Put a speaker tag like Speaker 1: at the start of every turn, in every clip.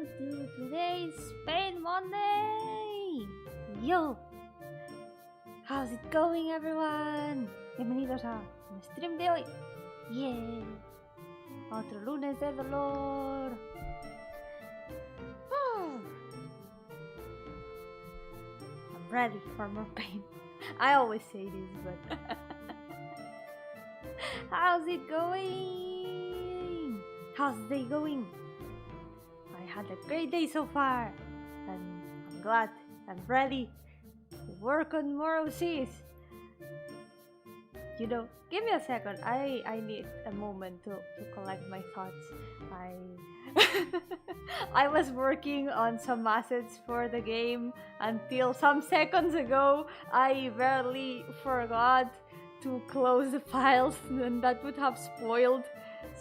Speaker 1: to today's Pain Monday! Yo! How's it going, everyone? Bienvenidos a mi stream de hoy. Yeah! Otro lunes de dolor. I'm ready for more pain. I always say this, but how's it going? How's the day going? I had a great day so far, and I'm glad I'm ready to work on more OCs. You know, give me a second. I need a moment to collect my thoughts. I was working on some assets for the game until some seconds ago. I barely forgot to close the files, and that would have spoiled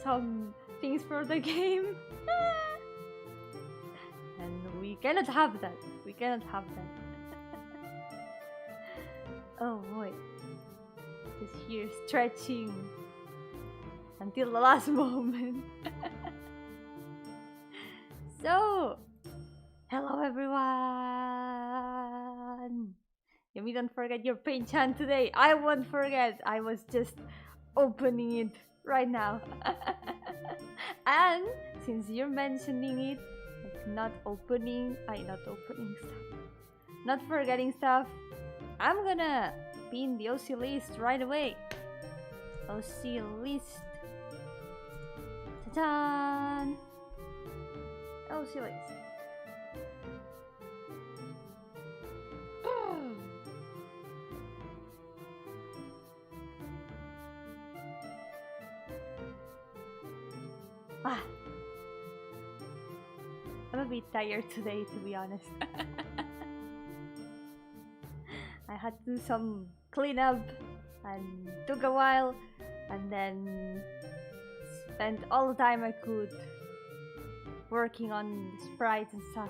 Speaker 1: some things for the game. And we cannot have that. We cannot have that. Oh boy. Just here stretching until the last moment. So, hello everyone! Yomi, don't forget your pain chant today. I won't forget. I was just opening it right now. And since you're mentioning it, like not forgetting stuff, I'm gonna pin the OC list right away. OC list. Ta-da! OC list. I'm a bit tired today, to be honest. I had to do some cleanup and took a while, and then spent all the time I could working on sprites and stuff.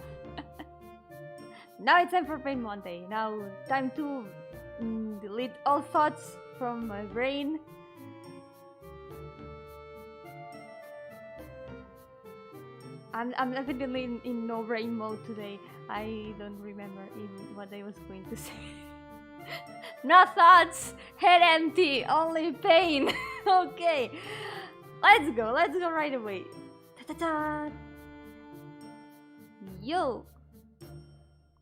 Speaker 1: Now it's time for Pain Monday. Now time to delete all thoughts from my brain. I'm definitely in no brain mode today. I don't remember even what I was going to say. No thoughts, head empty, only pain. Okay, let's go right away. Ta-ta-ta. Yo,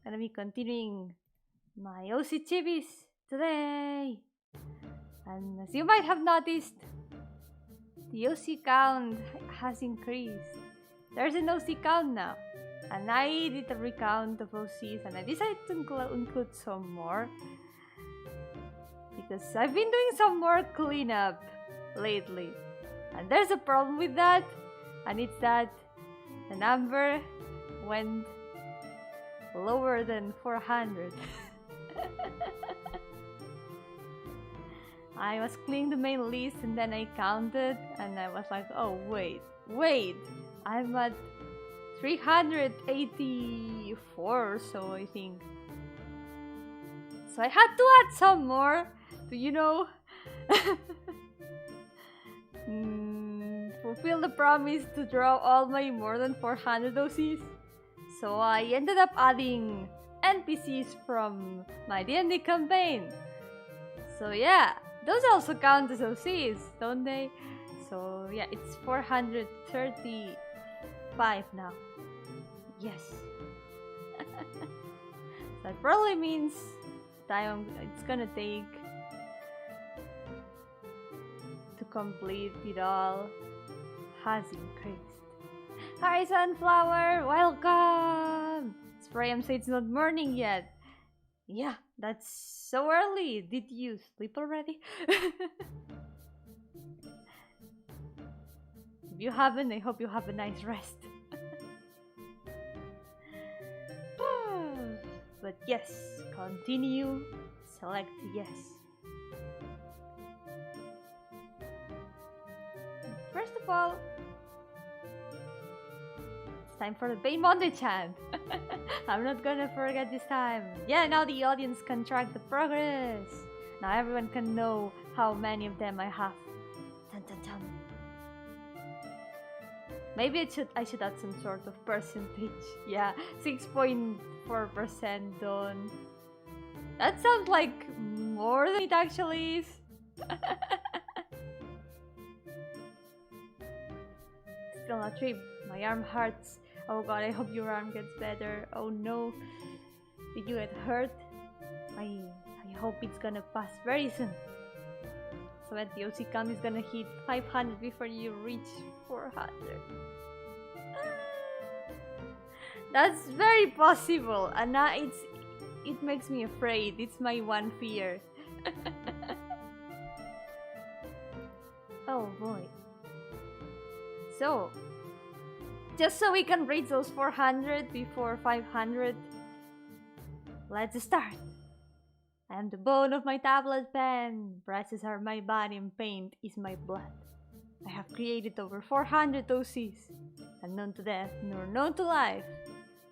Speaker 1: gonna be continuing my OC chibis today, and as you might have noticed, the OC count has increased. There's an OC count now, and I did a recount of OCs, and I decided to include some more because I've been doing some more cleanup lately, and there's a problem with that, and it's that the number went lower than 400. I was cleaning the main list, and then I counted, and I was like, oh wait, I'm at 384 or so, I think. So I had to add some more to, you know, fulfill the promise to draw all my more than 400 OCs. So I ended up adding NPCs from my D&D campaign. So yeah, those also count as OCs, don't they? So yeah, it's 435 now. Yes. That probably means time it's gonna take to complete it all has increased. Hi Sunflower, welcome! Sprayam said it's not morning yet. Yeah, that's so early. Did you sleep already? If you haven't, I hope you have a nice rest. But yes, continue, select yes. First of all, it's time for the Pain Monday chant. I'm not gonna forget this time. Yeah, now the audience can track the progress. Now everyone can know how many of them I have. Dun, dun, dun. Maybe I should add some sort of percentage. Yeah, 6.4% done. That sounds like more than it actually is. Still not trip. My arm hurts. Oh god, I hope your arm gets better. Oh no. Did you get hurt? I hope it's gonna pass very soon. So that the OC count is gonna hit 500 before you reach 400. That's very possible, and it makes me afraid. It's my one fear. Oh boy. So, just so we can reach those 400 before 500, let's start. I am the bone of my tablet pen, brushes are my body and paint is my blood. I have created over 400 OCs, unknown to death nor known to life.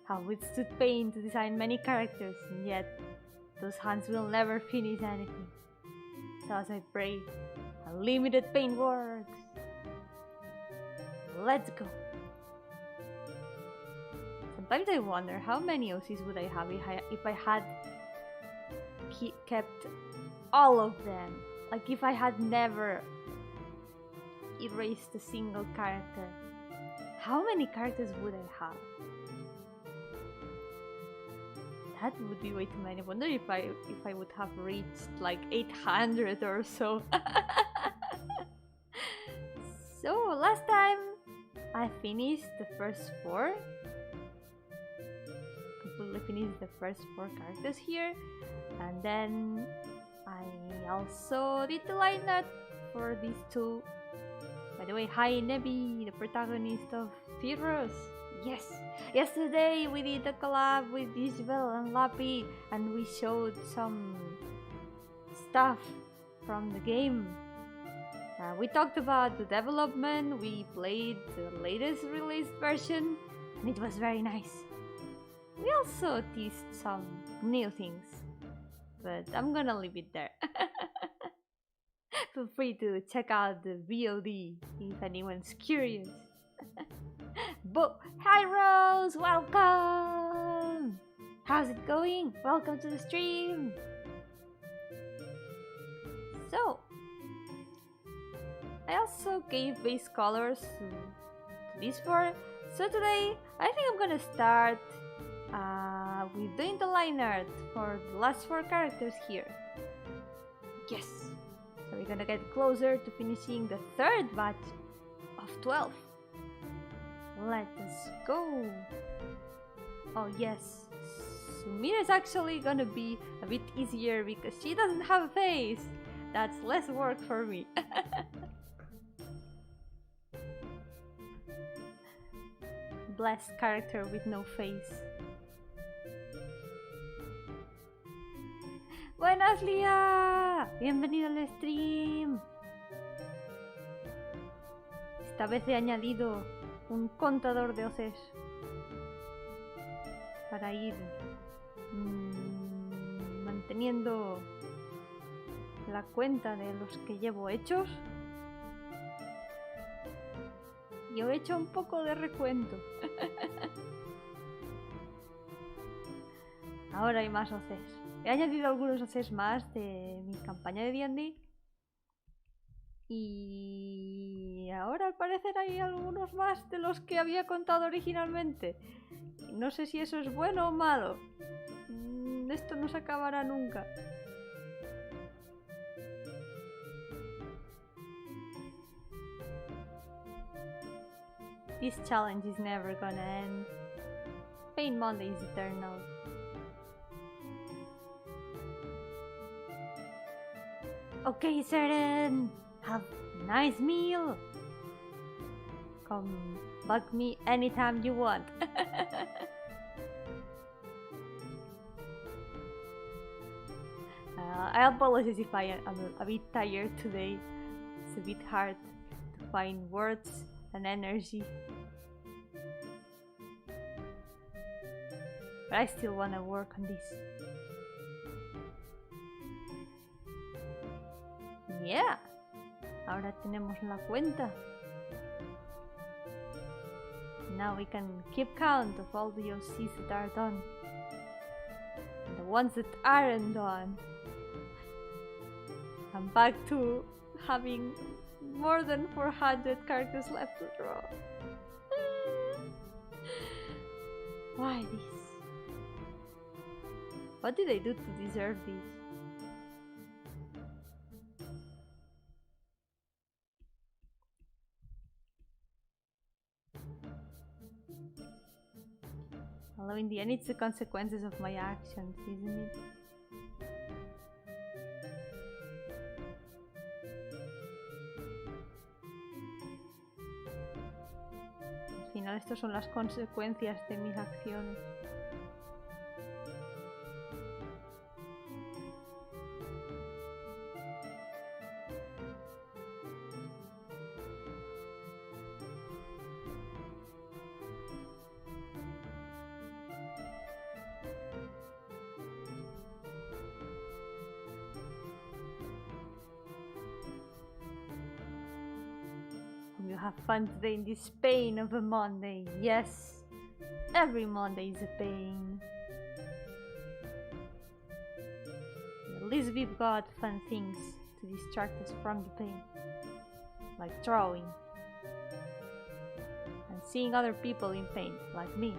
Speaker 1: Have withstood pain to design many characters, and yet those hands will never finish anything. So as I pray, unlimited pain works. Let's go. Sometimes I wonder how many OCs would I have if I had kept all of them. Like if I had never erased a single character. How many characters would I have? That would be way too many. I wonder if I would have reached like 800 or so. So last time I finished the first 4. Completely finished the first 4 characters here. And then I also did the line art for these 2. By the way, hi Nebi, the protagonist of Heroes. Yes! Yesterday we did a collab with Isabel and Lappy and we showed some stuff from the game. We talked about the development, we played the latest released version and it was very nice. We also teased some new things, but I'm gonna leave it there. Feel free to check out the VOD if anyone's curious. Hi Rose, welcome! How's it going? Welcome to the stream! So, I also gave base colors to these 4. So today, I think I'm gonna start with doing the line art for the last 4 characters here. Yes! So we're gonna get closer to finishing the 3rd batch of 12. Let us go! Oh yes, Sumira is actually gonna be a bit easier because she doesn't have a face. That's less work for me. Blessed character with no face. Buenas, Lía! Bienvenido al stream. Esta vez he añadido un contador de OCs para ir manteniendo la cuenta de los que llevo hechos. Yo he hecho un poco de recuento. Ahora hay más OCs. He añadido algunos OCs más de mi campaña de D&D. Y ahora al parecer hay algunos más de los que había contado originalmente. No sé si eso es bueno o malo. Esto no se acabará nunca. This challenge is never gonna end. Pain Monday is eternal. Okay, Seren! Have a nice meal! Come bug me anytime you want. I apologize if I'm a bit tired today. It's a bit hard to find words and energy. But I still want to work on this. Yeah, ahora tenemos la cuenta. now we can keep count of all the OCs that are done. And the ones that aren't done. I'm back to having more than 400 characters left to draw. Why this? What did I do to deserve this? Although in the end it's the consequences of my actions, isn't it? Al final estas son las consecuencias de mis acciones. You have fun today in this pain of a Monday. Yes, every Monday is a pain. At least we've got fun things to distract us from the pain, like drawing and seeing other people in pain, like me.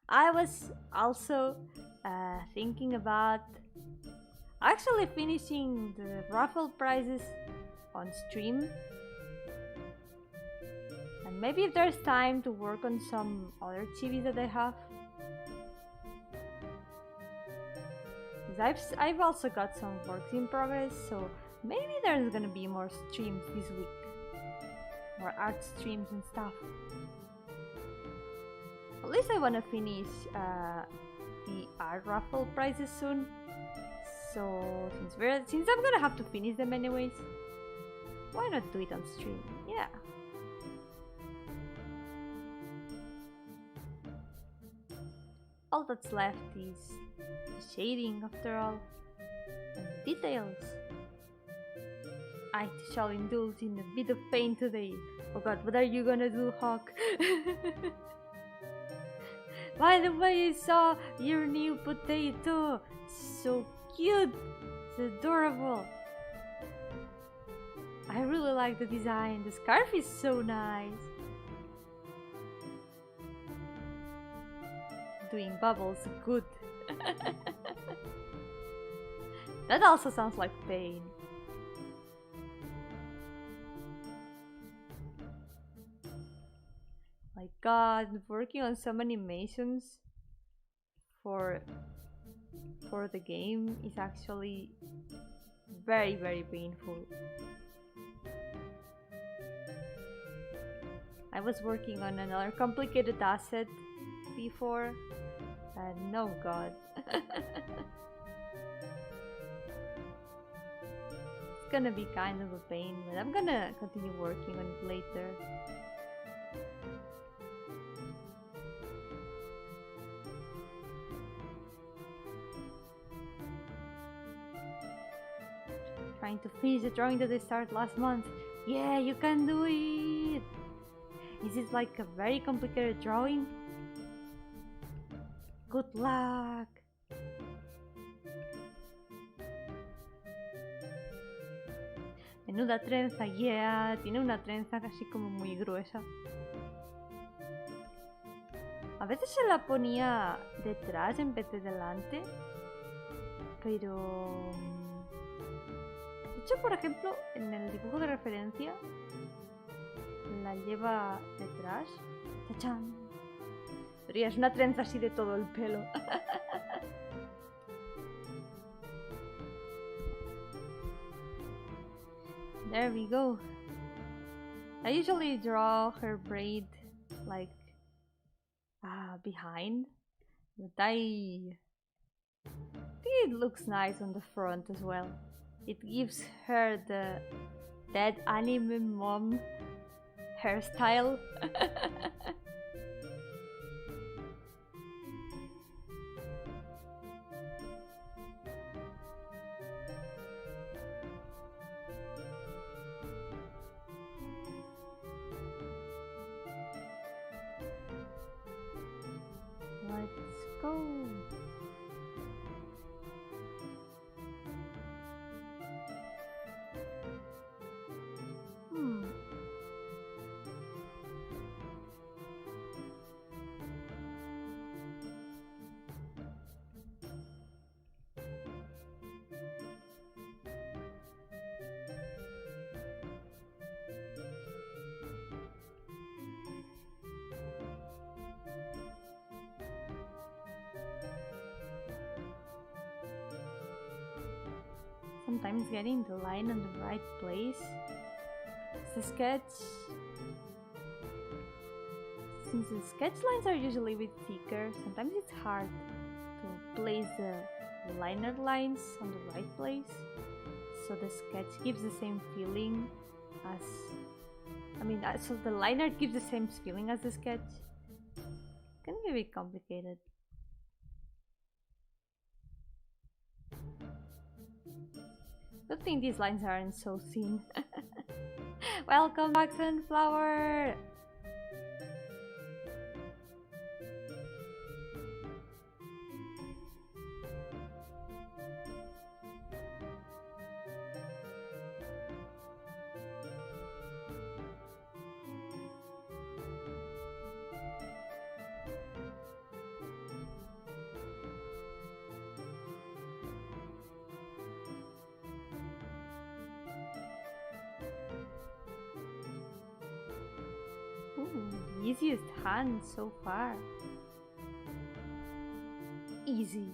Speaker 1: I was also thinking about actually finishing the raffle prizes on stream, and maybe if there's time to work on some other TVs that I have. Because I've also got some works in progress, so maybe there's gonna be more streams this week. More art streams and stuff. At least I want to finish the art raffle prizes soon. So since I'm gonna have to finish them anyways, why not do it on stream? Yeah. All that's left is the shading after all, and the details. I shall indulge in a bit of pain today. Oh god, what are you gonna do, Hawk? By the way, I saw your new potato. So cute. It's adorable. I really like the design. The scarf is so nice. Doing bubbles, good. That also sounds like pain. My god, working on some animations for the game is actually very, very painful. I was working on another complicated asset before, and no god. It's gonna be kind of a pain, but I'm gonna continue working on it later. Trying to finish the drawing that I started last month. Yeah, you can do it! Is it like a very complicated drawing? Good luck! Menuda trenza, yeah, tiene una trenza casi como muy gruesa. A veces se la ponía detrás en vez de delante, pero... De hecho, por ejemplo, en el dibujo de referencia la lleva detrás. ¡Tachán! Pero ya es una trenza así de todo el pelo. There we go. I usually draw her braid like behind, But I think it looks nice on the front as well. It gives her the dead anime mom hairstyle. Let's go. Sometimes getting the line in the right place. The sketch, since the sketch lines are usually a bit thicker, sometimes it's hard to place the liner lines on the right place, so the sketch gives the same feeling as, so the liner gives the same feeling as the sketch. Can be a bit complicated. Good thing these lines aren't so thin. Welcome back, Sunflower! Ooh, easiest hand so far. Easy.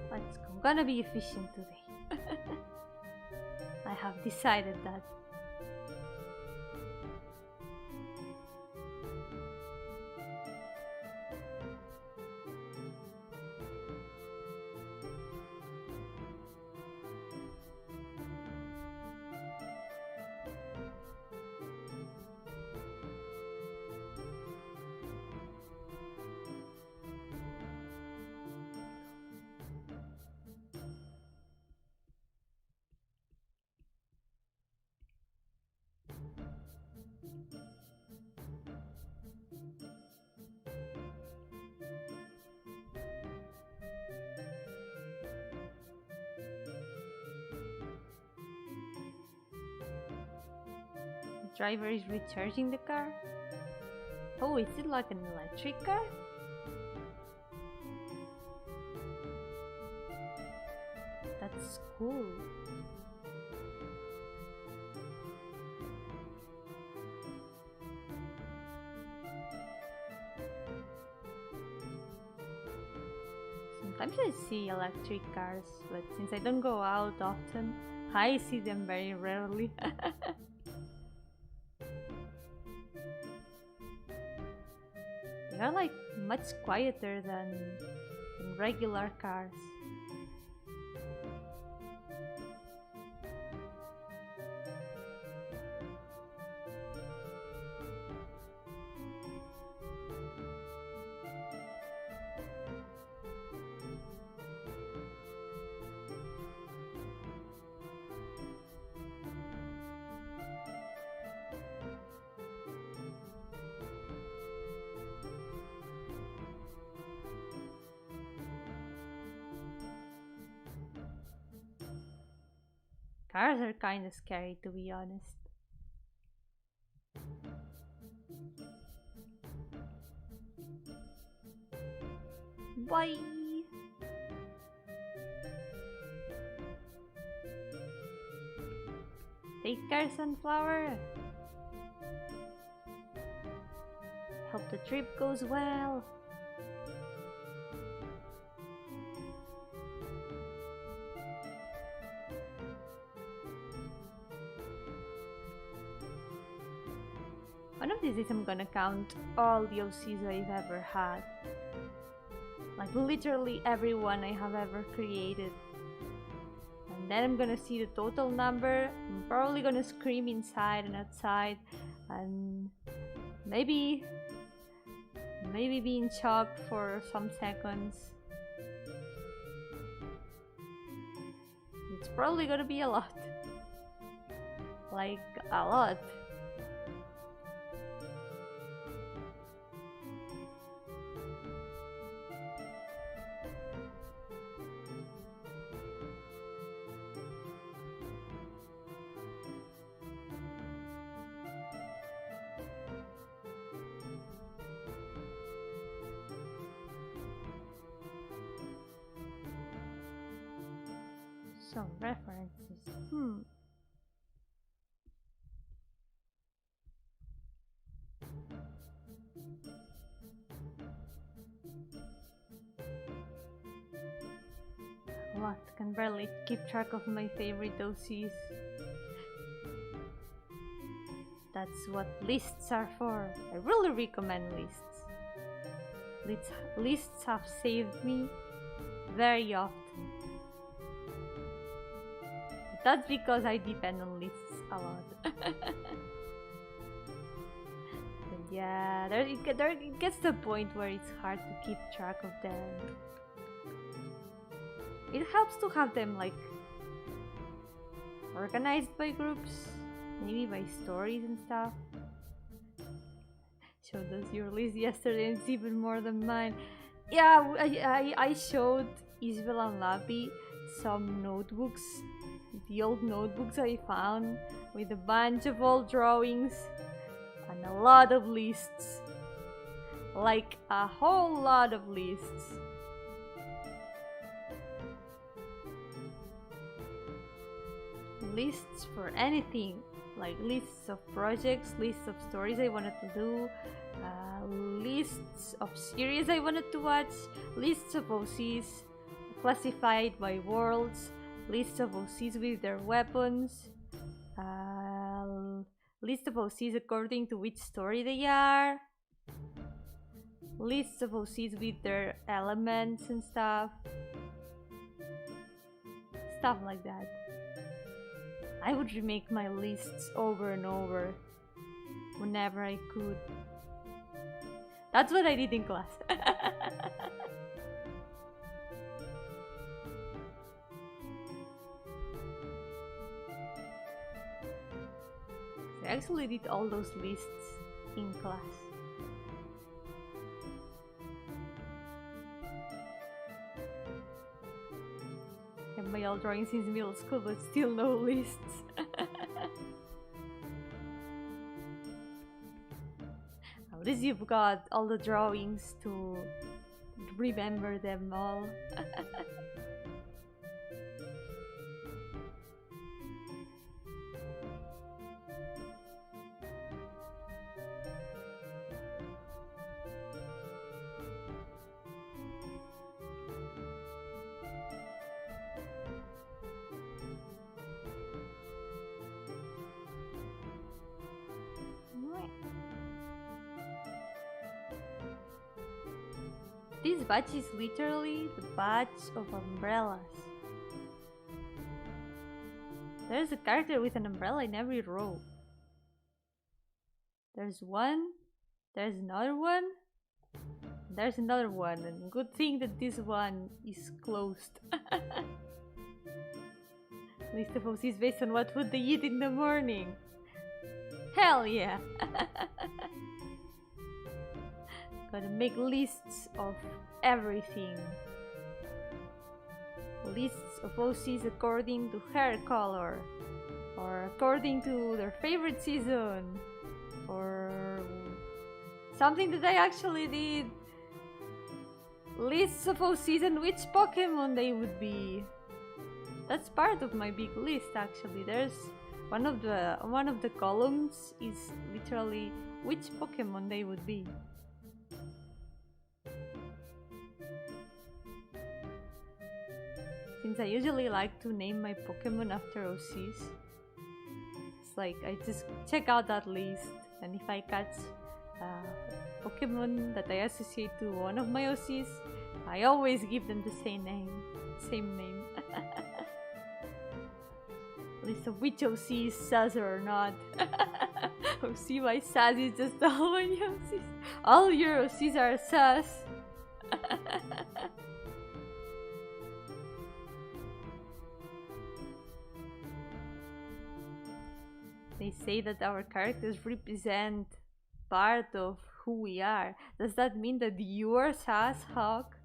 Speaker 1: Let's go. I'm gonna be efficient today. I have decided that. Driver is recharging the car. Oh, is it like an electric car? That's cool. Sometimes I see electric cars, but since I don't go out often, I see them very rarely. They are like much quieter than regular cars. Cars are kinda scary, to be honest. Bye! Take care, Sunflower! Hope the trip goes well! One of these days I'm gonna count all the OCs I've ever had. Like literally everyone I have ever created. And then I'm gonna see the total number. I'm probably gonna scream inside and outside. And maybe be in shock for some seconds. It's probably gonna be a lot. Like a lot. Some references. What? Can barely keep track of my favorite OCs. That's what lists are for. I really recommend lists. Lists have saved me very often. That's because I depend on lists a lot. But yeah, it gets to the point where it's hard to keep track of them. It helps to have them like organized by groups, maybe by stories and stuff. Showed us your list yesterday and it's even more than mine. Yeah, I showed Isabel and Lappy some notebooks. The old notebooks I found with a bunch of old drawings and a lot of lists. Like a whole lot of lists. Lists for anything, like lists of projects, lists of stories I wanted to do, lists of series I wanted to watch, lists of OCs classified by worlds, lists of OCs with their weapons, list of OCs according to which story they are, lists of OCs with their elements and stuff like that. I would remake my lists over and over whenever I could. That's what I did in class. I actually did all those lists in class. Have my old drawings since middle school, but still no lists. At least you've got all the drawings to remember them all. This badge is literally the badge of umbrellas. There's a character with an umbrella in every row. There's one, there's another one, there's another one, and good thing that this one is closed. List of OCs based on what food they eat in the morning. Hell yeah! Gotta make lists of everything. Lists of OCs according to hair color, or according to their favorite season, or something that I actually did. Lists of OCs and which Pokemon they would be. That's part of my big list actually. There's one of the columns is literally which Pokemon they would be. Since I usually like to name my Pokemon after OCs, it's like I just check out that list And if I catch Pokemon that I associate to one of my OCs, I always give them the same name. At least of which OC is sus or not. OC by sus is just all my OCs. All your OCs are sus. They say that our characters represent part of who we are. Does that mean that you are sus, Hawk?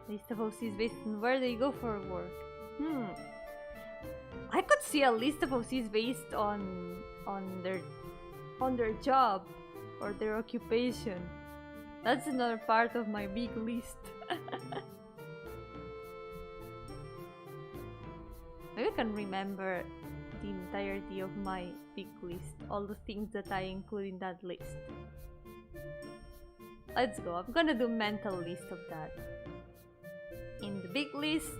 Speaker 1: List of OCs based on where they go for work. I could see a list of OCs based on their job or their occupation. That's another part of my big list. Maybe I can remember the entirety of my big list, all the things that I include in that list. Let's go. I'm gonna do mental list of that. In the big list,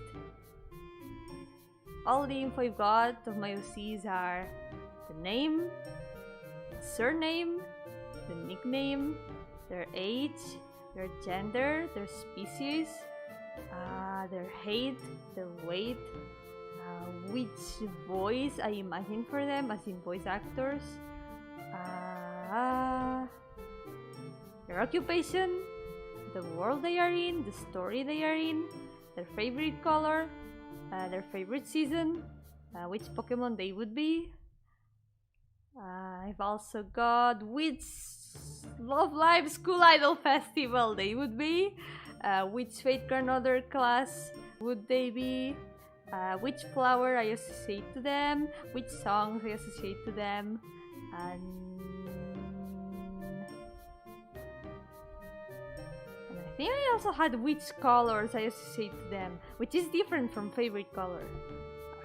Speaker 1: all the info I've got of my OCs are the name, surname, the nickname, their age, their gender, their species, their height, their weight, which voice I imagine for them, as in voice actors, their occupation, the world they are in, the story they are in, their favorite color, their favorite season, which Pokemon they would be. I've also got which Love Live School Idol Festival they would be, which Fate Grandmother class would they be, which flower I associate to them, which songs I associate to them, and I think I also had which colors I associate to them, which is different from favorite color,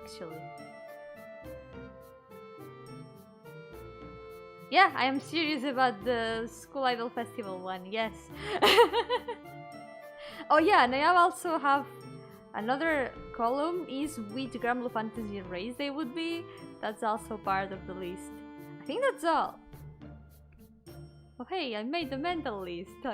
Speaker 1: actually. Yeah, I am serious about the School Idol Festival one, yes. Oh yeah, and I also have another column is which Granblue Fantasy race they would be. That's also part of the list. I think that's all. Oh hey, I made the mental list.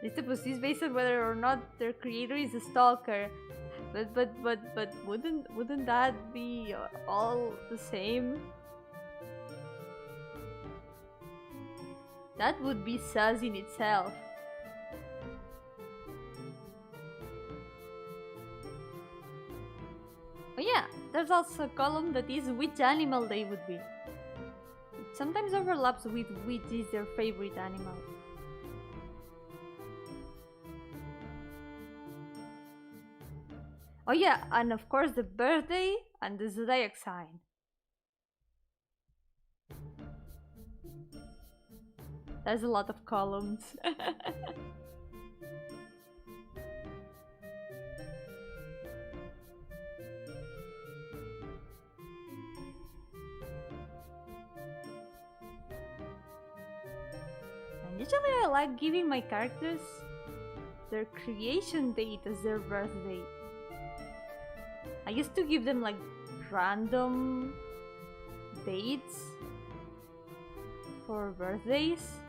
Speaker 1: List of OCs based on whether or not their creator is a stalker. But wouldn't that be all the same? That would be sus in itself. Oh yeah, there's also a column that is which animal they would be. It sometimes overlaps with which is their favorite animal. Oh yeah, and of course the birthday and the zodiac sign. There's a lot of columns. And usually I like giving my characters their creation date as their birthday. I used to give them like random dates for birthdays,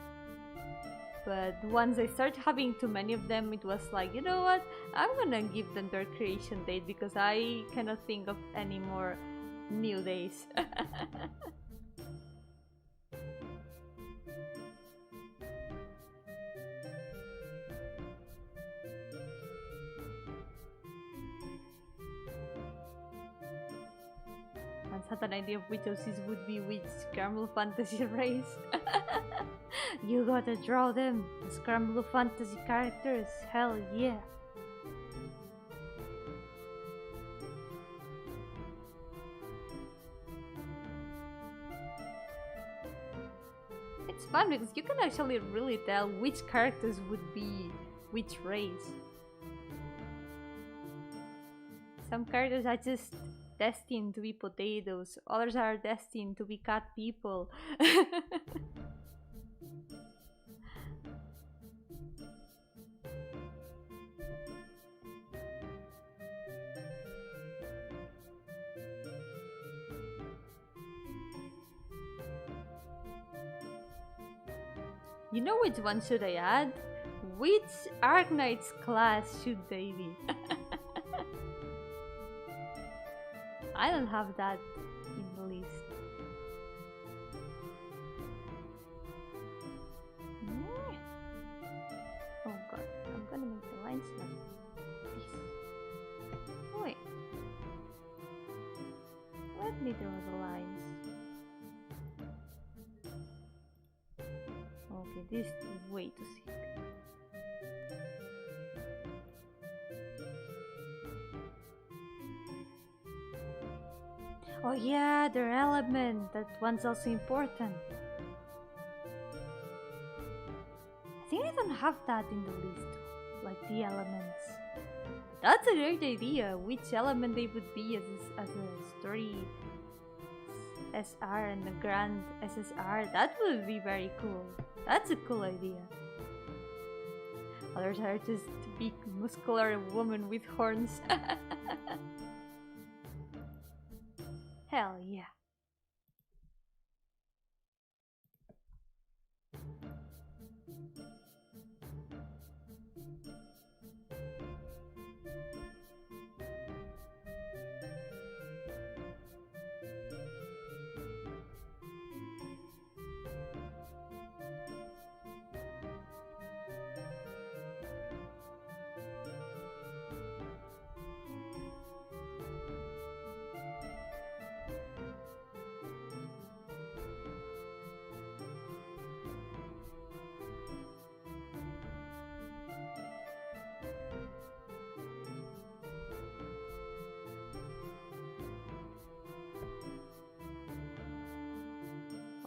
Speaker 1: but once I started having too many of them, it was like, you know what, I'm gonna give them their creation date because I cannot think of any more new days. Had an idea of which OCs would be which Scramble Fantasy race. You gotta draw them, the Scramble Fantasy characters, hell yeah. It's fun because you can actually really tell which characters would be which race. Some characters are just destined to be potatoes, others are destined to be cat people. You know which one should I add? Which Arknight's class should they be? I don't have that in the list. Oh god, I'm gonna make the lines like this. Wait. Let me draw the lines. Okay, this is way too thick. Oh yeah, their element. That one's also important. I think I don't have that in the list, like the elements. That's a great idea. Which element they would be as a story SR and a grand SSR. That would be very cool. That's a cool idea. Others are just big muscular woman with horns. Hell yeah.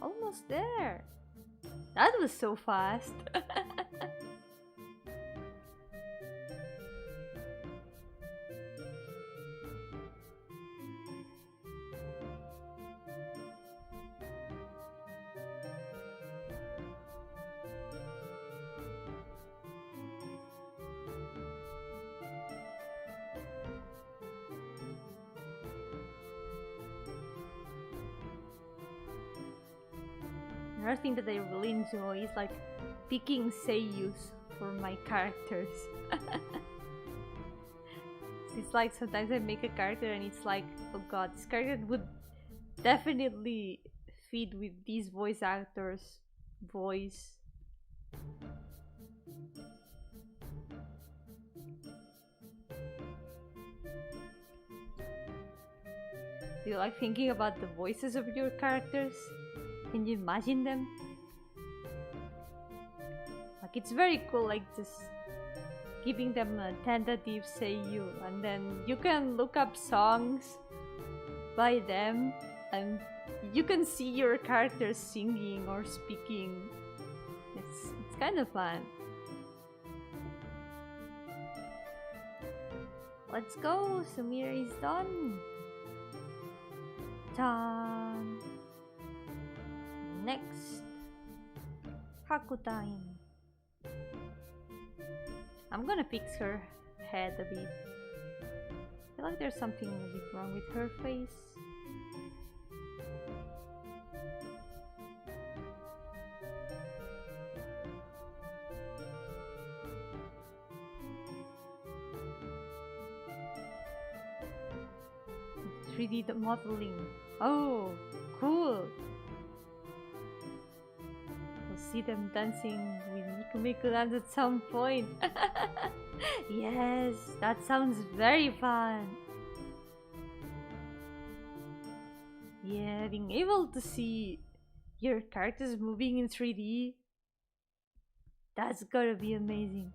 Speaker 1: Almost there. That was so fast. Another thing that I really enjoy is like picking seiyus for my characters. It's like sometimes I make a character and it's like, oh god, this character would definitely fit with these voice actors' voice. Do you like thinking about the voices of your characters? Can you imagine them? Like, it's very cool, like just giving them a tentative seiyu, and then you can look up songs by them and you can see your characters singing or speaking. It's kind of fun. Let's go, Sumira is done. Done. Next, Haku time. I'm gonna fix her head a bit. I feel like there's something a bit wrong with her face. '3D modeling. Oh, cool. See them dancing with Miku Dance at some point. Yes, that sounds very fun. Yeah, being able to see your characters moving in 3D, that's gotta be amazing.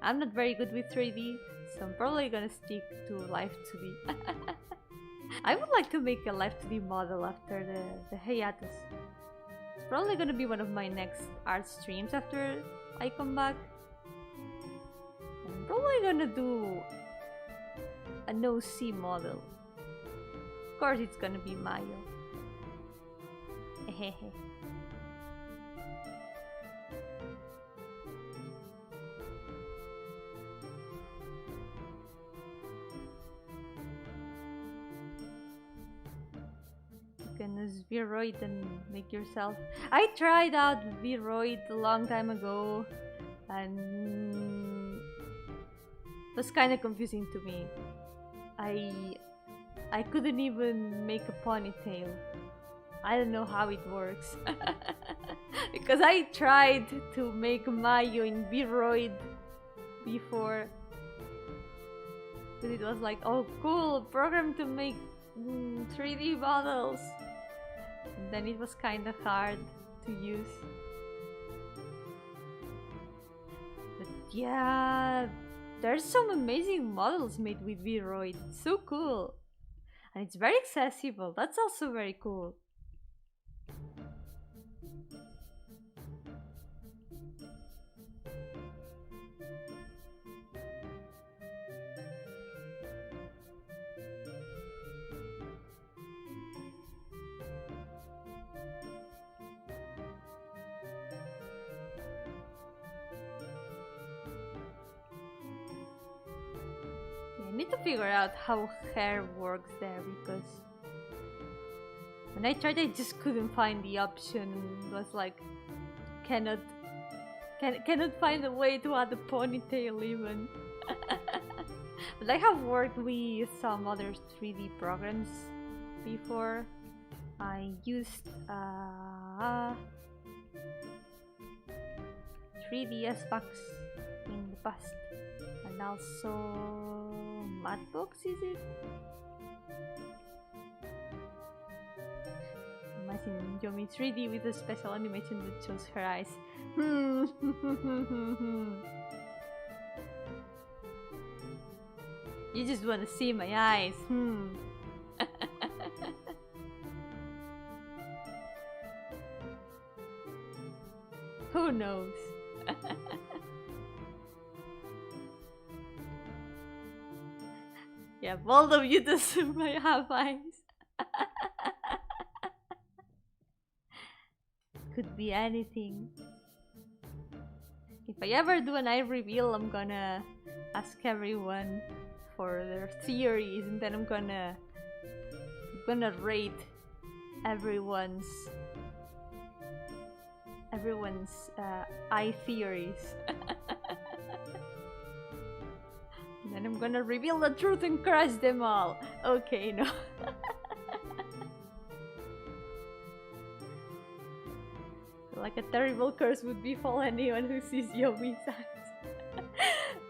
Speaker 1: I'm not very good with 3D, so I'm probably gonna stick to Live 2D. I would like to make a Live 2D model after the hiatus. It's probably gonna be one of my next art streams after I come back. I'm probably gonna do a no-C model. Of course it's gonna be Mayo. Hehehe. You can spheroid and make yourself. I tried out spheroid a long time ago and it was kind of confusing to me. I couldn't even make a ponytail. I don't know how it works. Because I tried to make Mayo in spheroid before. But it was like, oh cool, program to make 3D models. And then it was kind of hard to use. But yeah, there's some amazing models made with spheroid. It's so cool. And it's very accessible. That's also very cool. I need to figure out how hair works there because when I tried I just couldn't find the option. It was like cannot find a way to add a ponytail even. But I have worked with some other 3D programs before. I used 3ds Max in the past. And also Matbox, is it? Imagine Yomi 3D with a special animation that shows her eyes. You just want to see my eyes. Who knows? Yeah, both of you doesn't have eyes. Could be anything. If I ever do an eye reveal, I'm gonna ask everyone for their theories, and then I'm gonna rate everyone's eye theories. And then I'm gonna reveal the truth and crush them all. Okay, no. Like a terrible curse would befall anyone who sees Yomi's eyes.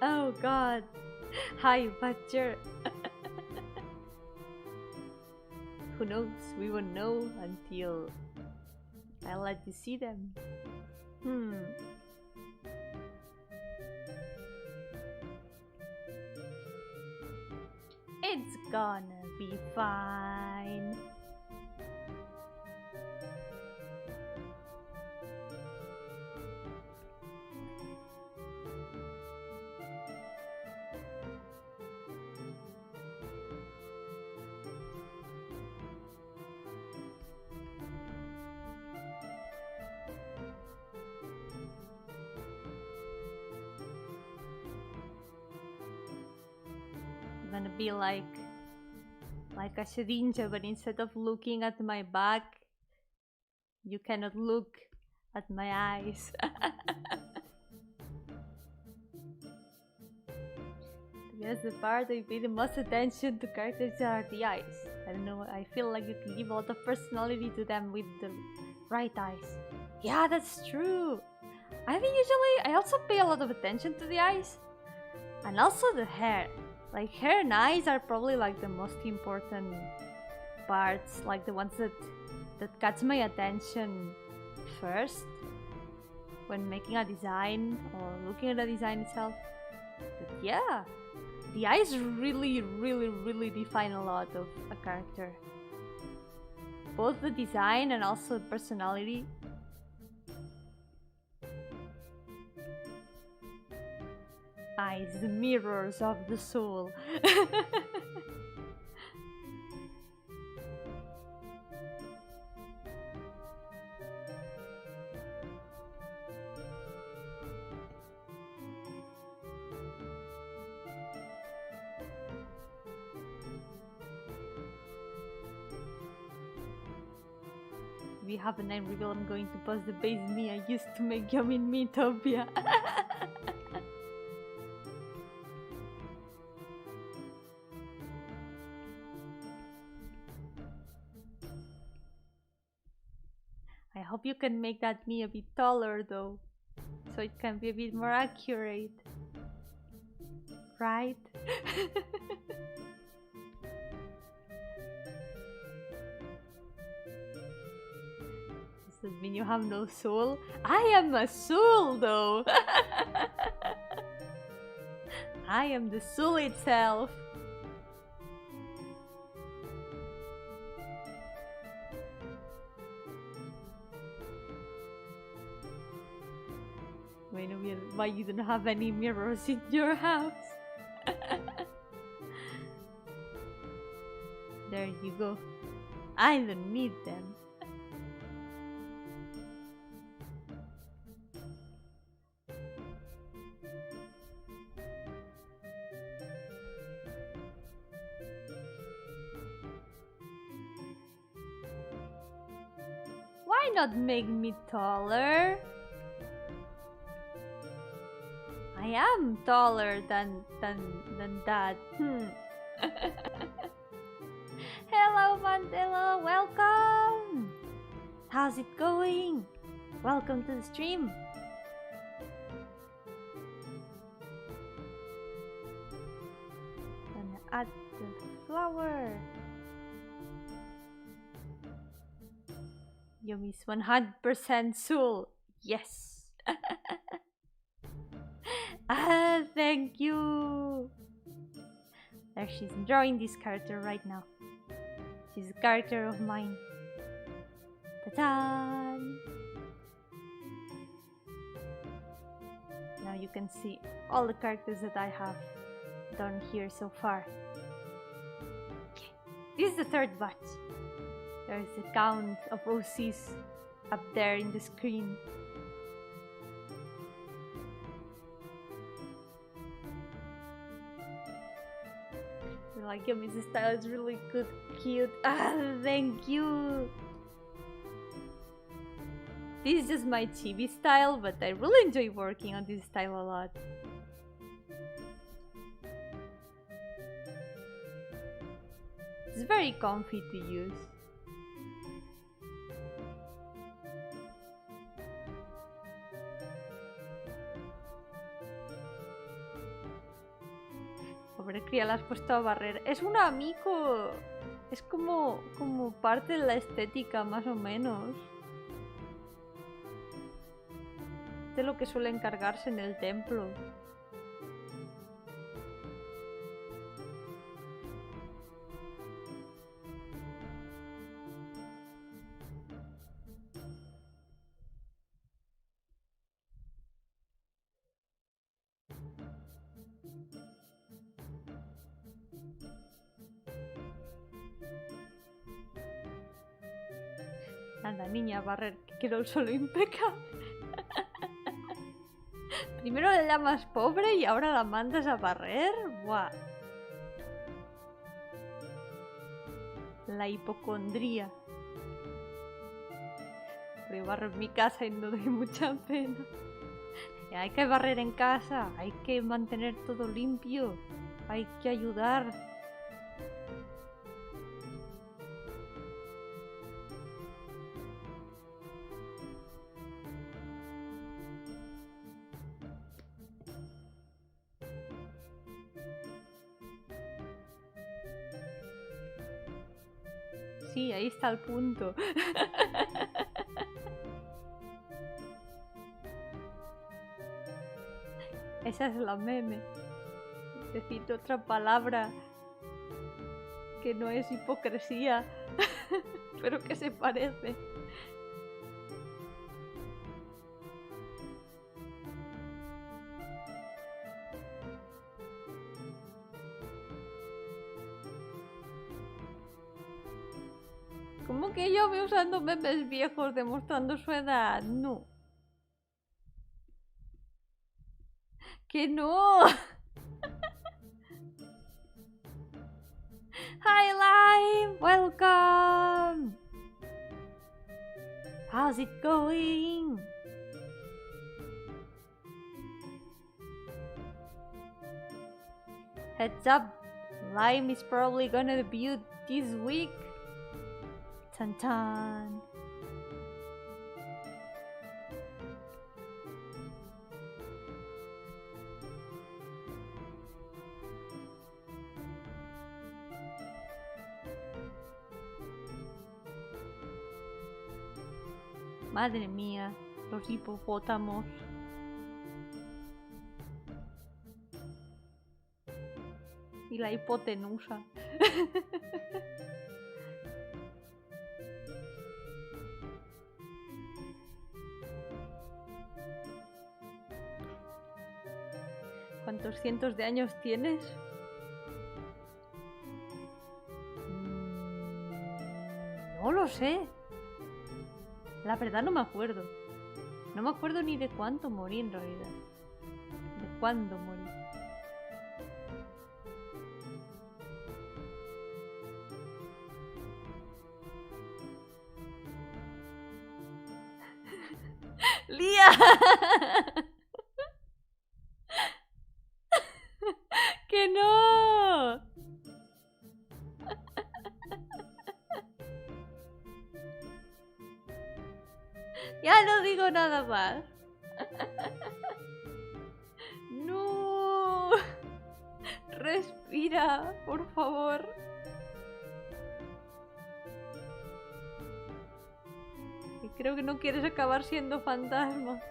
Speaker 1: Oh god. Hi, Butcher. Who knows? We won't know until I let you see them. It's gonna be fine. I'm gonna be like a Shedinja, but instead of looking at my back, you cannot look at my eyes. Yes, the part I pay the most attention to characters are the eyes. I don't know, I feel like you can give a lot of personality to them with the right eyes. Yeah, that's true. I think usually I also pay a lot of attention to the eyes. And also the hair. Like hair and eyes are probably like the most important parts, like the ones that catch my attention first when making a design or looking at a design itself. But yeah, the eyes really define a lot of a character. Both the design and also the personality. Eyes, the mirrors of the soul. We have an end reveal. I'm going to post the base me I used to make Yomi in Metopia. I hope you can make that me a bit taller though, so it can be a bit more accurate, right? Does that mean you have no soul? I am a soul though! I am the soul itself! Wait, why you don't have any mirrors in your house? There you go. I don't need them. Why not make me taller? I am taller than that. Hello Mandela, welcome! How's it going? Welcome to the stream. Gonna add the flower. Yomi's 100% soul. Yes. Ah, thank you. There, she's drawing this character right now. She's a character of mine. Ta-da! Now you can see all the characters that I have done here so far. Okay. This is the third batch. There's a count of OCs up there in the screen. Like Yomi's style is really good, cute. Ah, thank you. This is just my chibi style, but I really enjoy working on this style a lot. It's very comfy to use. Pobre cría, la has puesto a barrer. Es un amigo. Es como parte de la estética, más o menos. De lo que suele encargarse en el templo. Anda, niña, a barrer, que quiero el suelo impecable. Primero la llamas pobre y ahora la mandas a barrer. ¡Buah! La hipocondría. Voy a barrer mi casa y no doy mucha pena. Hay que barrer en casa, hay que mantener todo limpio, hay que ayudar. Sí, ahí está el punto. Esa es la meme. Necesito otra palabra que no es hipocresía, pero que se parece. ¿Cómo que yo me usando memes viejos demostrando su edad? No. ¡Que no! Hi Lime! Welcome! How's it going? Heads up! Lime is probably gonna debut this week. Tan tan. Madre mía, los hipopótamos. Y la hipotenusa. ¿Cuántos cientos de años tienes? No lo sé. La verdad no me acuerdo. No me acuerdo ni de cuánto morí en realidad. De cuándo morí. ¡Lía! ¡Que no! Ya no digo nada más. No. Respira, por favor. Creo que no quieres acabar siendo fantasma.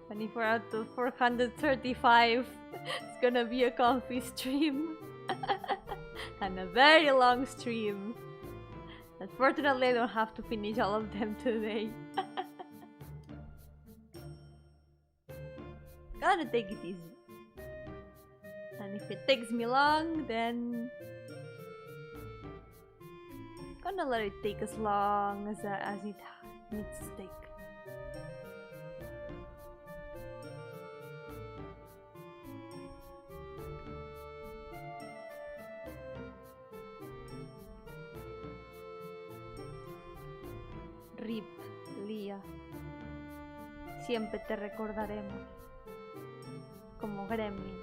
Speaker 1: And if we're out to 435, it's gonna be a comfy stream. And a very long stream. Unfortunately, I don't have to finish all of them today. Gotta take it easy. And if it takes me long, then gonna let it take as long as it needs to take. Rip, Lía. Siempre te recordaremos. Como gremlin.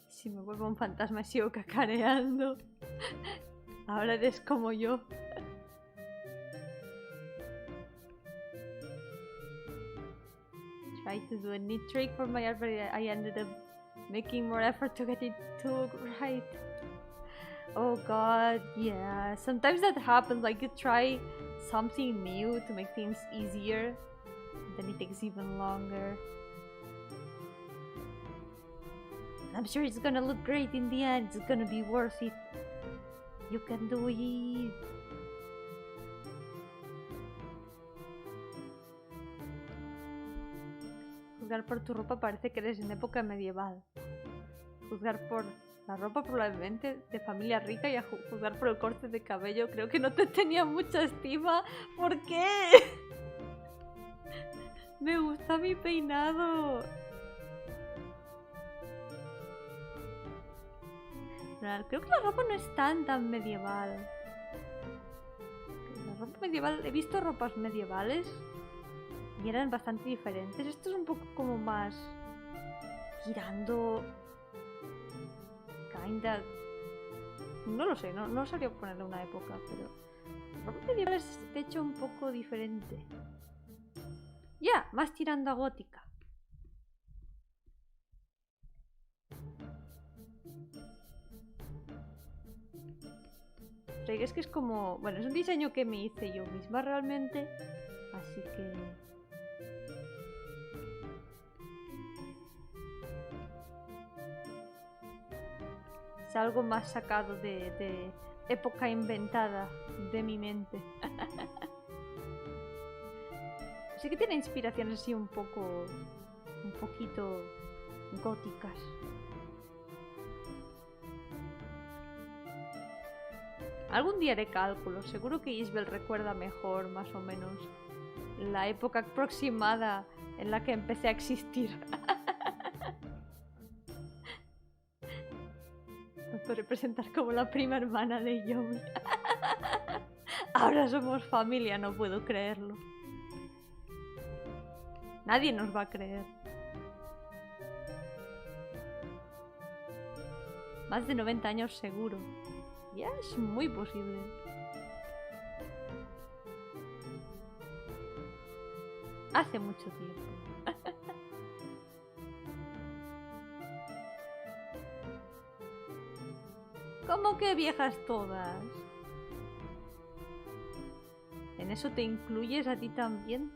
Speaker 1: Si me vuelvo un fantasma y sigo cacareando. Ahora eres como yo. Tried to do a neat trick for my art, but I ended up making more effort to get it to right. Oh god, yeah. Sometimes that happens, like you try something new to make things easier, then it takes even longer. I'm sure it's gonna look great in the end. It's gonna be worth it. You can do it. Juzgar por tu ropa parece que eres en época medieval. Juzgar por la ropa probablemente de familia rica y a juzgar por el corte de cabello creo que no te tenía mucha estima. ¿Por qué? Me gusta mi peinado. Creo que la ropa no es tan medieval. La ropa medieval... He visto ropas medievales y eran bastante diferentes. Esto es un poco como más... tirando... kinda... No lo sé, no sabría ponerle una época, pero... La ropa medieval es de hecho un poco diferente. Ya, más tirando a gótica. Es que es como... Bueno, es un diseño que me hice yo misma realmente. Así que... Es algo más sacado de época inventada de mi mente. Sí que tiene inspiraciones así un poquito góticas. Algún día haré cálculos, seguro que Isabel recuerda mejor, más o menos, la época aproximada en la que empecé a existir. Me puede presentar como la prima hermana de Yomi. Ahora somos familia, no puedo creerlo. Nadie nos va a creer. Más de 90 años seguro. Ya es muy posible. Hace mucho tiempo. ¿Cómo que viejas todas? ¿En eso te incluyes a ti también?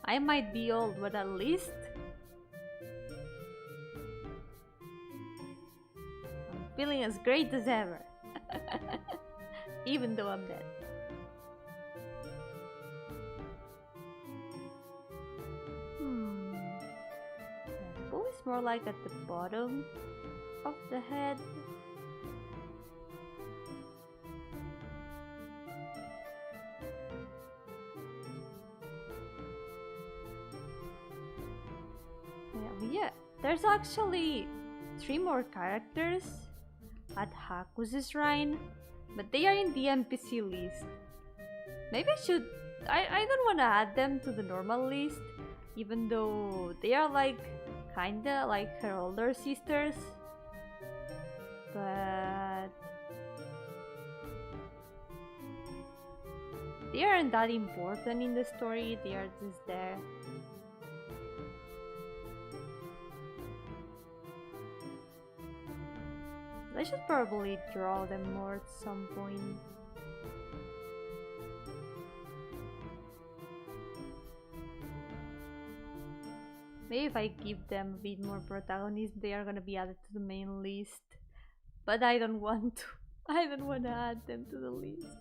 Speaker 1: I might be old, but at least I'm feeling as great as ever. Even though I'm dead. The bow is more like at the bottom of the head. Yeah, there's actually 3 more characters at Haku's shrine, but they are in the NPC list. Maybe I should... I don't want to add them to the normal list, even though they are like kinda like her older sisters. But they aren't that important in the story, they are just there. I should probably draw them more at some point. Maybe if I give them a bit more protagonism, they are gonna be added to the main list. But I don't want to. I don't want to add them to the list.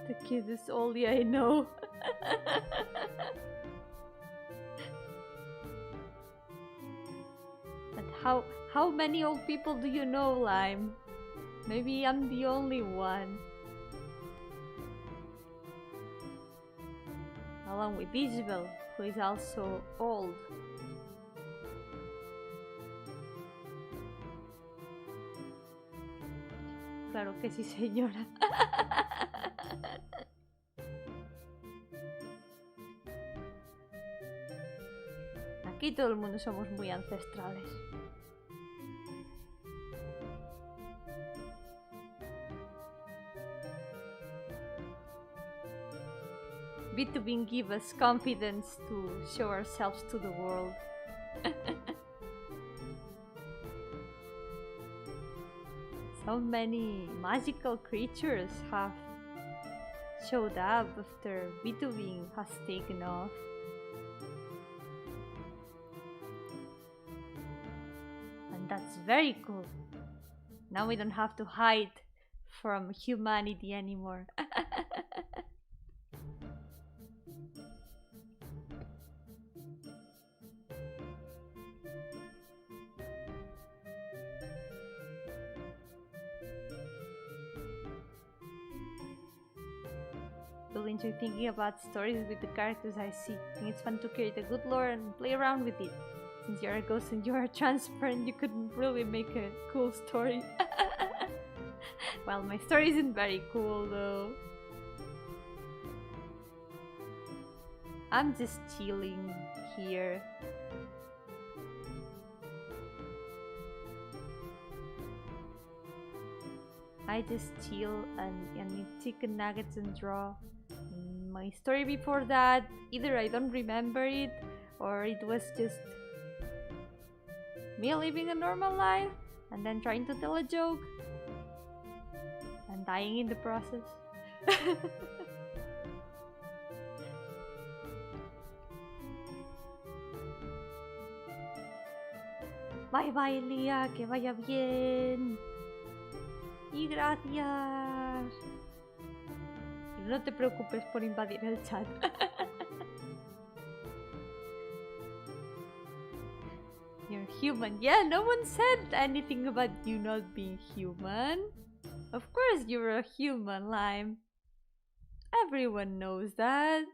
Speaker 1: The kid is all I know. But how many old people do you know, Lime? Maybe I'm the only one. Along with Isabel, who is also old. Claro que sí, señora. Aquí todo el mundo somos muy ancestrales. VTubing gives us confidence to show ourselves to the world. So many magical creatures have showed up after VTubing has taken off. And that's very cool. Now we don't have to hide from humanity anymore. Really enjoy thinking about stories with the characters I see. I think it's fun to create a good lore and play around with it. Since you're a ghost and you are transparent, you could really make a cool story. Well, my story isn't very cool though. I'm just chilling here. I just chill and eat chicken nuggets and draw. My story before that, either I don't remember it or it was just me living a normal life and then trying to tell a joke and dying in the process. Bye bye, Lía, que vaya bien. Y gracias. Pero no te preocupes por invadir el chat. You're human. Yeah, no one said anything about you not being human. Of course you're a human, Lime. Everyone knows that.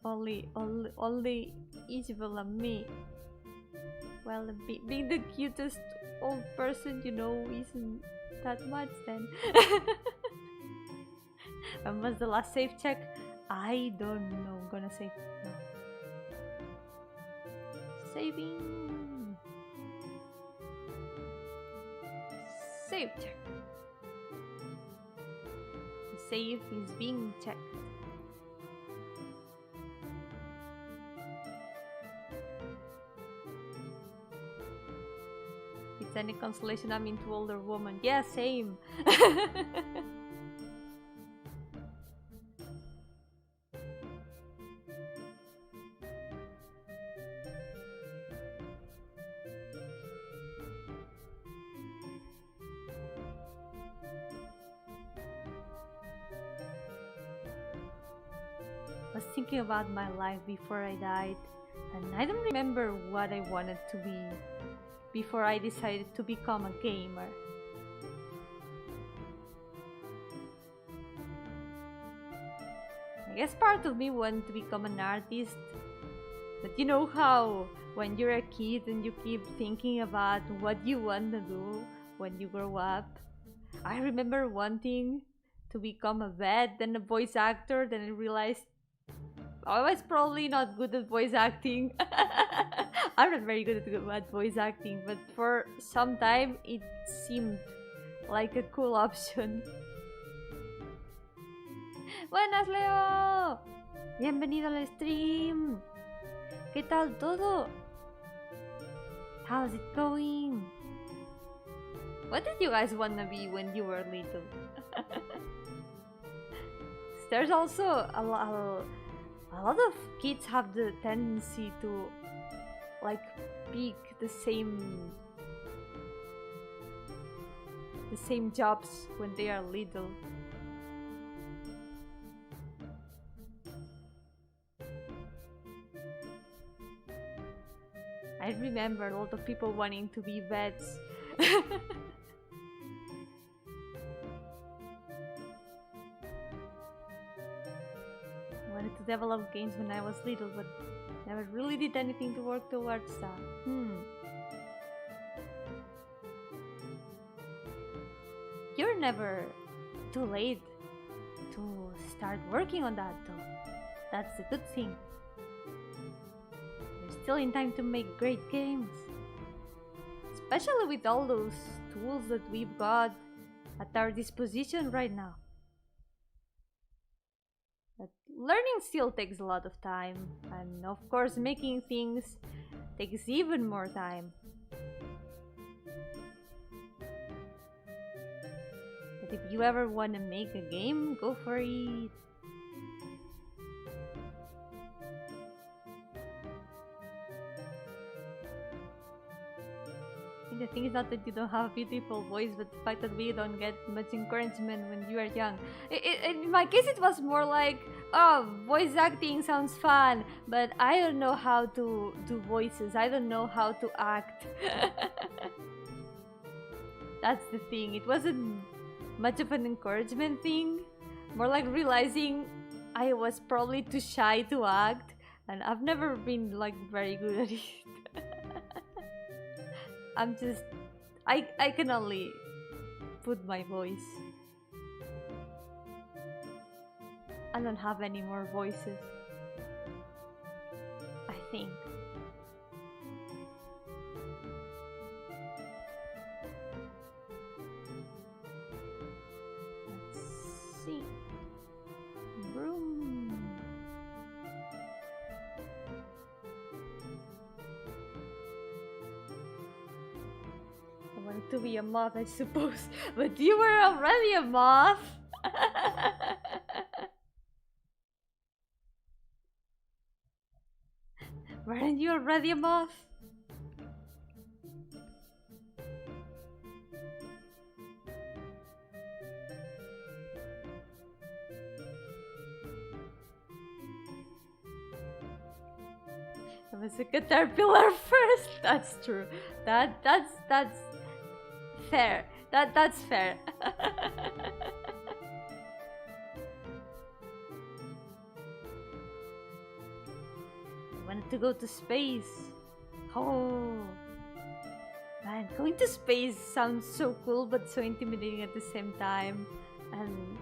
Speaker 1: Only Isabel and me. Well, being the cutest old person you know isn't that much then. When was the last save check? I don't know. I'm gonna save now. Saving. Save check. The save is being checked. If it's any consolation, I'm into older woman. Yeah, same. I was thinking about my life before I died, and I don't remember what I wanted to be before I decided to become a gamer. I guess part of me wanted to become an artist, but you know how when you're a kid and you keep thinking about what you want to do when you grow up. I remember wanting to become a vet, then a voice actor, then I realized I was probably not good at voice acting. I'm not very good at voice acting, but for some time it seemed like a cool option. Buenas, Leo! Bienvenido al stream! ¿Qué tal todo? How's it going? What did you guys want to be when you were little? There's also a lot of kids have the tendency to like pick the same jobs when they are little. I remember a lot of people wanting to be vets. I wanted to develop games when I was little, but never really did anything to work towards that. You're never too late to start working on that though. That's a good thing. You're still in time to make great games. Especially with all those tools that we've got at our disposition right now. But learning still takes a lot of time, and of course making things takes even more time. But if you ever want to make a game, go for it. The thing is not that you don't have a beautiful voice, but the fact that we don't get much encouragement when you are young. In my case, it was more like, oh, voice acting sounds fun, but I don't know how to do voices. I don't know how to act. That's the thing. It wasn't much of an encouragement thing. More like realizing I was probably too shy to act, and I've never been like very good at it. I can only put my voice. I don't have any more voices, I think. Want to be a moth, I suppose. But you were already a moth. Weren't you already a moth? I was a caterpillar first. That's true. That's fair. That's fair. I wanted to go to space. Oh man, going to space sounds so cool but so intimidating at the same time. And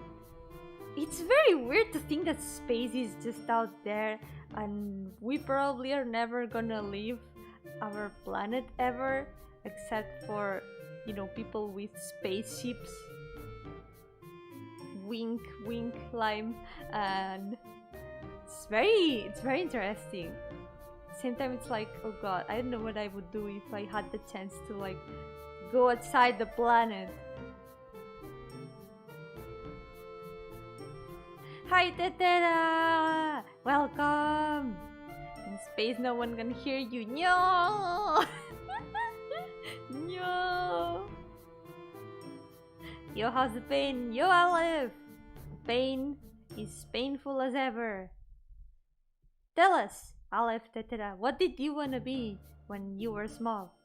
Speaker 1: it's very weird to think that space is just out there and we probably are never gonna leave our planet ever, except for, you know, people with spaceships. Wink, wink, lime. And it's very interesting. Same time, it's like, oh god, I don't know what I would do if I had the chance to like go outside the planet. Hi Tetera! Welcome! In space no one can hear you. No! No! Yo, how's the pain? Yo, Aleph! The pain is painful as ever. Tell us, Aleph Tetera, what did you want to be when you were small?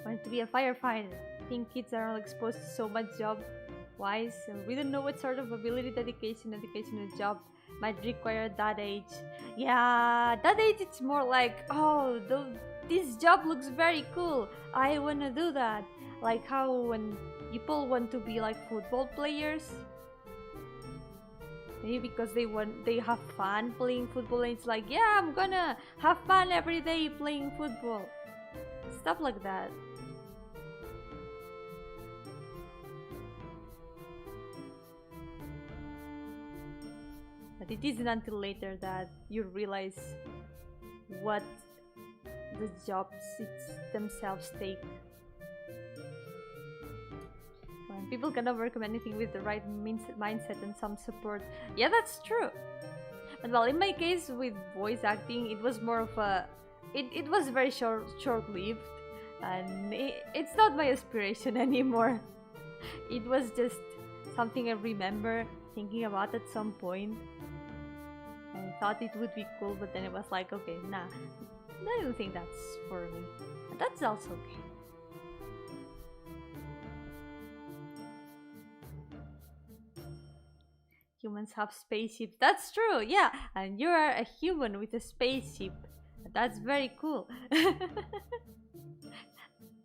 Speaker 1: Wanted to be a firefighter. I think kids are all exposed to so much job wise, and we don't know what sort of ability, dedication, and job might require at that age. Yeah, that age it's more like, oh, this job looks very cool, I wanna do that. Like how when people want to be like football players, maybe because they have fun playing football, and it's like, yeah, I'm gonna have fun every day playing football. Stuff like that. But it isn't until later that you realize what the jobs themselves take. When people can overcome anything with the right mindset and some support. Yeah, that's true. But well, in my case with voice acting, it was more of a... It was very short-lived. And it's not my aspiration anymore. It was just something I remember thinking about at some point. I thought it would be cool, but then it was like, okay, nah, I don't think that's for me. And that's also okay. Humans have spaceships. That's true, yeah. And you are a human with a spaceship. That's very cool.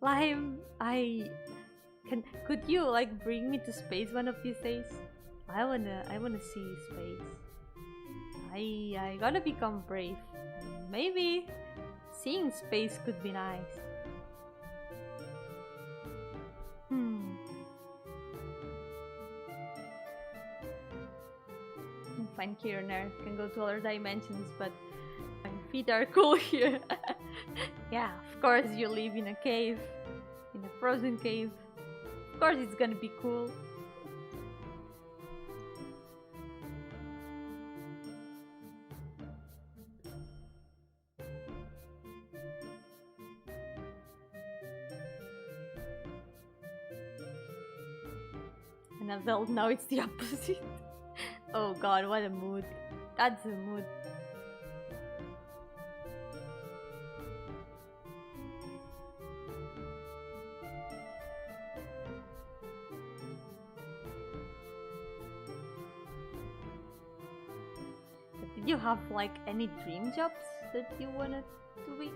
Speaker 1: Lime, could you like bring me to space one of these days? I wanna see space. I gotta become brave. And maybe seeing space could be nice. I'm fine here on Earth, can go to other dimensions, but my feet are cool here. Yeah, of course you live in a cave, in a frozen cave. Of course it's gonna be cool. Well, now it's the opposite. Oh god, what a mood. That's a mood. But did you have like any dream jobs that you wanted to be?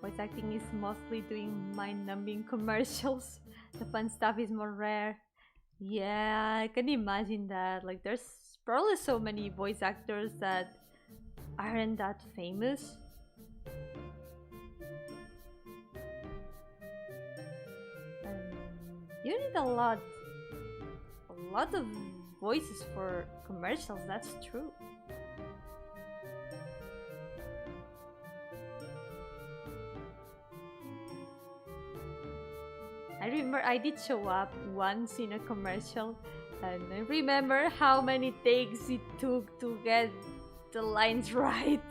Speaker 1: Voice acting is mostly doing mind-numbing commercials. The fun stuff is more rare. Yeah, I can imagine that. Like, there's probably so many voice actors that aren't that famous. You need a lot of voices for commercials, that's true. I remember I did show up once in a commercial, and I remember how many takes it took to get the lines right.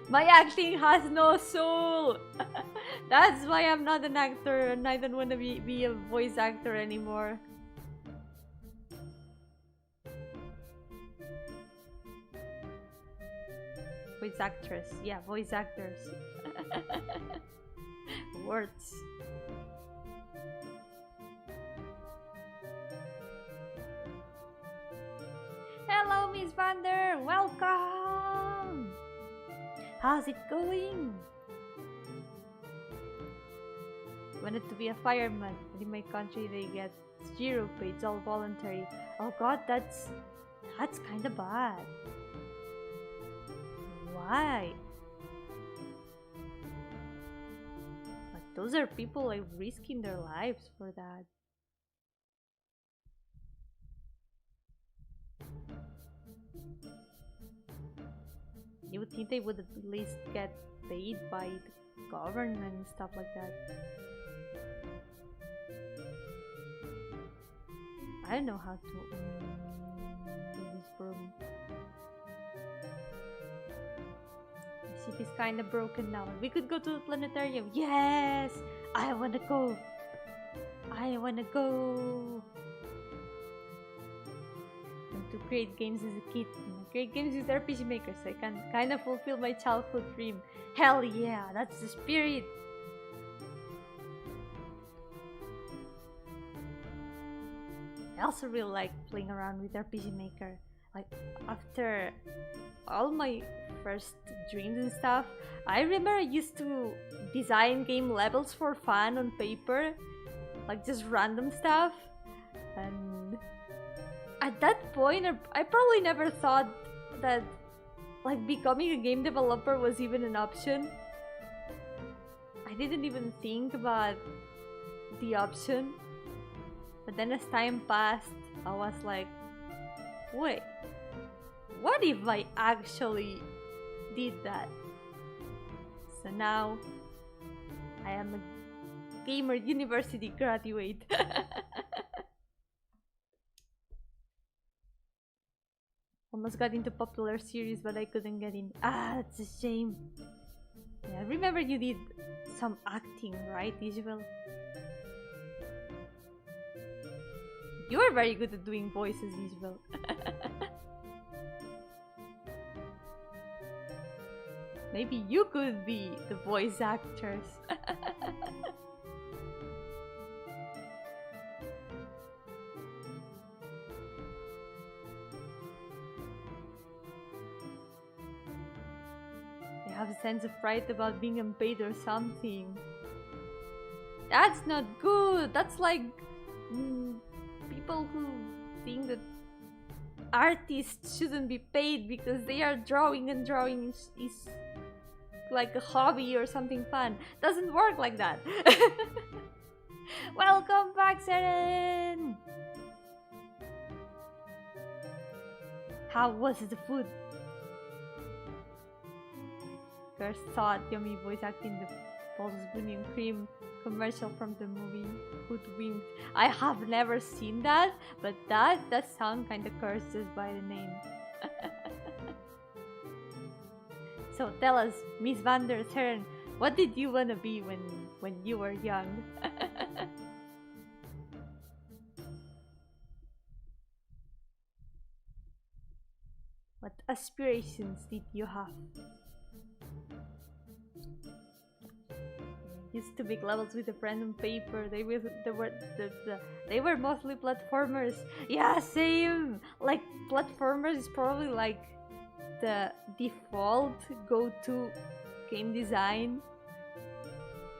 Speaker 1: My acting has no soul. That's why I'm not an actor and I don't want to be a voice actor anymore. Voice actress. Yeah, voice actors. Words. Hello, Miss Vander. Welcome. How's it going? Wanted to be a fireman, but in my country they get 0 pay. It's all voluntary. Oh God, that's kind of bad. Why? Like, those are people like risking their lives for that. You would think they would at least get paid by the government and stuff like that. I don't know how to do this broom. My ship is kinda broken now. We could go to the planetarium. Yes! I wanna go! I wanna go! And to create games as a kid. Create games with RPG makers. I can kinda fulfill my childhood dream. Hell yeah! That's the spirit! I also really like playing around with RPG Maker. Like, after all my first dreams and stuff, I remember I used to design game levels for fun on paper, like just random stuff. And at that point, I probably never thought that like becoming a game developer was even an option. I didn't even think about the option. But then as time passed, I was like, wait, what if I actually did that? So now, I am a gamer university graduate. Almost got into popular series, but I couldn't get in. Ah, that's a shame. Yeah, I remember you did some acting, right, Isabel? You are very good at doing voices, Isabel. Maybe you could be the voice actors. They have a sense of pride about being unpaid or something. That's not good. That's like people who think that artists shouldn't be paid because they are drawing and drawing is like a hobby or something fun. Doesn't work like that. Welcome back, Seren! How was the food? First thought, Yomi voice acting the Paul's Bunny and Cream commercial from the movie Hoodwinked. I have never seen that, but that sound kind of cursed just by the name. So tell us, Miss Van der Seren, what did you want to be when you were young? What aspirations did you have? Used to make levels with a random paper. They were mostly platformers. Yeah, same. Like platformers is probably like the default go-to game design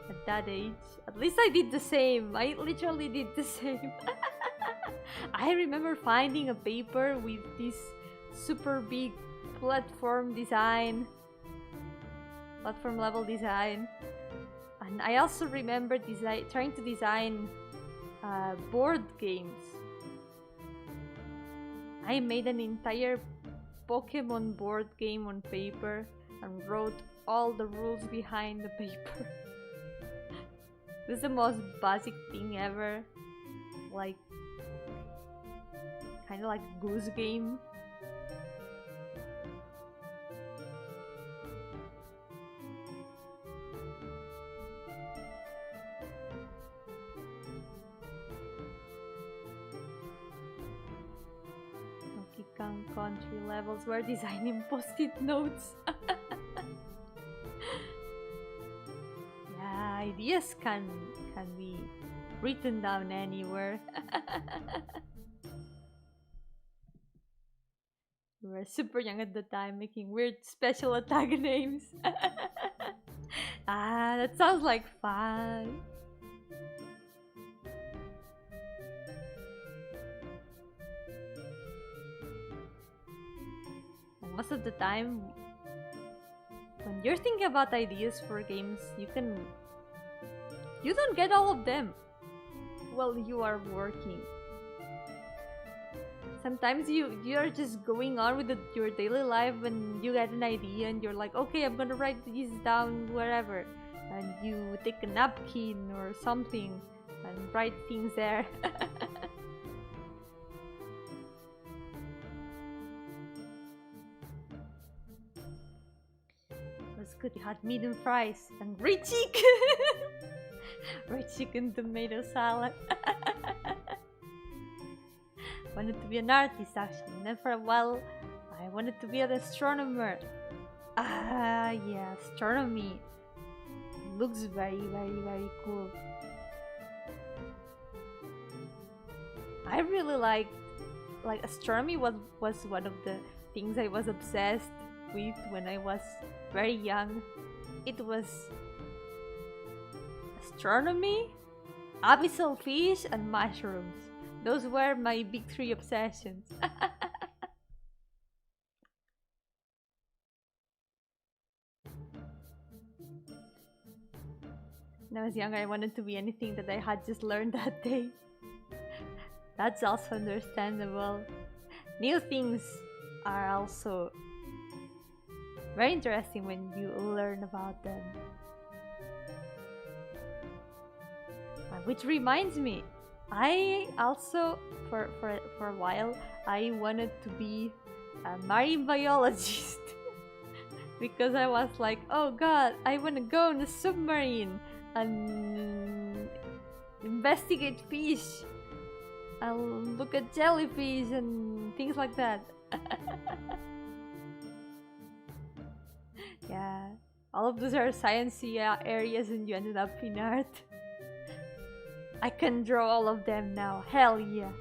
Speaker 1: at that age. At least I did the same. I literally did the same. I remember finding a paper with this super big platform level design. And I also remember trying to design board games. I made an entire Pokemon board game on paper and wrote all the rules behind the paper. It was the most basic thing ever. Like, kind of like Goose Game. Donkey Kong Country levels were designed in post-it notes. Yeah, ideas can be written down anywhere. We were super young at the time, making weird special attack names. Ah, that sounds like fun. And most of the time, when you're thinking about ideas for games, you don't get all of them while you are working. Sometimes you're just going on with your daily life and you get an idea and you're like, okay, I'm gonna write this down wherever, and you take a napkin or something and write things there. It was good. You had medium fries and red chicken. Red chicken tomato salad. Wanted to be an artist actually, and then for a while I wanted to be an astronomer. Ah, yeah, astronomy looks very, very, very cool. I really like astronomy was one of the things I was obsessed with when I was very young. It was astronomy, abyssal fish, and mushrooms. Those were my big three obsessions. When I was younger, I wanted to be anything that I had just learned that day. That's also understandable. New things are also very interesting when you learn about them. Which reminds me, I also, for a while, I wanted to be a marine biologist. Because I was like, oh god, I want to go on a submarine and investigate fish. I'll look at jellyfish and things like that. Yeah, all of those are sciencey areas and you ended up in art. I can draw all of them now, hell yeah.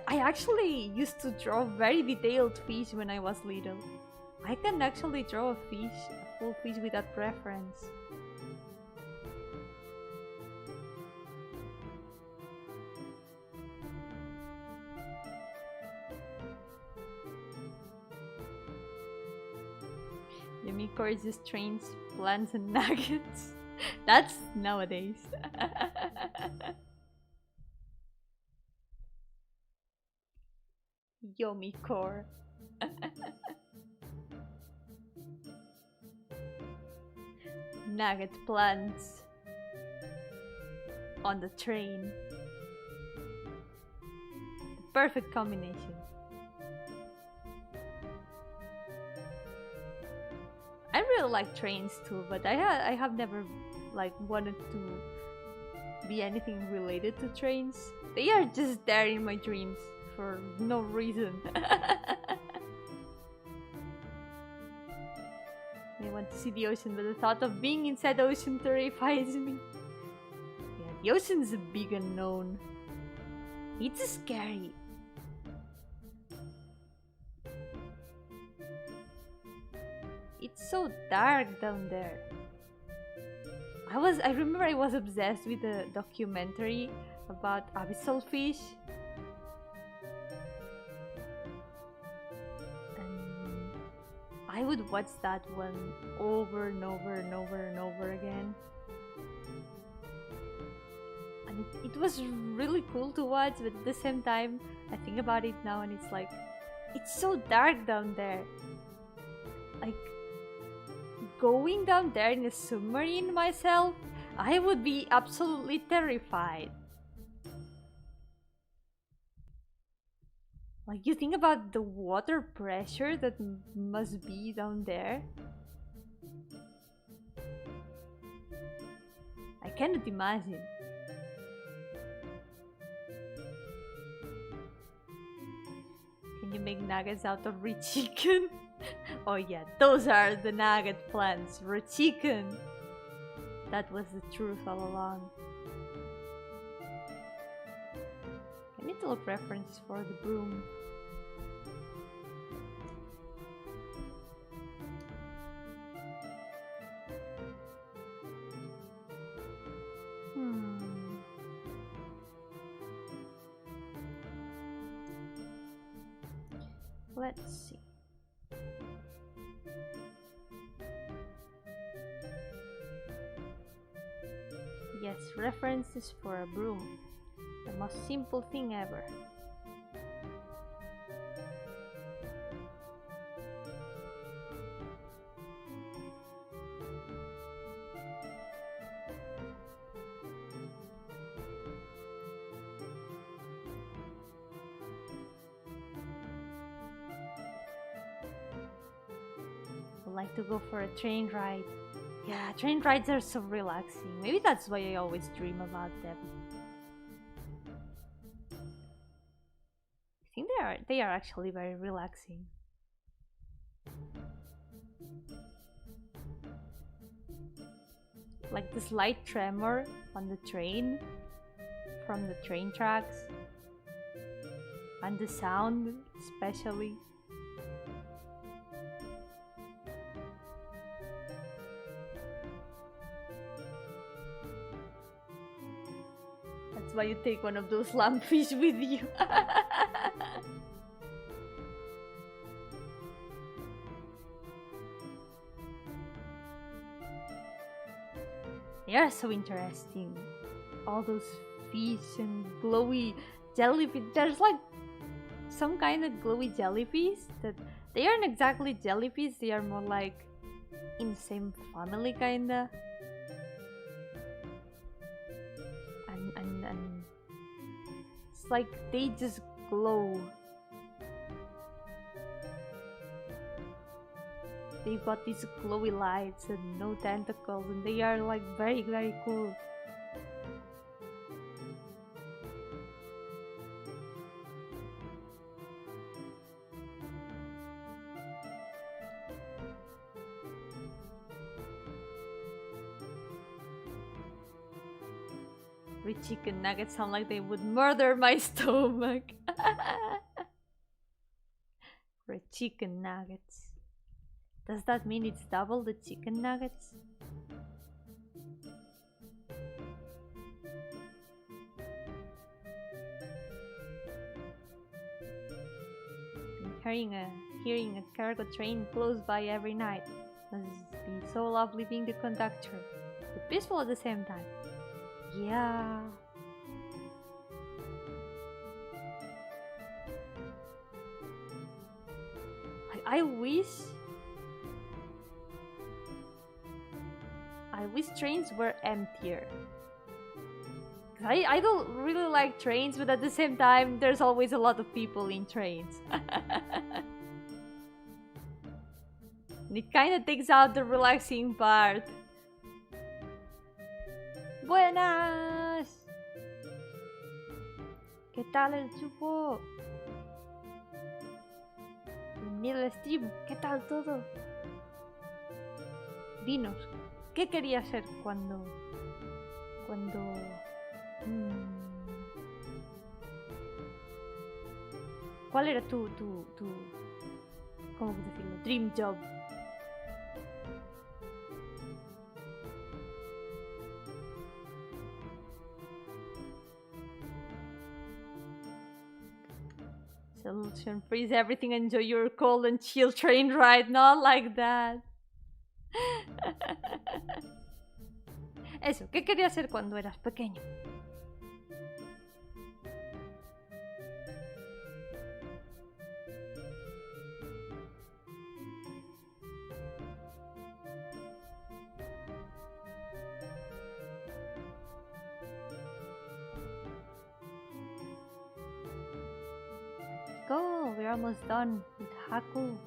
Speaker 1: I actually used to draw very detailed fish when I was little. I can actually draw a fish, a full fish without reference. Yomi courses, trains, plants and nuggets. That's nowadays. Yomi core. Nugget plants on the train. The perfect combination. I really like trains too, but I have never like wanted to be anything related to trains. They are just there in my dreams for no reason. I want to see the ocean, but the thought of being inside the ocean terrifies me. Yeah, the ocean's a big unknown. It's scary. It's so dark down there. I remember I was obsessed with a documentary about abyssal fish. And I would watch that one over and over and over and over again. And it was really cool to watch, but at the same time, I think about it now and it's like, it's so dark down there. like going down there in a submarine myself, I would be absolutely terrified. Like, you think about the water pressure that must be down there. I cannot imagine. Can you make nuggets out of raw chicken? Oh yeah, those are the nugget plants, raw chicken. That was the truth all along. I need to look references for the broom. Let's see. Yes, references for a broom. The most simple thing ever. Like to go for a train ride. Yeah, train rides are so relaxing. Maybe that's why I always dream about them. I think they are actually very relaxing. Like the slight tremor on the train from the train tracks, and the sound especially. Why you take one of those lampfish with you. They are so interesting. All those fish and glowy jellyfish. There's like some kind of glowy jellyfish that they aren't exactly jellyfish, they are more like in the same family kinda. And it's like they just glow. They've got these glowy lights and no tentacles, and they are like very, very cool. With chicken nuggets sound like they would murder my stomach. For chicken nuggets. Does that mean it's double the chicken nuggets? Hearing a cargo train close by every night. Must be so lovely being the conductor, but peaceful at the same time. Yeah. I wish trains were emptier. I don't really like trains, but at the same time there's always a lot of people in trains. And it kind of takes out the relaxing part. Buenas. ¿Qué tal el chupo? Bienvenido al stream. ¿Qué tal todo? Dinos, ¿qué querías ser cuando... ¿Cuál era tu ¿cómo decirlo? Dream job? Solution, freeze everything, enjoy your cold and chill train ride, not like that. Eso, ¿qué querías hacer cuando eras pequeño? we're almost done with Haku.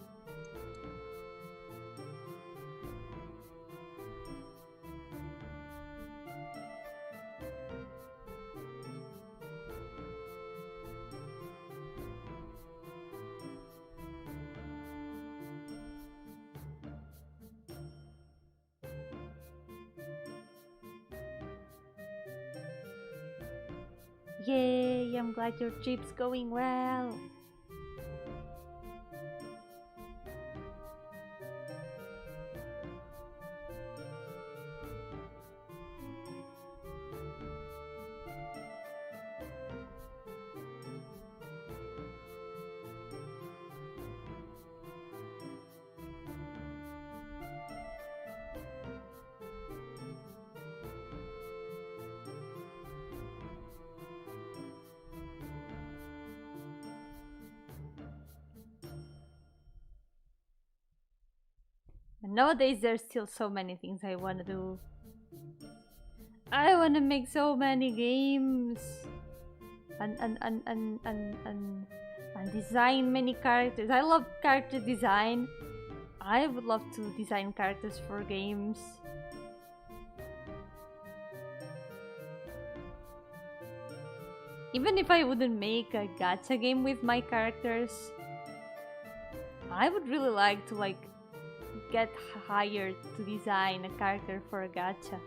Speaker 1: Yay, I'm glad your trip's going well. Nowadays, there's still so many things I want to do. I want to make so many games and design many characters. I love character design. I would love to design characters for games. Even if I wouldn't make a gacha game with my characters, I would really like to get hired to design a character for a gacha.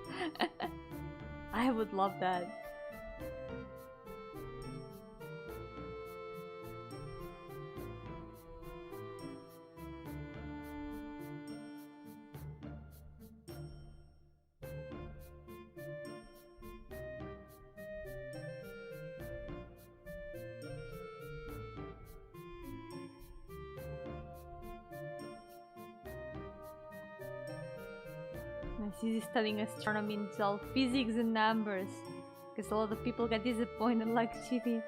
Speaker 1: I would love that. She's studying astronomy and it's all physics and numbers, because a lot of people get disappointed like she did.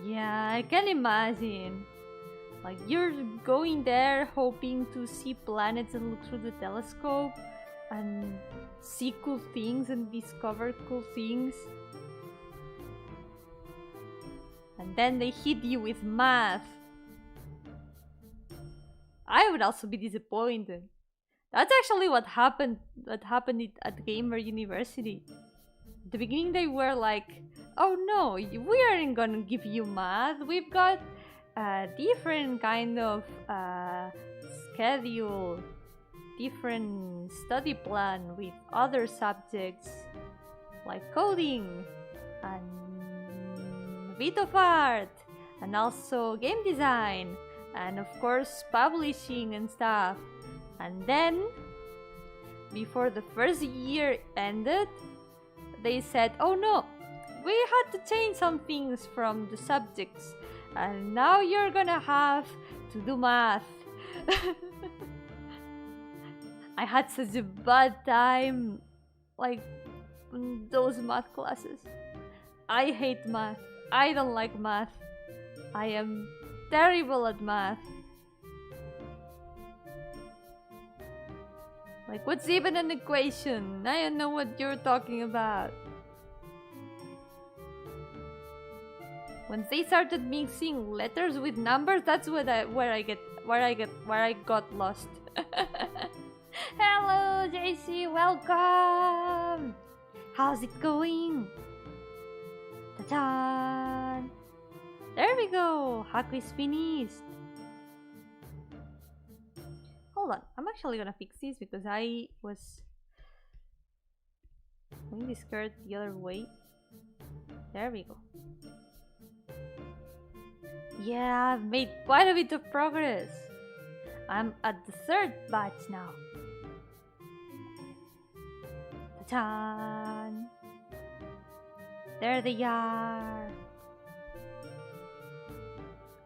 Speaker 1: Yeah, I can imagine. Like, you're going there hoping to see planets and look through the telescope and see cool things and discover cool things, and then they hit you with math. I would also be disappointed. That's actually what happened at Gamer University. At the beginning they were like, oh no, we aren't gonna give you math. We've got a different kind of schedule, different study plan with other subjects like coding and bit of art and also game design and of course publishing and stuff. And then, before the first year ended, they said, oh no, we had to change some things from the subjects, and now you're gonna have to do math. I had such a bad time, like, in those math classes. I hate math. I don't like math. I am terrible at math. Like, what's even an equation? I don't know what you're talking about. Once they started mixing letters with numbers, that's where I got lost. Hello, JC, welcome. How's it going? Ta-da! There we go. Haku is finished. Hold on, I'm actually gonna fix this because I was moving the skirt the other way. There we go. Yeah, I've made quite a bit of progress. I'm at the 3rd batch now. Ta-da! There they are.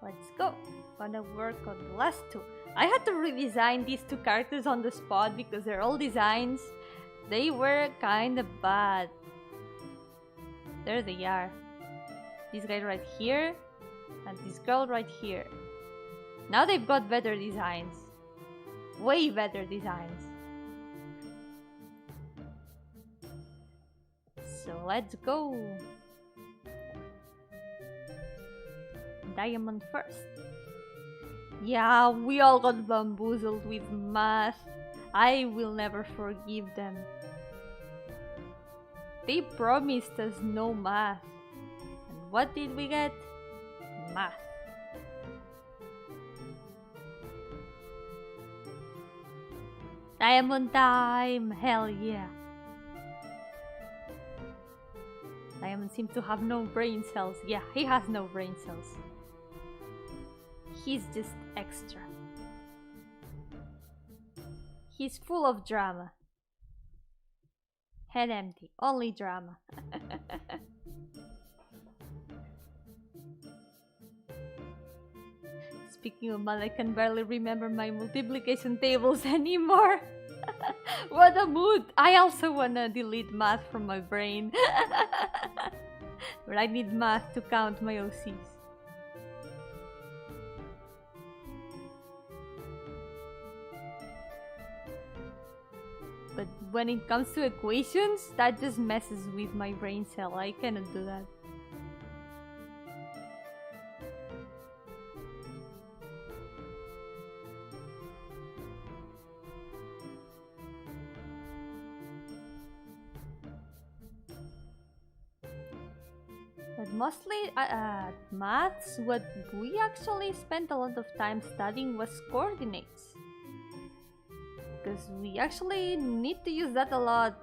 Speaker 1: Let's go. Gonna work on the last 2. I had to redesign these 2 characters on the spot because they're all designs. They were kinda bad. There they are. This guy right here and this girl right here. Now they've got better designs. Way better designs. So let's go. Diamond first. Yeah, we all got bamboozled with math. I will never forgive them. They promised us no math. And what did we get? Math. Diamond time! Hell yeah! Diamond seems to have no brain cells. Yeah, he has no brain cells. He's just extra. He's full of drama. Head empty, only drama. Speaking of math, I can barely remember my multiplication tables anymore. What a mood! I also wanna delete math from my brain. But I need math to count my OCs. But when it comes to equations, that just messes with my brain cell. I cannot do that. But mostly maths, what we actually spent a lot of time studying was coordinates. Because we actually need to use that a lot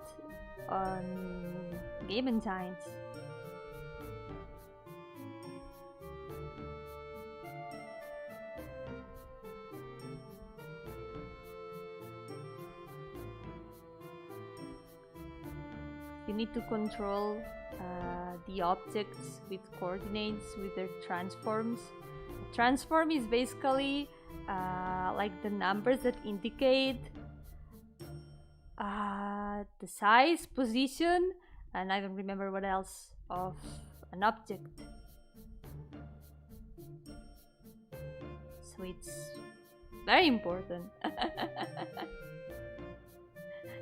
Speaker 1: on game engines. You need to control the objects with coordinates, with their transforms. A transform is basically like the numbers that indicate the size, position, and I don't remember what else of an object. So it's very important.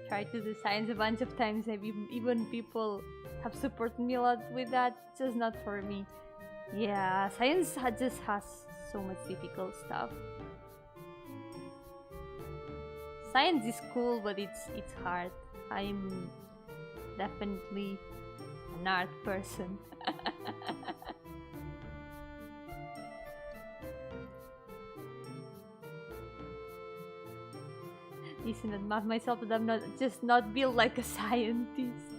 Speaker 1: Try to do science a bunch of times. Even people have supported me a lot with that. It's just not for me. Yeah, science just has so much difficult stuff. Science is cool, but it's hard. I'm definitely an art person. Listen, I math myself, but I'm not built like a scientist.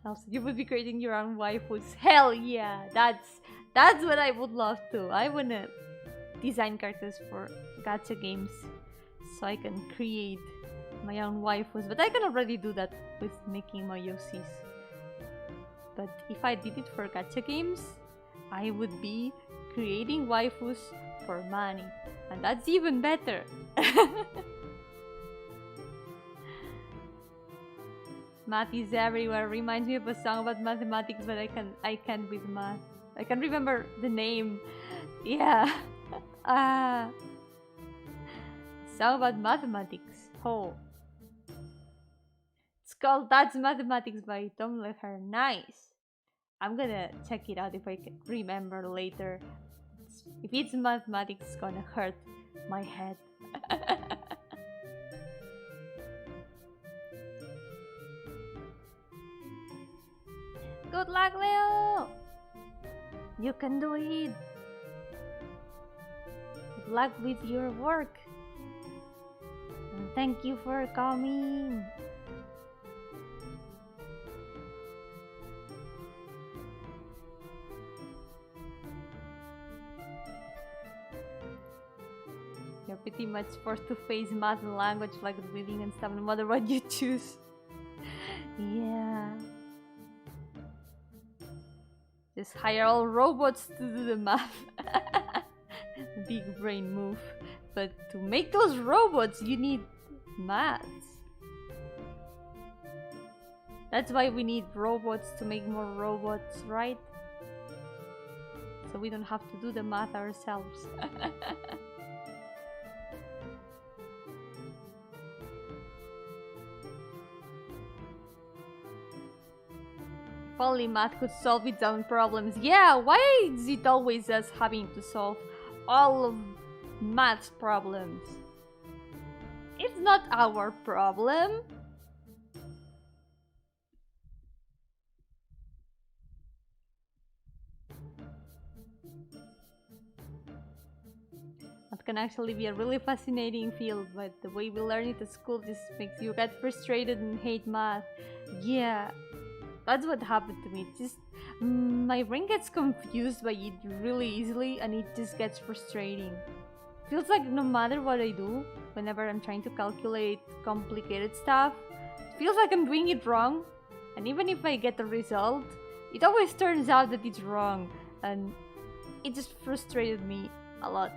Speaker 1: Also, you would be creating your own waifus. Hell yeah, that's what I would love to. I wanna design characters for gacha games, so I can create my own waifus. But I can already do that with making my OCs. But if I did it for gacha games, I would be creating waifus for money, and that's even better. Math is everywhere. Reminds me of a song about mathematics, but I can't with math. I can't remember the name. Yeah. Song about mathematics. Oh. It's called That's Mathematics by Tom Leher. Nice. I'm gonna check it out if I can remember later. If it's mathematics, it's gonna hurt my head. Good luck, Leo! You can do it! Good luck with your work! And thank you for coming! You're pretty much forced to face math and language like reading and stuff, no matter what you choose. Yeah. Just hire all robots to do the math. Big brain move. But to make those robots, you need maths. That's why we need robots to make more robots, right? So we don't have to do the math ourselves. If only math could solve its own problems. Yeah, why is it always us having to solve all of math's problems? It's not our problem. It can actually be a really fascinating field, but the way we learn it at school just makes you get frustrated and hate math. Yeah, that's what happened to me. Just my brain gets confused by it really easily, and it just gets frustrating. Feels like no matter what I do, whenever I'm trying to calculate complicated stuff, it feels like I'm doing it wrong. And even if I get the result, it always turns out that it's wrong, and it just frustrated me a lot.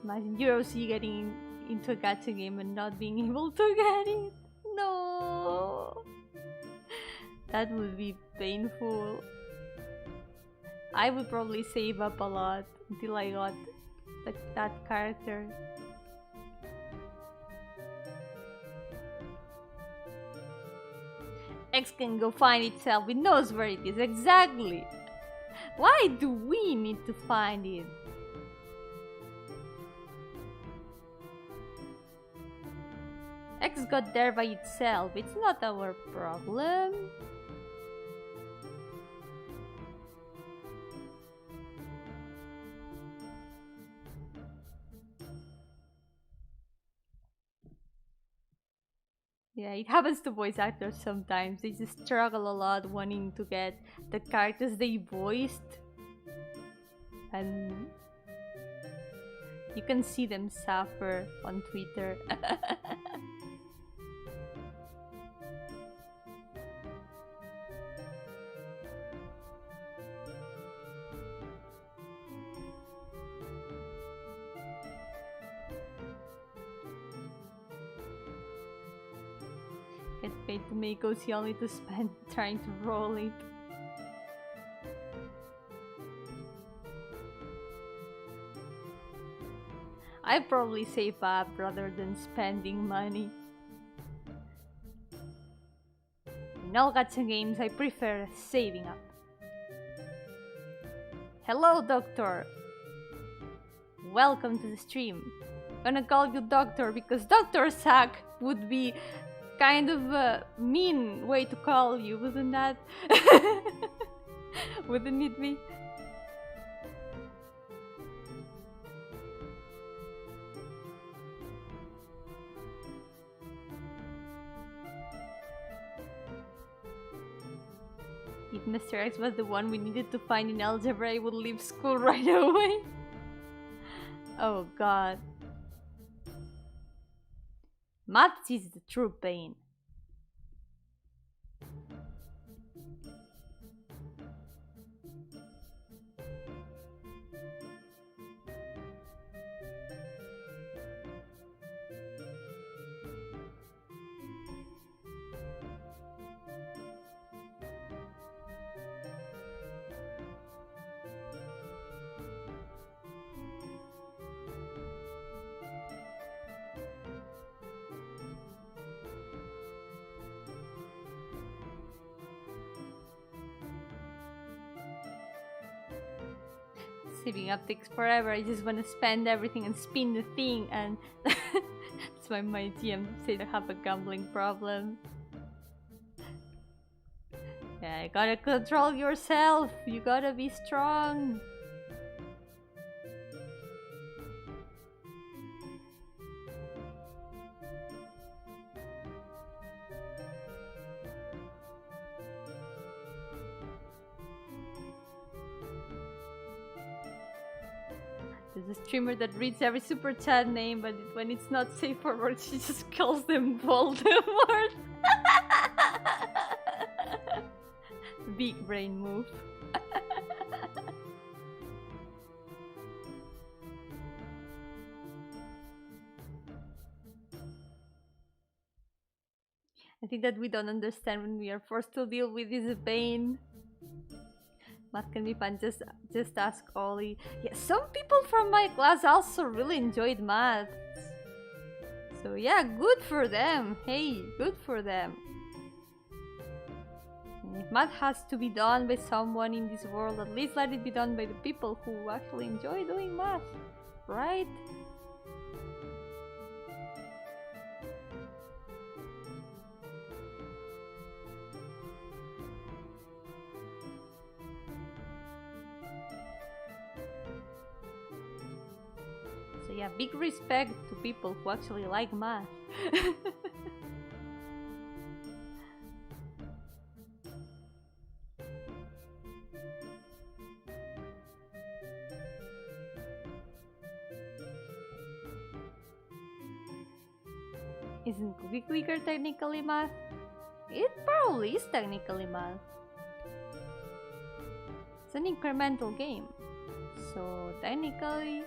Speaker 1: Imagine Eurosi getting into a gacha game and not being able to get it. No, that would be painful. I would probably save up a lot until I got that character. X can go find itself. It knows where it is exactly. Why do we need to find it? X got there by itself. It's not our problem. Yeah, it happens to voice actors sometimes. They just struggle a lot wanting to get the characters they voiced. And you can see them suffer on Twitter. Get paid to make OC only to spend trying to roll it. I'd probably save up rather than spending money. In all gacha games, I prefer saving up. Hello, Doctor! Welcome to the stream. I'm gonna call you Doctor because Dr. Sack would be kind of a mean way to call you, wouldn't that? Wouldn't it be? If Mr. X was the one we needed to find in algebra, I would leave school right away. Oh god. Maths is the true pain. Saving up takes forever. I just want to spend everything and spin the thing, and that's why my GM said I have a gambling problem. Yeah, you gotta control yourself. You gotta be strong. There's a streamer that reads every super chat name, but when it's not safe for work, she just calls them Voldemort. Big brain move. I think that we don't understand when we are forced to deal with this pain. Math can be fun, just ask Ollie. Yeah, some people from my class also really enjoyed math. So yeah, good for them. Hey, good for them. And if math has to be done by someone in this world, at least let it be done by the people who actually enjoy doing math, right? So yeah, big respect to people who actually like math. Isn't Cookie Clicker technically math? It probably is technically math. It's an incremental game. So technically,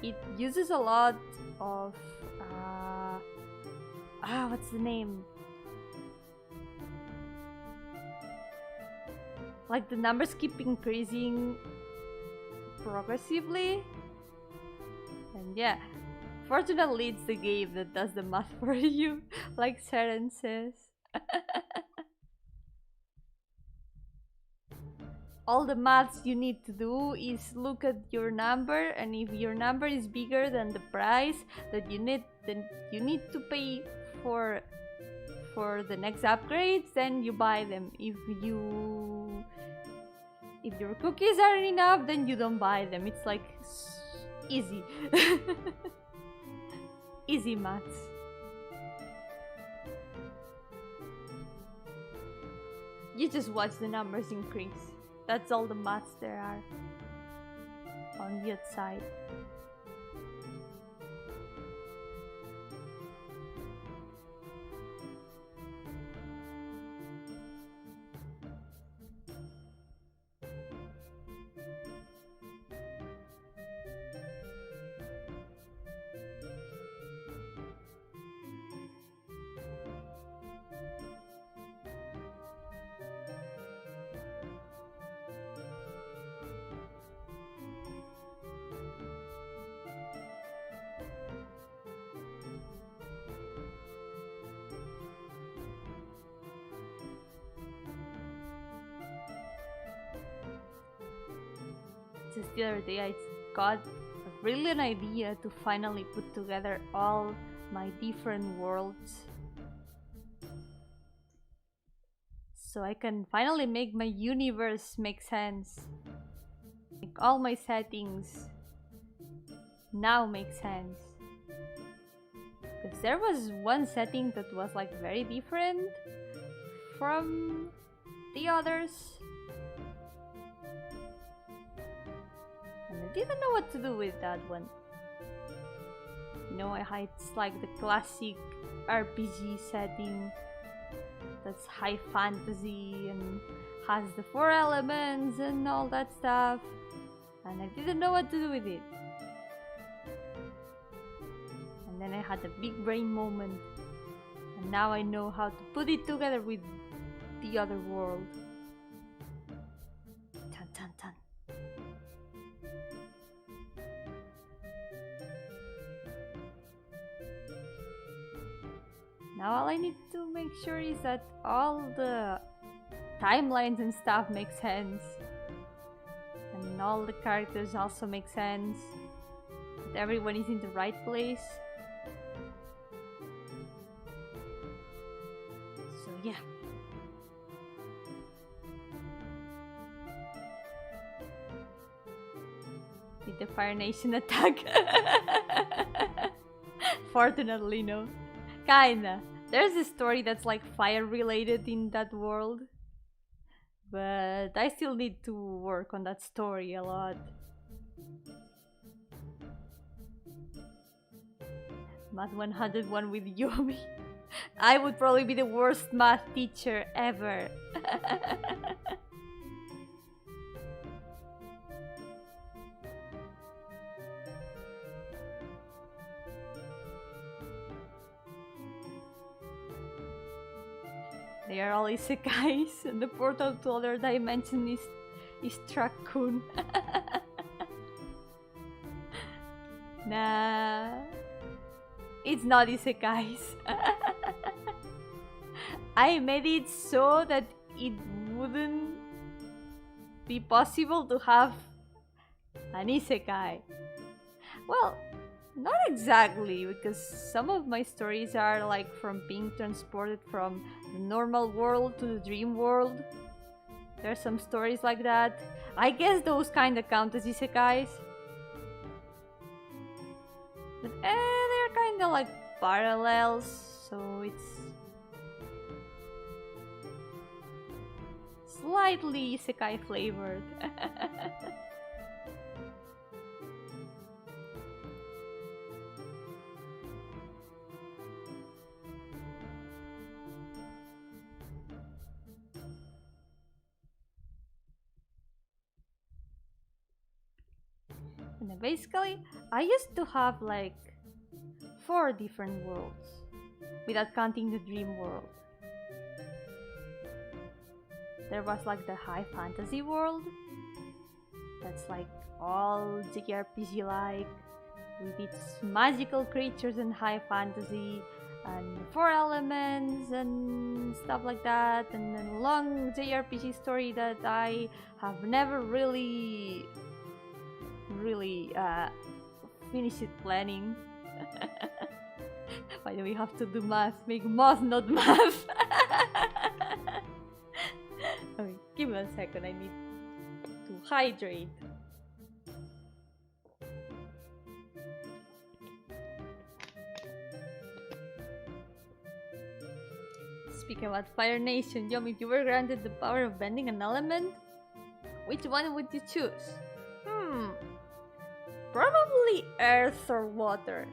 Speaker 1: it uses a lot of what's the name? Like the numbers keep increasing progressively. And yeah, fortunately it's the game that does the math for you, like Saren says. All the maths you need to do is look at your number, and if your number is bigger than the price that you need, then you need to pay for the next upgrades, then you buy them. If your cookies aren't enough, then you don't buy them. It's like easy. Easy maths. You just watch the numbers increase. That's all the maths there are on the outside. Just the other day I got a brilliant idea to finally put together all my different worlds, so I can finally make my universe make sense. Like all my settings now make sense. Because there was one setting that was like very different from the others. And I didn't know what to do with that one. You know, it's like the classic RPG setting that's high fantasy and has the 4 elements and all that stuff. And I didn't know what to do with it. And then I had a big brain moment. And now I know how to put it together with the other world. Dun dun dun. Now all I need to make sure is that all the timelines and stuff make sense. And all the characters also make sense. That everyone is in the right place. So yeah. Did the Fire Nation attack? Fortunately, no. Kinda. There's a story that's like fire related in that world. But I still need to work on that story a lot. Math 101 with Yomi. I would probably be the worst math teacher ever. They are all isekais, and the portal to other dimension is Truck-kun. Nah. it's not isekais. I made it so that it wouldn't be possible to have an isekai. Well, not exactly, because some of my stories are like from being transported from the normal world to the dream world. There's some stories like that. I guess those kind of count as isekais. But they're kind of like parallels, so it's slightly isekai flavored. And basically, I used to have like 4 different worlds, without counting the dream world. There was like the high fantasy world, that's like all JRPG like, with its magical creatures and high fantasy, and 4 elements and stuff like that, and then a long JRPG story that I have never really finished planning. Why do we have to do math? Make math, not math. Okay, give me 1 second, I need to hydrate. Speaking about Fire Nation, Yomi, if you were granted the power of bending an element, which one would you choose? Probably earth or water.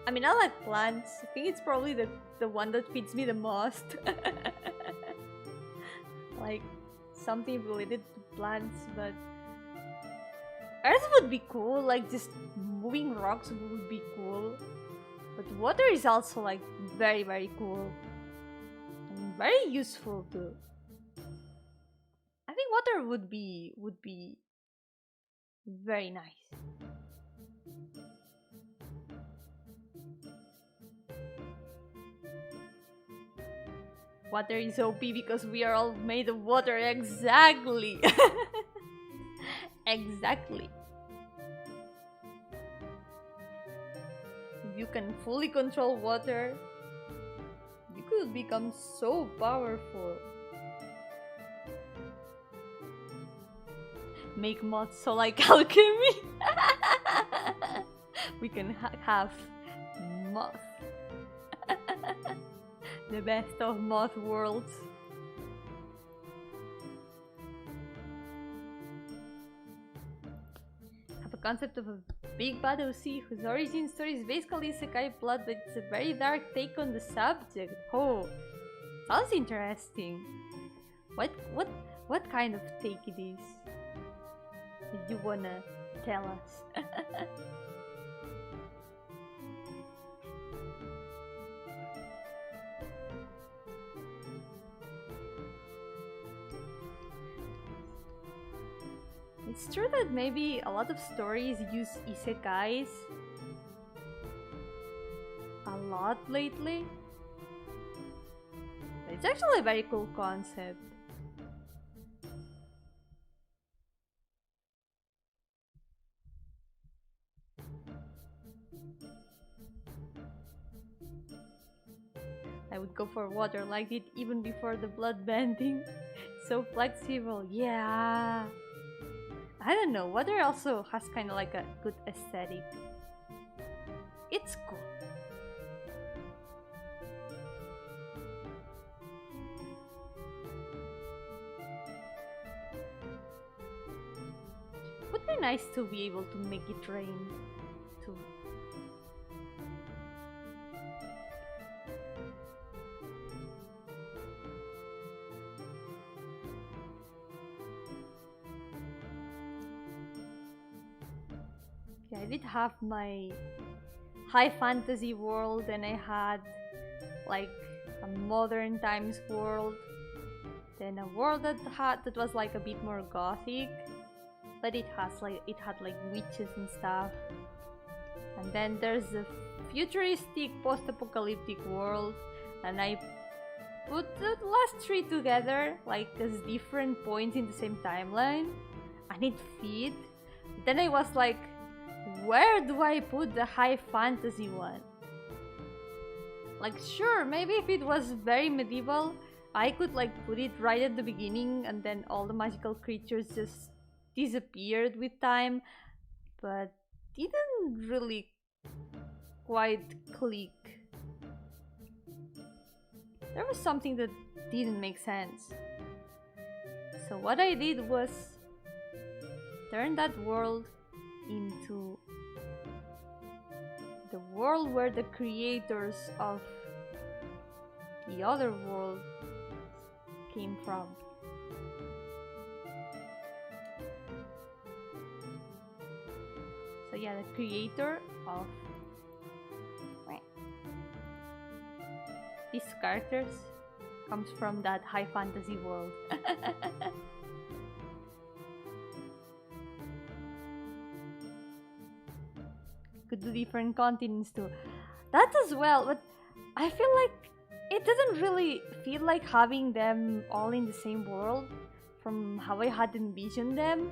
Speaker 1: I mean, I like plants. I think it's probably the one that fits me the most. Like, something related to plants, but earth would be cool, like just moving rocks would be cool. But water is also like very, very cool. And very useful too. I think water would be very nice. Water is OP because we are all made of water. Exactly. Exactly. If you can fully control water, you could become so powerful. Make moths so like alchemy. We can have moth. The best of moth worlds. Have a concept of a big bad OC whose origin story is basically isekai plot, but it's a very dark take on the subject. Oh, sounds interesting. What kind of take it is? If you wanna tell us. It's true that maybe a lot of stories use isekais a lot lately. It's actually a very cool concept. I would go for water, liked it even before the blood bending. So flexible, yeah. I don't know, water also has kind of like a good aesthetic. It's cool. Would be nice to be able to make it rain too. I did have my high fantasy world, and I had like a modern times world, then a world that was like a bit more gothic, but it had like witches and stuff, and then there's a futuristic post-apocalyptic world, and I put the last three together like as different points in the same timeline, and it fit. Then I was like, where do I put the high fantasy one? Like, sure, maybe if it was very medieval, I could like put it right at the beginning and then all the magical creatures just disappeared with time, but didn't really quite click. There was something that didn't make sense. So what I did was turn that world into the world where the creators of the other world came from. So yeah, the creator of these characters comes from that high fantasy world. Could do different continents too. That as well, but I feel like it doesn't really feel like having them all in the same world from how I had envisioned them.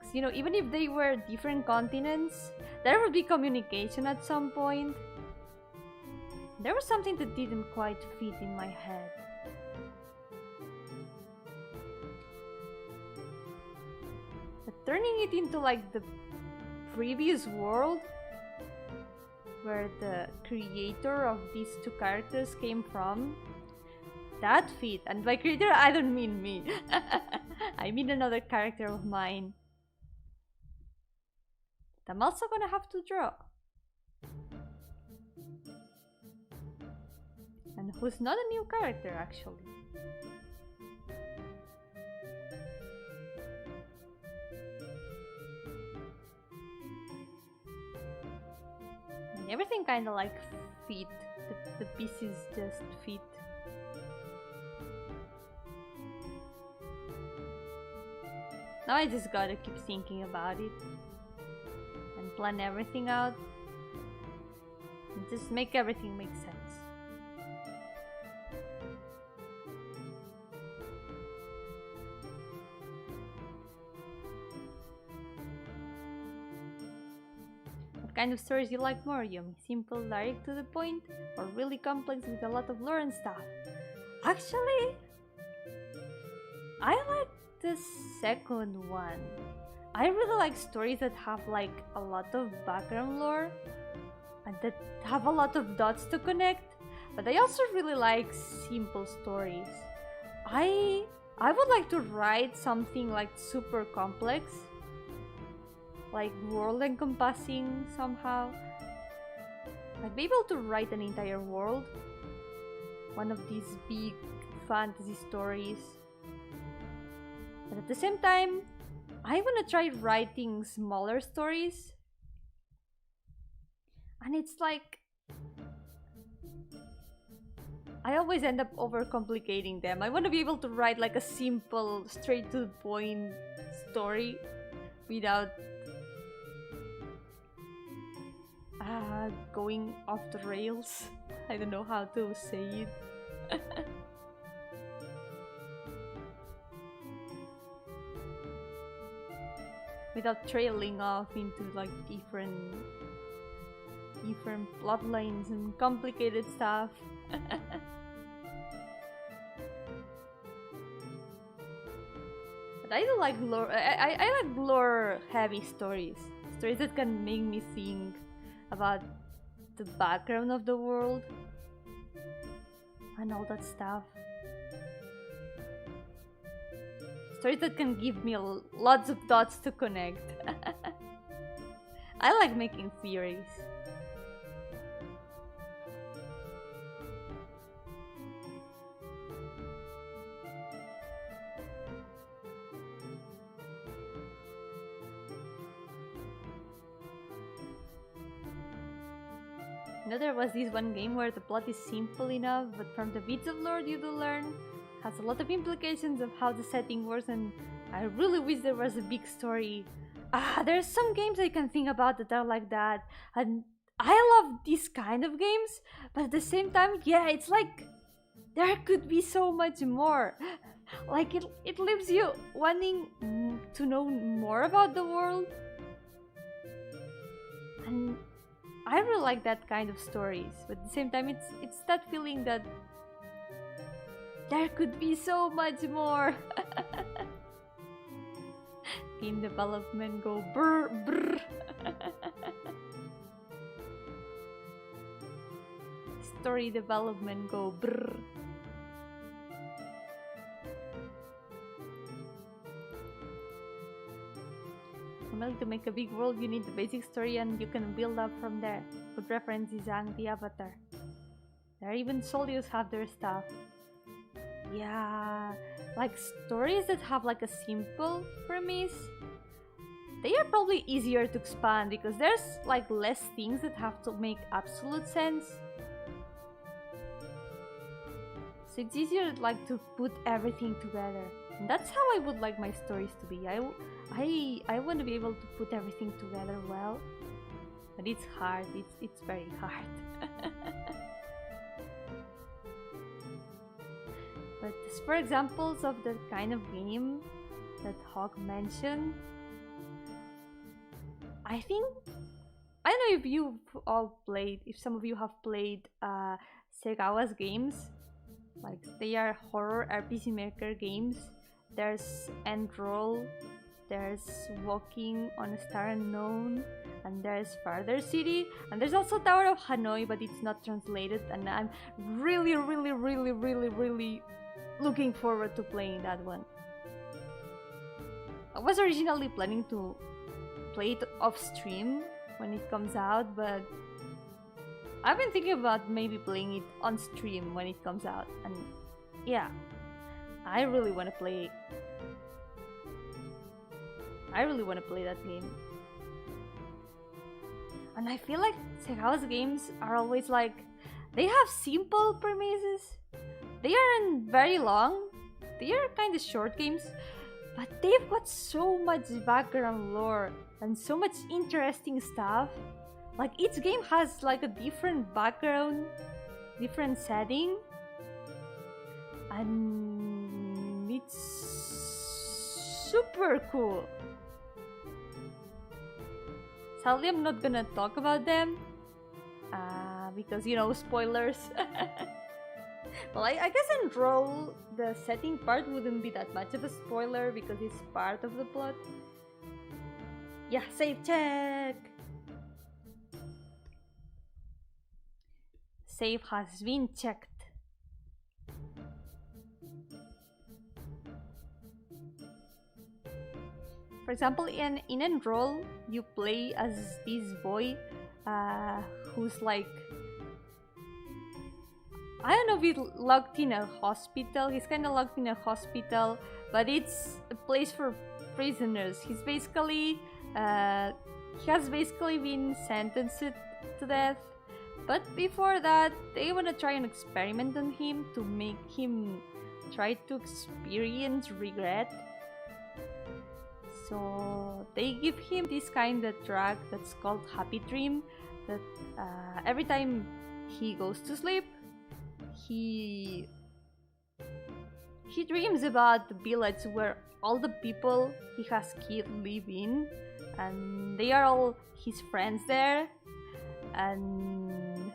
Speaker 1: 'Cause, you know, even if they were different continents, there would be communication at some point. There was something that didn't quite fit in my head. But turning it into like the previous world where the creator of these two characters came from, that fit. And by creator, I don't mean me. I mean another character of mine that I'm also gonna have to draw. And who's not a new character, actually. And everything kind of like fit. The pieces just fit. Now I just gotta keep thinking about it and plan everything out and just make everything make sense. What kind of stories you like more, Yomi? Simple, direct to the point, or really complex with a lot of lore and stuff? Actually, I like the second one. I really like stories that have like a lot of background lore and that have a lot of dots to connect, but I also really like simple stories. I would like to write something like super complex, like world encompassing somehow. I'd be able to write an entire world, one of these big fantasy stories. But at the same time, I want to try writing smaller stories. And it's like I always end up overcomplicating them. I want to be able to write like a simple, straight to the point story without going off the rails. I don't know how to say it. Without trailing off into like different plot lines and complicated stuff. But I do like lore. I like lore heavy stories. Stories that can make me think about the background of the world and all that stuff. Stories that can give me lots of dots to connect. I like making theories. You know, there was this one game where the plot is simple enough, but from the bits of lore you do learn, has a lot of implications of how the setting works, and I really wish there was a big story. There's some games I can think about that are like that, and I love these kind of games, but at the same time, yeah, it's like there could be so much more. Like it leaves you wanting to know more about the world. And I really like that kind of stories, but at the same time it's that feeling that there could be so much more. Game development go brr brr. Story development go brr. Normally, to make a big world, you need the basic story and you can build up from there. Good reference is the Avatar. There even soldiers have their stuff. Yeah, like stories that have like a simple premise, they are probably easier to expand because there's like less things that have to make absolute sense. So it's easier like to put everything together. And that's how I would like my stories to be. I want to be able to put everything together well, but it's hard. It's very hard. But as for examples of the kind of game that Hawk mentioned, I think, I don't know if you've all played, if some of you have played Segawa's games. Like, they are horror RPG Maker games. There's End Roll, there's Walking on a Star Unknown, and there's Farther City, and there's also Tower of Hanoi, but it's not translated, and I'm really looking forward to playing that one. I was originally planning to play it off stream when it comes out, but I've been thinking about maybe playing it on stream when it comes out, and yeah, I really want to play. I really want to play that game. And I feel like Segawa's games are always like, they have simple premises. They aren't very long. They are kind of short games, but they've got so much background lore and so much interesting stuff. Like, each game has like a different background, different setting, and it's super cool. Sadly, I'm not gonna talk about them because, you know, spoilers. Well, I guess in Roll, the setting part wouldn't be that much of a spoiler because it's part of the plot. Yeah, save check! Save has been checked. For example, in Enroll, you play as this boy who's like, I don't know if he's locked in a hospital. He's kind of locked in a hospital, but it's a place for prisoners. He's basically, he has basically been sentenced to death. But before that, they want to try an experiment on him to make him try to experience regret. So they give him this kind of drug that's called Happy Dream, that every time he goes to sleep, he dreams about the village where all the people he has killed live in, and they are all his friends there. And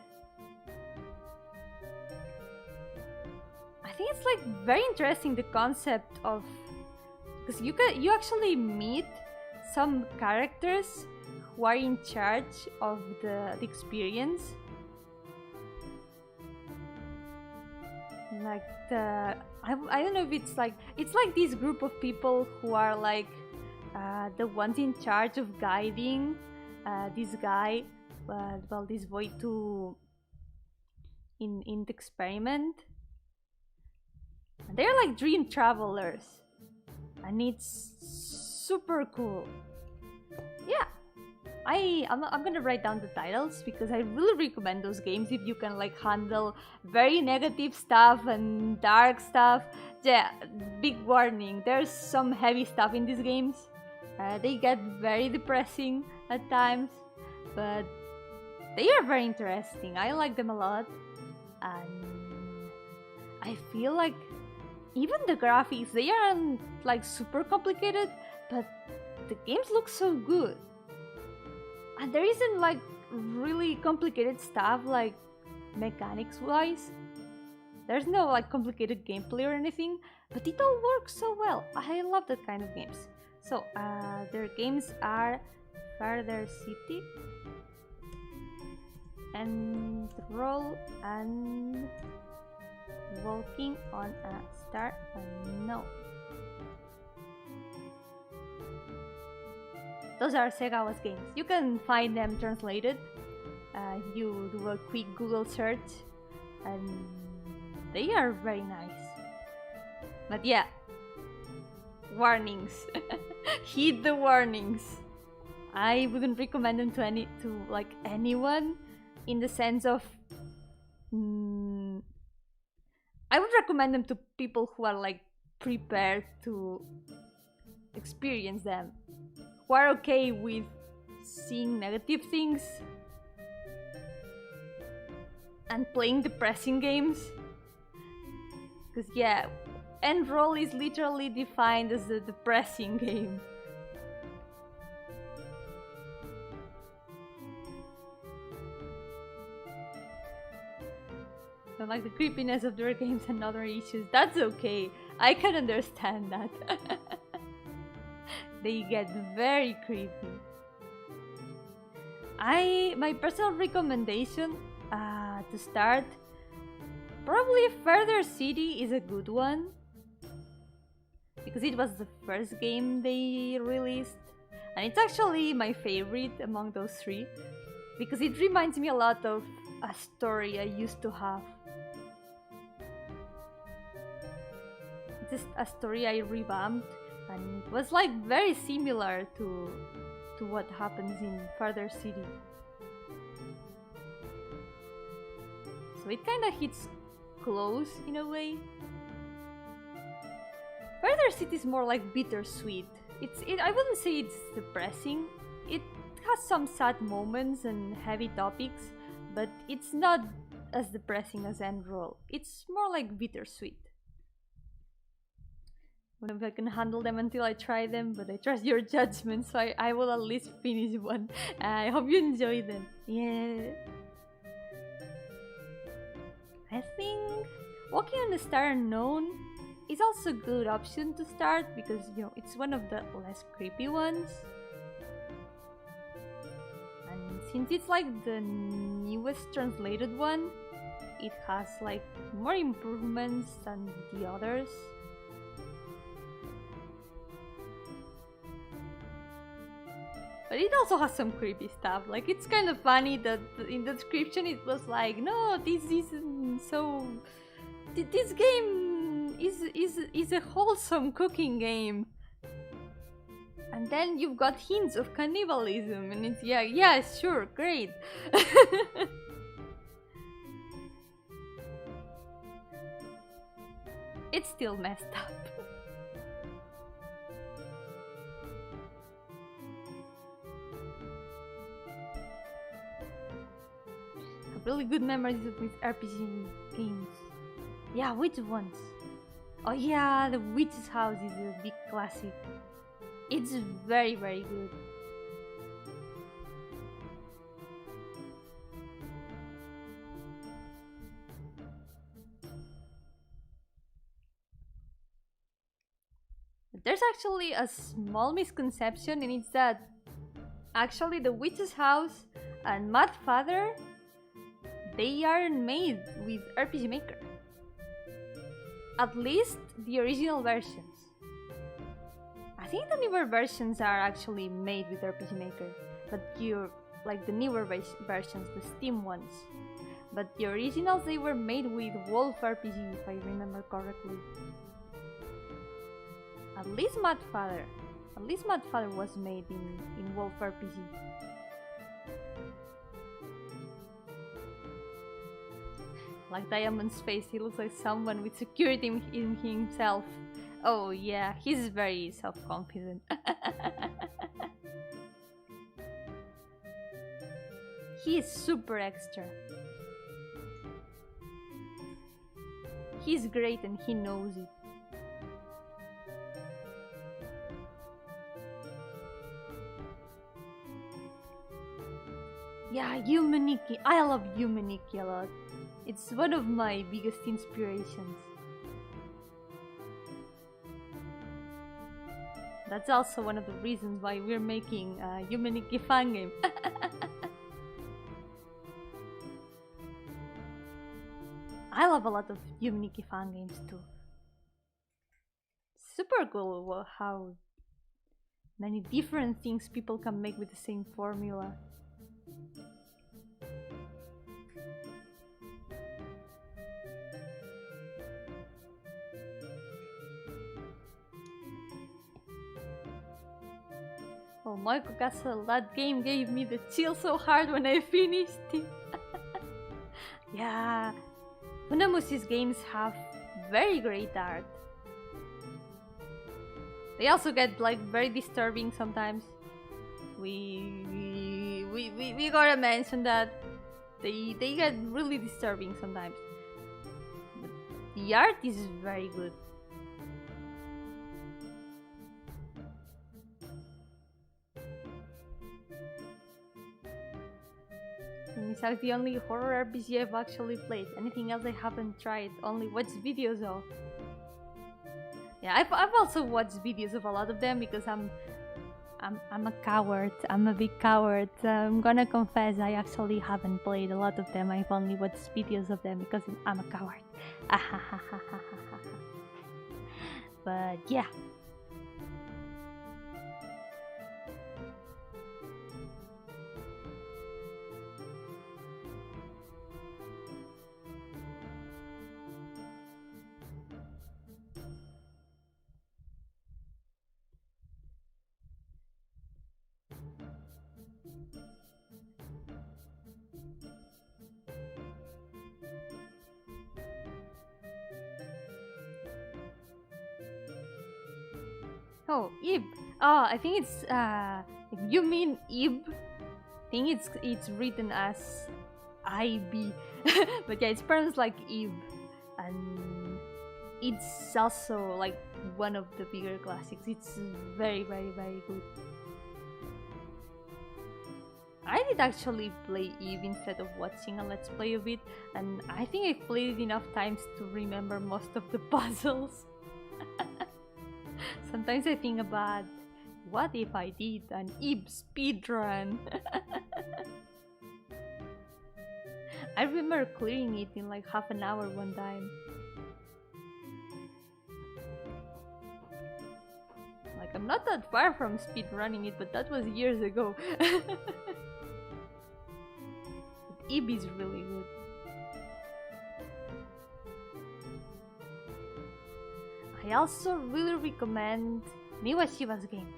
Speaker 1: I think it's like very interesting, the concept of, because you actually meet some characters who are in charge of the experience. Like I don't know if it's like this group of people who are like the ones in charge of guiding this guy, well, this boy to in the experiment. And they're like dream travelers, and it's super cool. Yeah, I'm gonna write down the titles because I really recommend those games if you can like handle very negative stuff and dark stuff. Yeah, big warning, there's some heavy stuff in these games. They get very depressing at times, but they are very interesting. I like them a lot, and I feel like even the graphics, they aren't like super complicated, but the games look so good. And there isn't like really complicated stuff like mechanics wise. There's no like complicated gameplay or anything, but it all works so well. I love that kind of games. So their games are Further City, and Roll, and Walking on a Star, and No. Those are Segawa's games. You can find them translated. You do a quick Google search, and they are very nice. But yeah, warnings. Heed the warnings. I wouldn't recommend them to anyone, in the sense of I would recommend them to people who are like prepared to experience them, who are okay with seeing negative things and playing depressing games. Because yeah, Enroll is literally defined as a depressing game. So like the creepiness of their games and other issues, that's okay. I can understand that. They get very creepy. My personal recommendation to start, probably Further City is a good one, because it was the first game they released, and it's actually my favorite among those three, because it reminds me a lot of a story I used to have. It's a story I revamped, and it was like very similar to what happens in Further City. So it kind of hits close in a way. Further City is more like bittersweet. I wouldn't say it's depressing. It has some sad moments and heavy topics, but it's not as depressing as Enroll. It's more like bittersweet. I don't know if I can handle them until I try them, but I trust your judgment, so I will at least finish one. I hope you enjoy them. Yeah. I think Walking on the Star Unknown is also a good option to start, because you know it's one of the less creepy ones. And since it's like the newest translated one, it has like more improvements than the others. But it also has some creepy stuff. Like, it's kind of funny that in the description it was like, no, this isn't so... This game is a wholesome cooking game. And then you've got hints of cannibalism, and it's, yeah, sure, great. It's still messed up. Really good memories with RPG games. Yeah, which ones? Oh yeah, The Witch's House is a big classic. It's very, very good. But there's actually a small misconception, and it's that actually The Witch's House and Mad Father, they aren't made with RPG Maker. At least the original versions. I think the newer versions are actually made with RPG Maker, but the newer versions, the Steam ones. But the originals, they were made with Wolf RPG, if I remember correctly. At least Mad Father was made in Wolf RPG. Like Diamond's face, he looks like someone with security in himself. Oh yeah, he's very self-confident. He is super extra. He's great and he knows it. Yeah, Yumaniki. I love Yumaniki a lot. It's one of my biggest inspirations. That's also one of the reasons why we're making a Yumaniki fan game. I love a lot of Yumaniki fan games too. Super cool how many different things people can make with the same formula. Oh, Michael Castle, that game gave me the chill so hard when I finished it. Yeah, Funamushi's games have very great art. They also get like very disturbing sometimes. We gotta mention that they get really disturbing sometimes. But the art is very good. It's the only horror RPG I've actually played. Anything else I haven't tried, only watched videos of. Yeah, I've also watched videos of a lot of them because I'm a coward. I'm a big coward. I'm gonna confess I actually haven't played a lot of them. I've only watched videos of them because I'm a coward. But yeah. Oh, Ib. Oh, I think it's if you mean Ib, I think it's written as IB. But yeah, it's pronounced like Ib. And it's also like one of the bigger classics. It's very, very, very good. I did actually play Eve instead of watching a let's play of it, and I think I've played it enough times to remember most of the puzzles. Sometimes I think about, what if I did an Eve speedrun? I remember clearing it in like half an hour one time. Like, I'm not that far from speedrunning it, but that was years ago. Ib is really good. I also really recommend Miwashiba's games.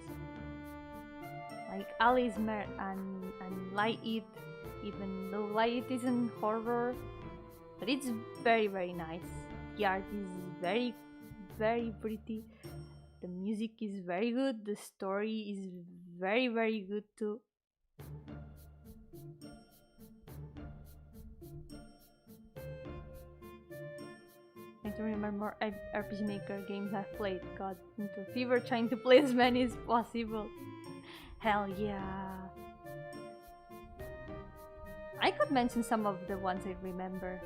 Speaker 1: Like Alice Mer and Light It, even though Light It isn't horror, but it's very, very nice. The art is very, very pretty. The music is very good. The story is very, very good too. I don't remember more RPG Maker games I've played. Got into a fever trying to play as many as possible. Hell yeah. I could mention some of the ones I remember.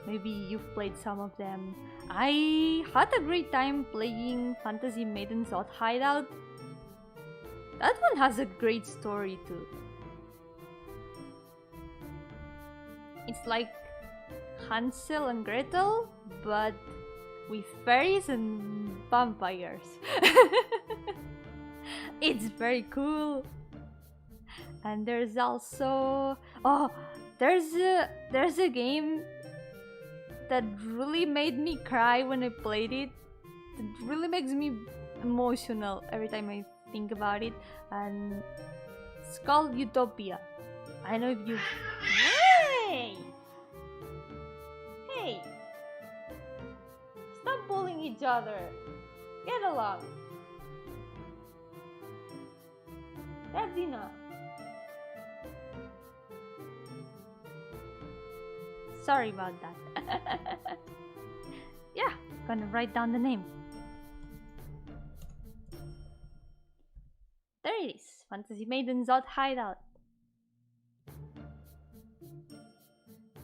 Speaker 1: Maybe you've played some of them. I had a great time playing Fantasy Maiden's Odd Hideout. That one has a great story too. It's like Hansel and Gretel, but with fairies and vampires. It's very cool. And there's also there's a game that really made me cry when I played it. It really makes me emotional every time I think about it, and it's called Utopia. I know if you. Hey! Hey! Stop pulling each other. Get along. That's enough. Sorry about that. Yeah, gonna write down the name. There it is. Fantasy Maiden's Odd Hideout.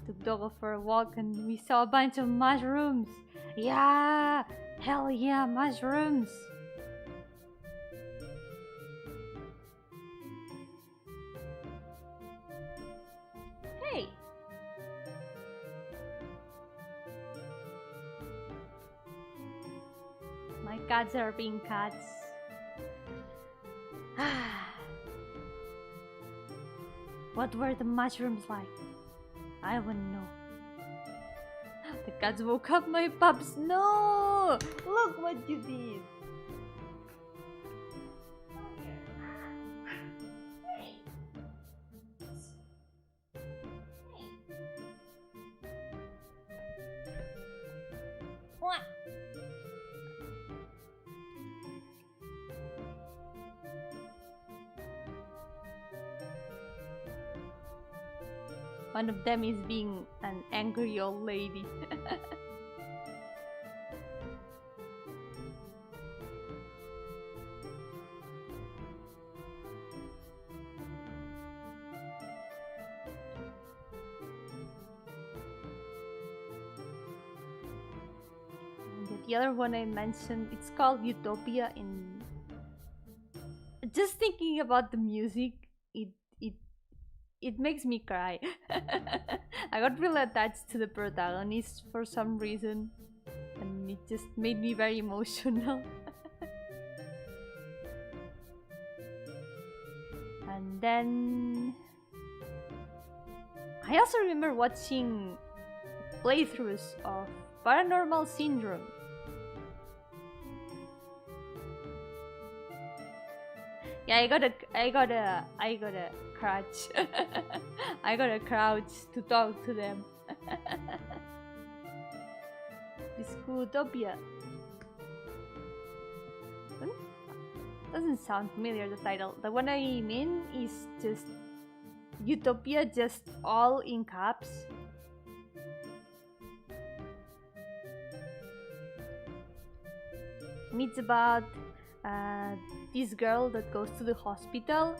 Speaker 1: Took Dogo for a walk and we saw a bunch of mushrooms. Yeah! Hell yeah, mushrooms! Hey! My cats are being cats. What were the mushrooms like? I wanna know. The cats woke up my pups. No! Look what you did! What? One of them is being an angry old lady. And the other one I mentioned, it's called Utopia. In just thinking about the music, it makes me cry. I got really attached to the protagonist for some reason, and it just made me very emotional. And then I also remember watching playthroughs of Paranormal Syndrome. Yeah, I gotta crouch. I gotta crouch to talk to them. This Utopia. Doesn't sound familiar, the title. The one I mean is just Utopia, just all in caps. And it's about this girl that goes to the hospital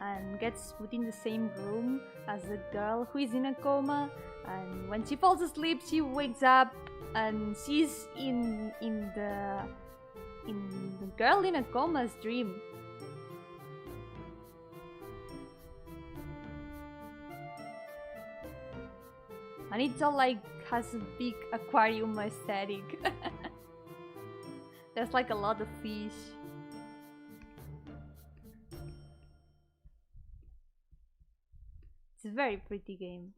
Speaker 1: and gets put in the same room as a girl who is in a coma, and when she falls asleep she wakes up and she's in the girl in a coma's dream. And it's all like has a big aquarium aesthetic. There's like a lot of fish. It's a very pretty game.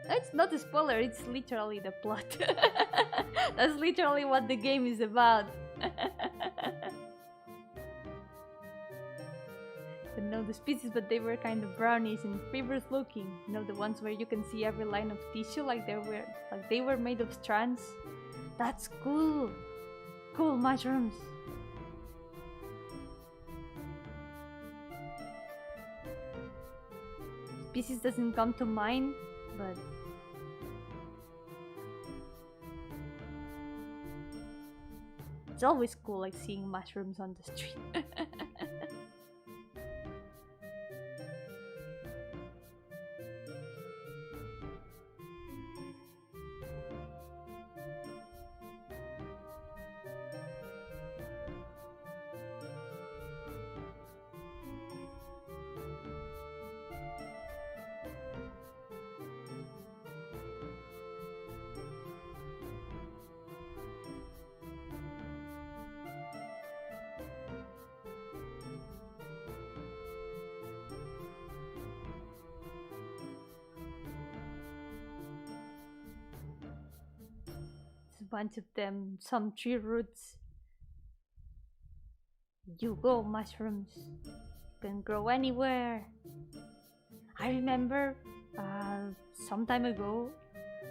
Speaker 1: It's not a spoiler, it's literally the plot. That's literally what the game is about. Don't know the species, but they were kind of brownish and fibrous looking. You know, the ones where you can see every line of tissue like they were made of strands. That's cool. Cool mushrooms. Species doesn't come to mind, but it's always cool like seeing mushrooms on the street. Bunch of them, some tree roots. You go, mushrooms. Can grow anywhere. I remember some time ago,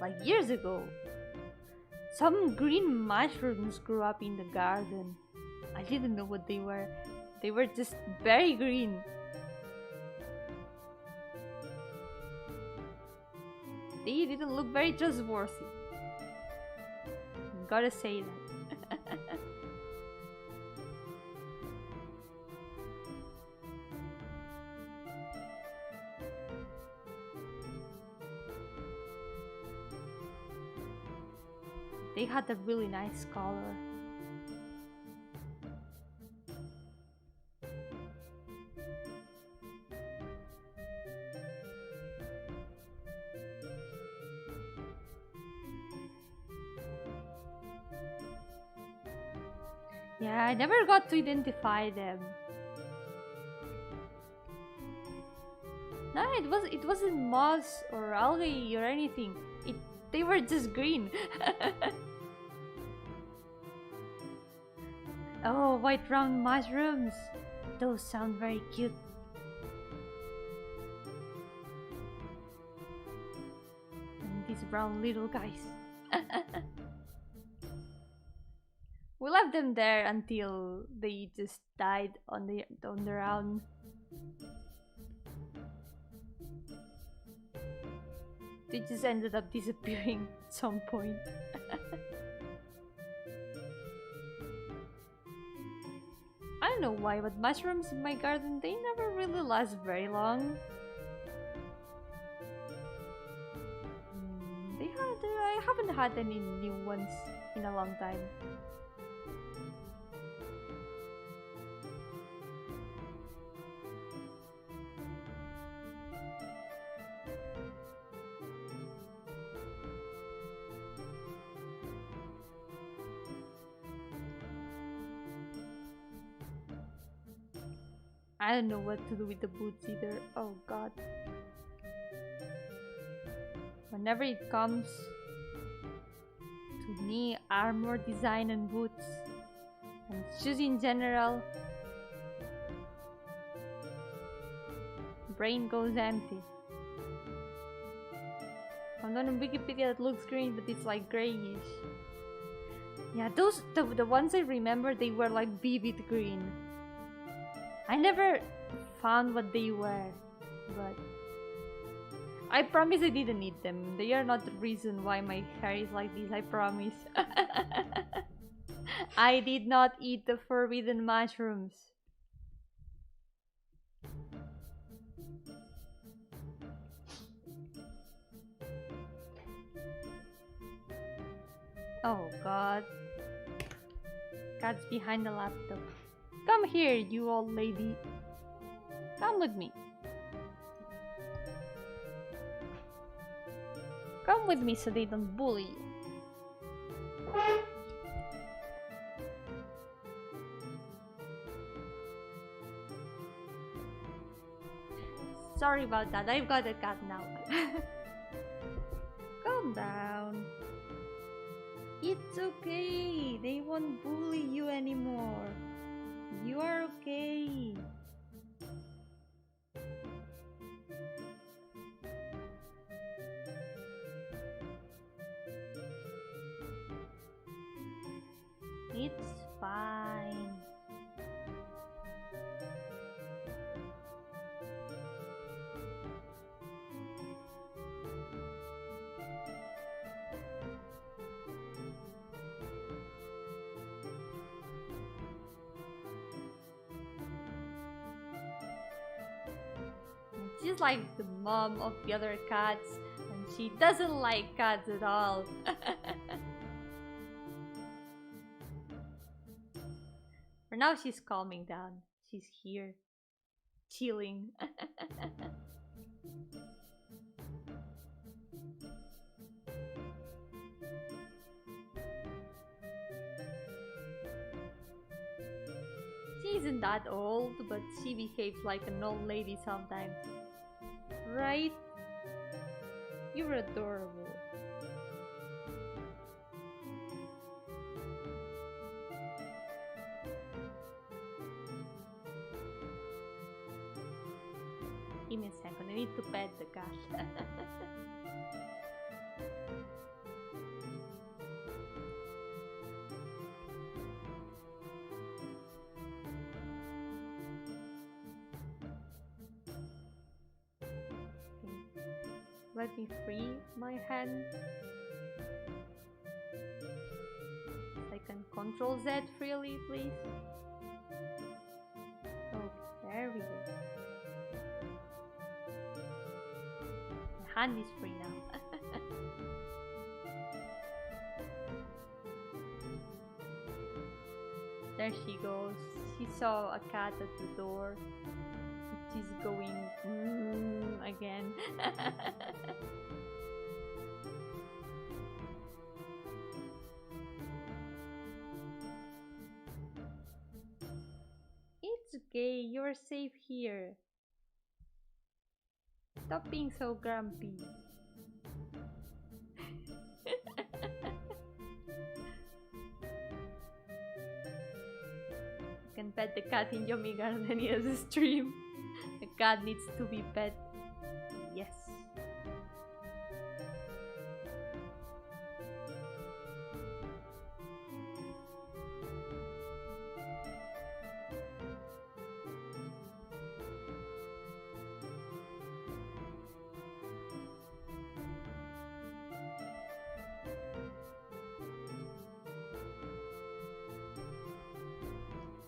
Speaker 1: like years ago, some green mushrooms grew up in the garden. I didn't know what they were. They were just very green. They didn't look very trustworthy. Gotta say that. They had a really nice color. Yeah, I never got to identify them. No, it wasn't moss or algae or anything. They were just green. Oh, white round mushrooms. Those sound very cute. And these brown little guys. We left them there until they just died on their own. They just ended up disappearing at some point. I don't know why, but mushrooms in my garden, they never really last very long. I haven't had any new ones in a long time. I don't know what to do with the boots either. Oh god. Whenever it comes to knee, armor design and boots, and shoes in general, brain goes empty. Found one on Wikipedia that looks green, but it's like grayish. Yeah, the ones I remember, they were like vivid green. I never found what they were, but I promise I didn't eat them. They are not the reason why my hair is like this, I promise. I did not eat the forbidden mushrooms. Oh god. Cat's behind the laptop. Come here, you old lady. Come with me. Come with me so they don't bully you. Sorry about that, I've got a cat now. Calm down. It's okay, they won't bully you anymore. You are okay. It's fine. She's like the mom of the other cats, and she doesn't like cats at all. For now, she's calming down. She's here, chilling. She isn't that old, but she behaves like an old lady sometimes. Right? You're adorable. Give me a second, I need to pet the cat. Let me free my hand. I can control Z freely, please. Oh, there we go. My hand is free now. There she goes. She saw a cat at the door. She's going again. It's okay, you're safe here. Stop being so grumpy. You can pet the cat in Yomi Gardenia's stream. The cat needs to be pet. Yes.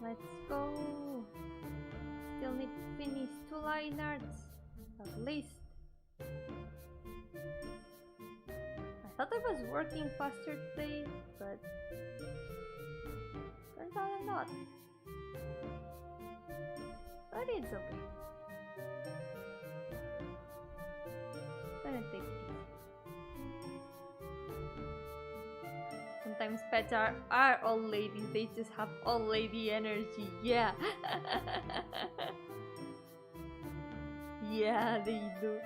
Speaker 1: Let's go. Still need to finish 2 line arts, at least. I thought I was working faster today, but turns out I'm not. But it's okay. Gonna take it easy. Sometimes pets are old ladies, they just have old lady energy, yeah. Yeah, they do.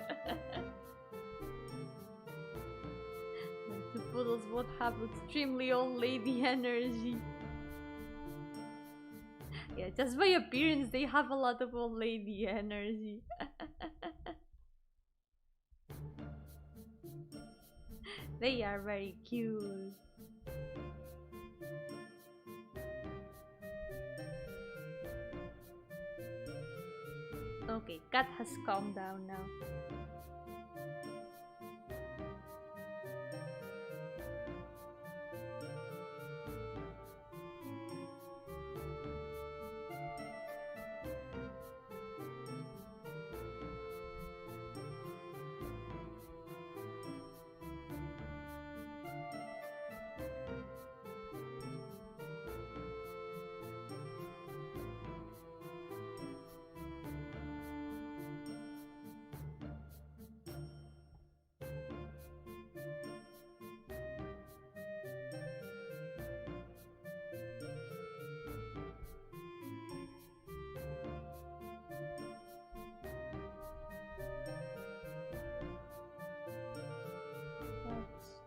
Speaker 1: The poodles both have extremely old lady energy. Yeah, just by appearance, they have a lot of old lady energy. They are very cute. Okay, cat has calmed down now.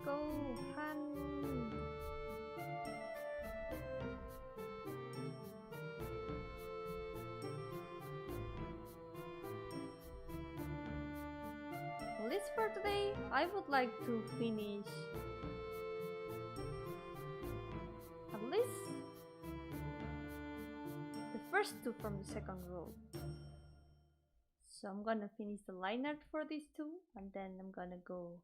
Speaker 1: Go, Han. List for today, I would like to finish at least the first 2 from the second row. So I'm gonna finish the line art for these 2 and then I'm gonna go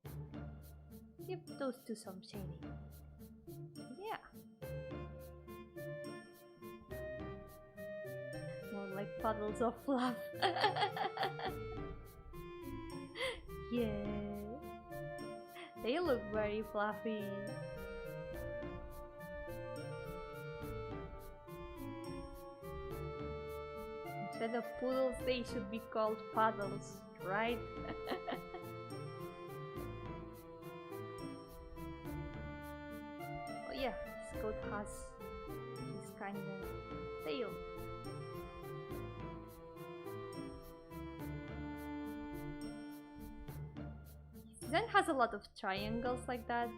Speaker 1: give those 2 some shading. Yeah. More like puddles of fluff. Yeah. They look very fluffy. Instead of poodles, they should be called puddles, right? Oh yeah, this goat has this kind of tail. His design has a lot of triangles like that.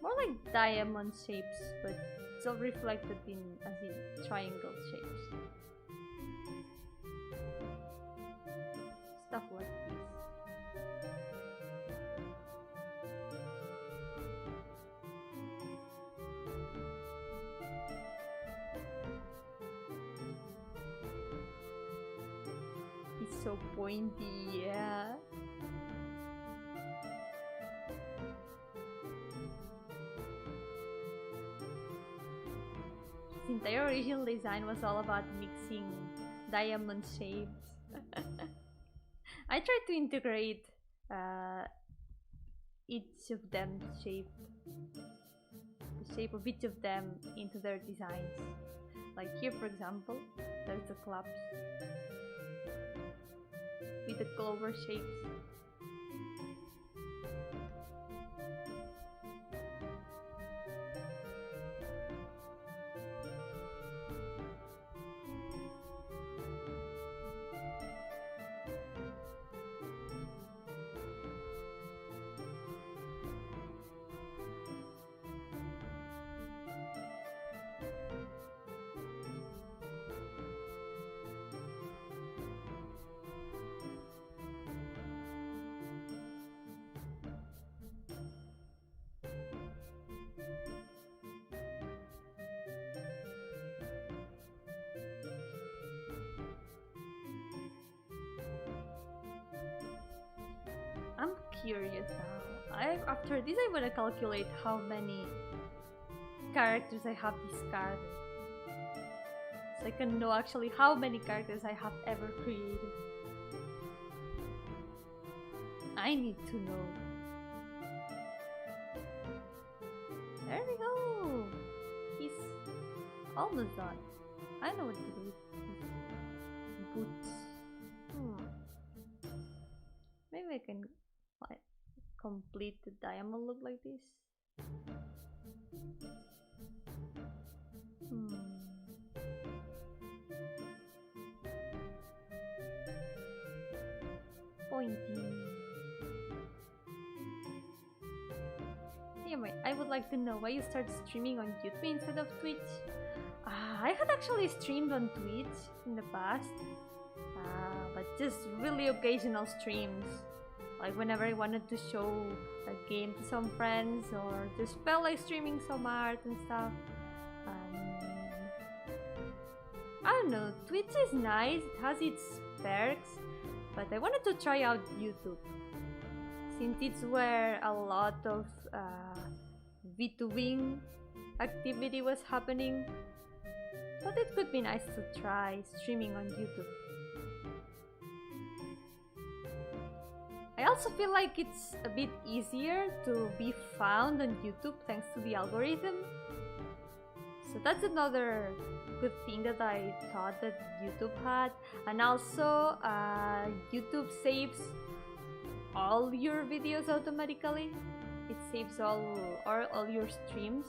Speaker 1: More like diamond shapes, but it's all reflected in as in triangle shapes. Stuff like this. It's so pointy, yeah. Its entire original design was all about mixing diamond shapes. I tried to integrate each of them the shape of each of them into their designs. Like here, for example, there's the clubs with the clover shapes. I'm curious now. After this I wanna calculate how many characters I have discarded. So I can know actually how many characters I have ever created. I need to know. There we go! He's almost done. I know what to do with his boots. Maybe I can complete the diamond look like this. Pointing. Anyway, I would like to know why you started streaming on YouTube instead of Twitch. I had actually streamed on Twitch in the past, but just really occasional streams. Like whenever I wanted to show a game to some friends or just felt like streaming some art and stuff. I don't know, Twitch is nice, it has its perks, but I wanted to try out YouTube. Since it's where a lot of VTubing activity was happening, thought it could be nice to try streaming on YouTube. I also feel like it's a bit easier to be found on YouTube thanks to the algorithm. So that's another good thing that I thought that YouTube had. And also, YouTube saves all your videos automatically. It saves all your streams.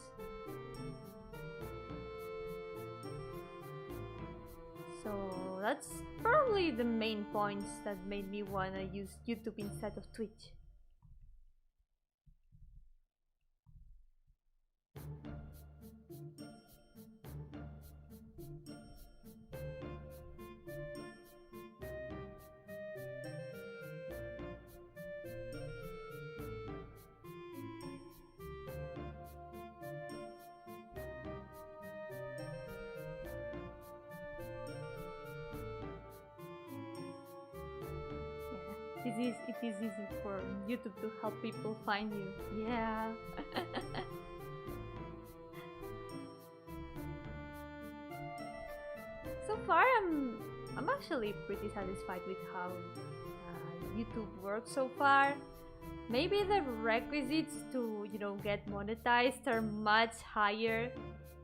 Speaker 1: So that's probably the main points that made me wanna use YouTube instead of Twitch. It is easy for YouTube to help people find you. Yeah. So far, I'm actually pretty satisfied with how YouTube works so far. Maybe the requisites to get monetized are much higher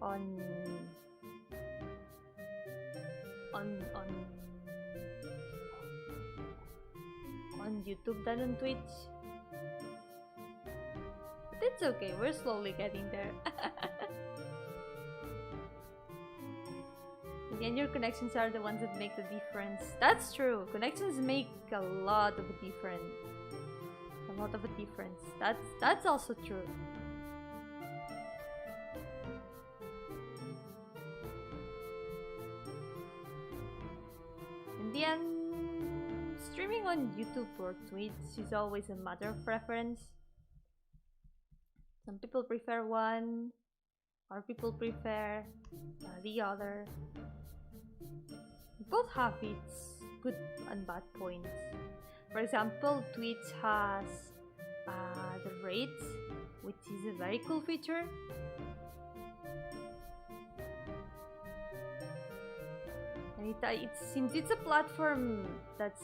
Speaker 1: on YouTube than on Twitch. But it's okay, we're slowly getting there. In the end, your connections are the ones that make the difference. That's true. Connections make a lot of a difference. A lot of a difference. That's also true. In the end, streaming on YouTube or Twitch is always a matter of preference. Some people prefer one, or people prefer the other. Both have its good and bad points. For example, Twitch has the rates, which is a very cool feature. It seems it's a platform that's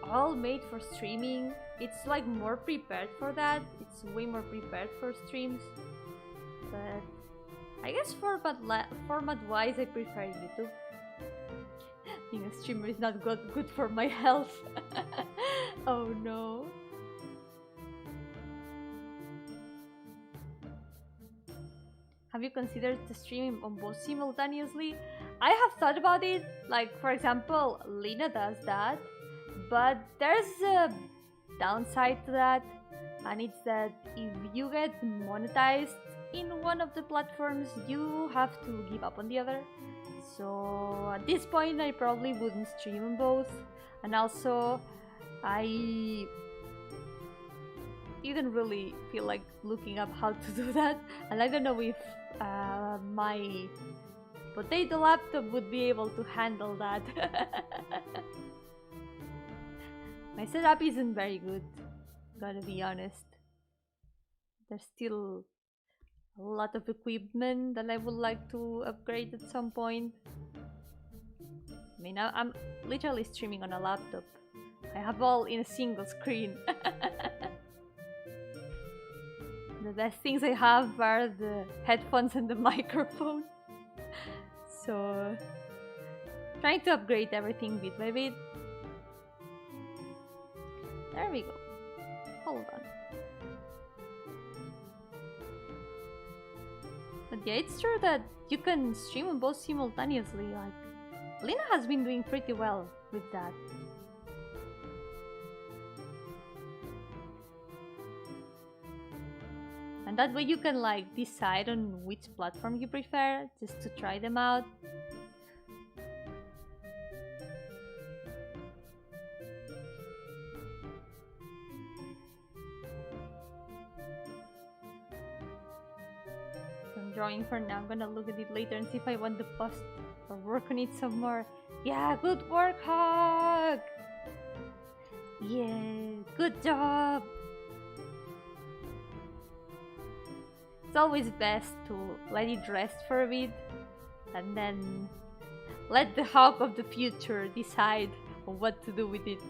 Speaker 1: all made for streaming. It's like more prepared for that. It's way more prepared for streams. But I guess format-wise, I prefer YouTube. Being a streamer is not good for my health. Oh no. Have you considered streaming on both simultaneously? I have thought about it. Like, for example, Lena does that. But there's a downside to that. And it's that if you get monetized in one of the platforms, you have to give up on the other. So at this point, I probably wouldn't stream on both. And also, I didn't really feel like looking up how to do that. And I don't know if my potato laptop would be able to handle that. My setup isn't very good, gotta be honest. There's still a lot of equipment that I would like to upgrade at some point. I mean, I'm literally streaming on a laptop. I have all in a single screen. The best things I have are the headphones and the microphone. So, trying to upgrade everything bit by bit. There we go. Hold on. But yeah, it's true that you can stream on both simultaneously. Like, Lena has been doing pretty well with that. And that way you can like decide on which platform you prefer, just to try them out. I'm drawing for now. I'm gonna look at it later and see if I want to post or work on it some more. Yeah, good work, Hog! Yeah, good job! It's always best to let it rest for a bit and then let the hawk of the future decide on what to do with it.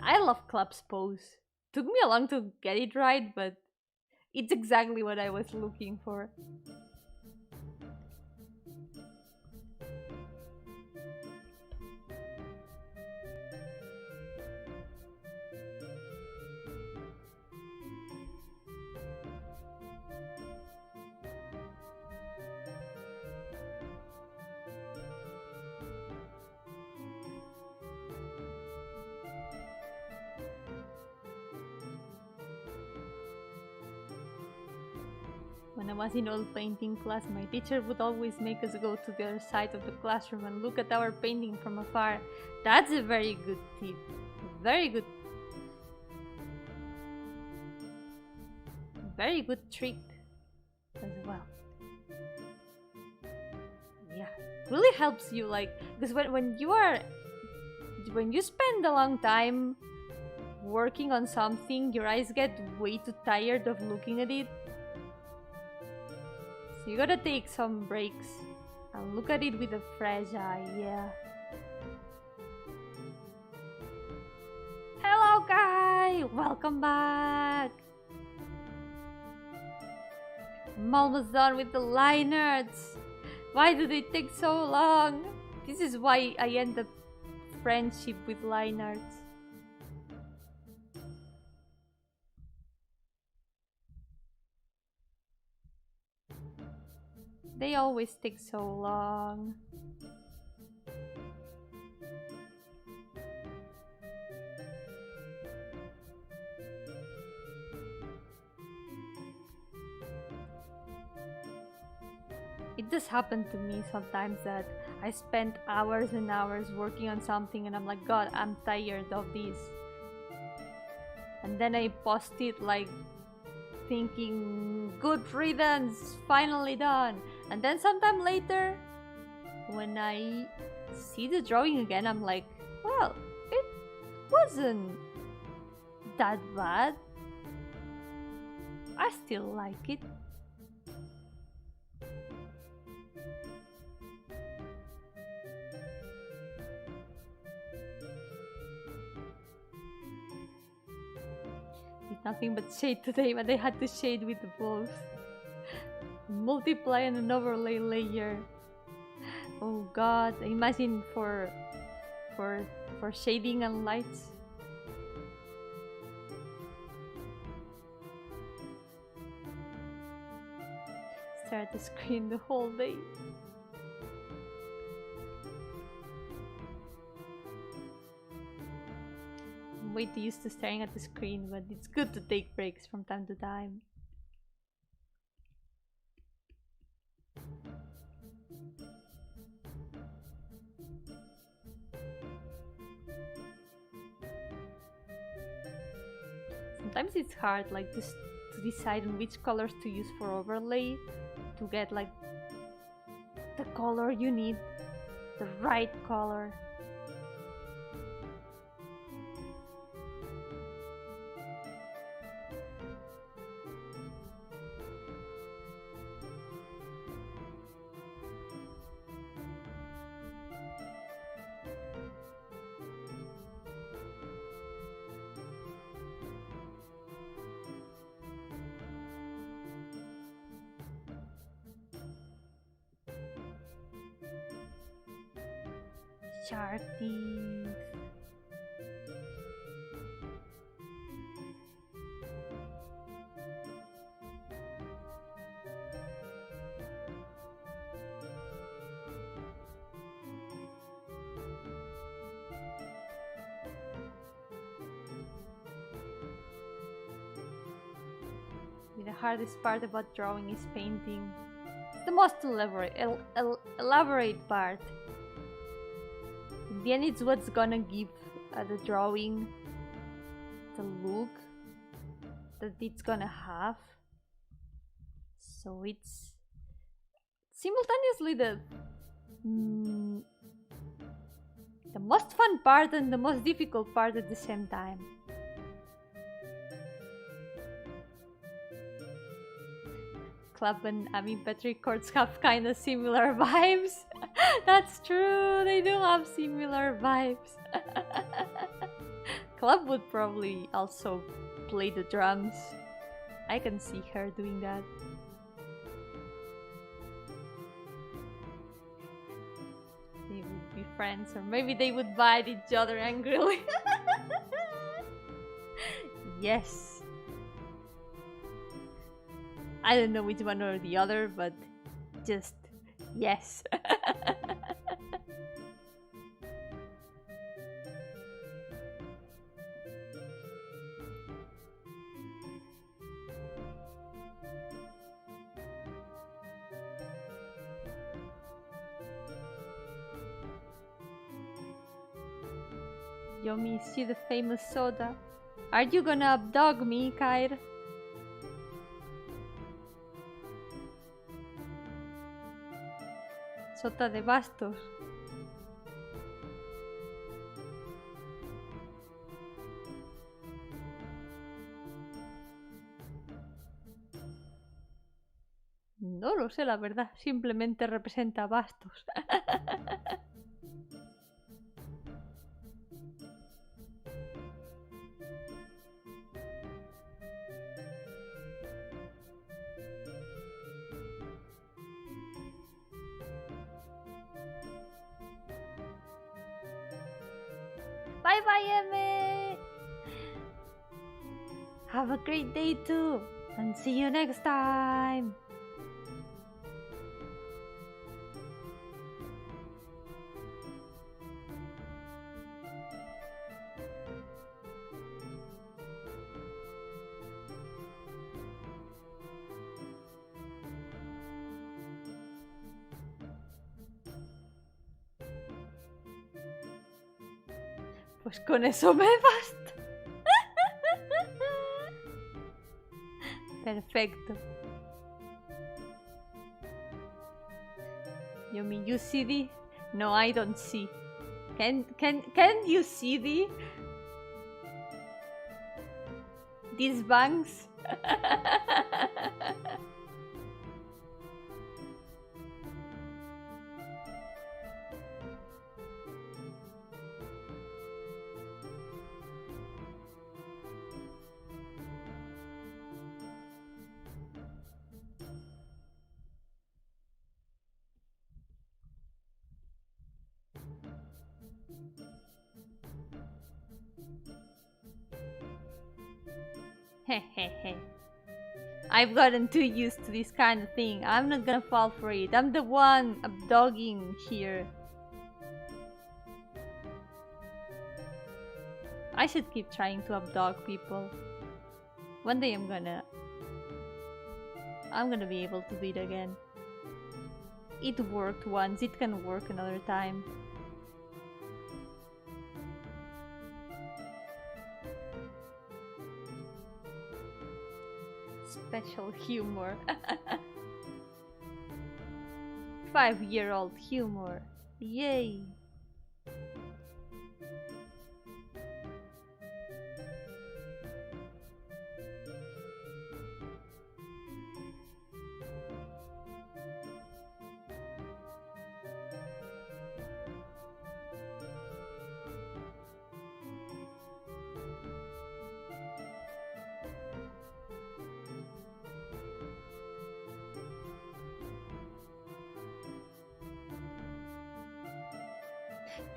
Speaker 1: I love Club's pose. Took me a long to get it right, but it's exactly what I was looking for. When I was in oil painting class, my teacher would always make us go to the other side of the classroom and look at our painting from afar. That's a very good tip. Very good trick as well. Yeah, it really helps you, like, because when you spend a long time working on something, your eyes get way too tired of looking at it. So you gotta take some breaks and look at it with a fresh eye, yeah. Hello, guy! Welcome back! I'm almost done with the line arts. Why do they take so long? This is why I end up friendship with line arts. They always take so long. It does happen to me sometimes that I spend hours and hours working on something and I'm like, God, I'm tired of this. And then I post it like thinking, good riddance, finally done. And then sometime later, when I see the drawing again, I'm like, well, it wasn't that bad. I still like it. Nothing but shade today, but I had to shade with both. Multiply and an overlay layer. Oh god, imagine for shading and lights. Stare at the screen the whole day. I'm way too used to staring at the screen, but it's good to take breaks from time to time. Sometimes it's hard, like, just to decide on which colors to use for overlay to get like the color you need, the right color. Shark teeth. The hardest part about drawing is painting. It's the most elaborate part. In the end, it's what's gonna give the drawing the look that it's gonna have. So it's simultaneously the most fun part and the most difficult part at the same time. Club and Petri chords have kind of similar vibes. That's true, they do have similar vibes. Club would probably also play the drums. I can see her doing that. They would be friends, or maybe they would bite each other angrily. Yes. I don't know which one or the other, but just yes. Yomi, see the famous soda. Are you gonna updog me, Caer? Sota de bastos. No lo sé, la verdad. Simplemente representa bastos. Bye bye, Emme! Have a great day too, and see you next time! Pues con eso me basta. Perfecto. Yomi, you see the? No, I don't see. Can you see these bangs? Hehehe. I've gotten too used to this kind of thing. I'm not gonna fall for it. I'm the one updogging here. I should keep trying to updog people. One day I'm gonna be able to do it again. It worked once, it can work another time. Special humor. 5-year-old humor. Yay!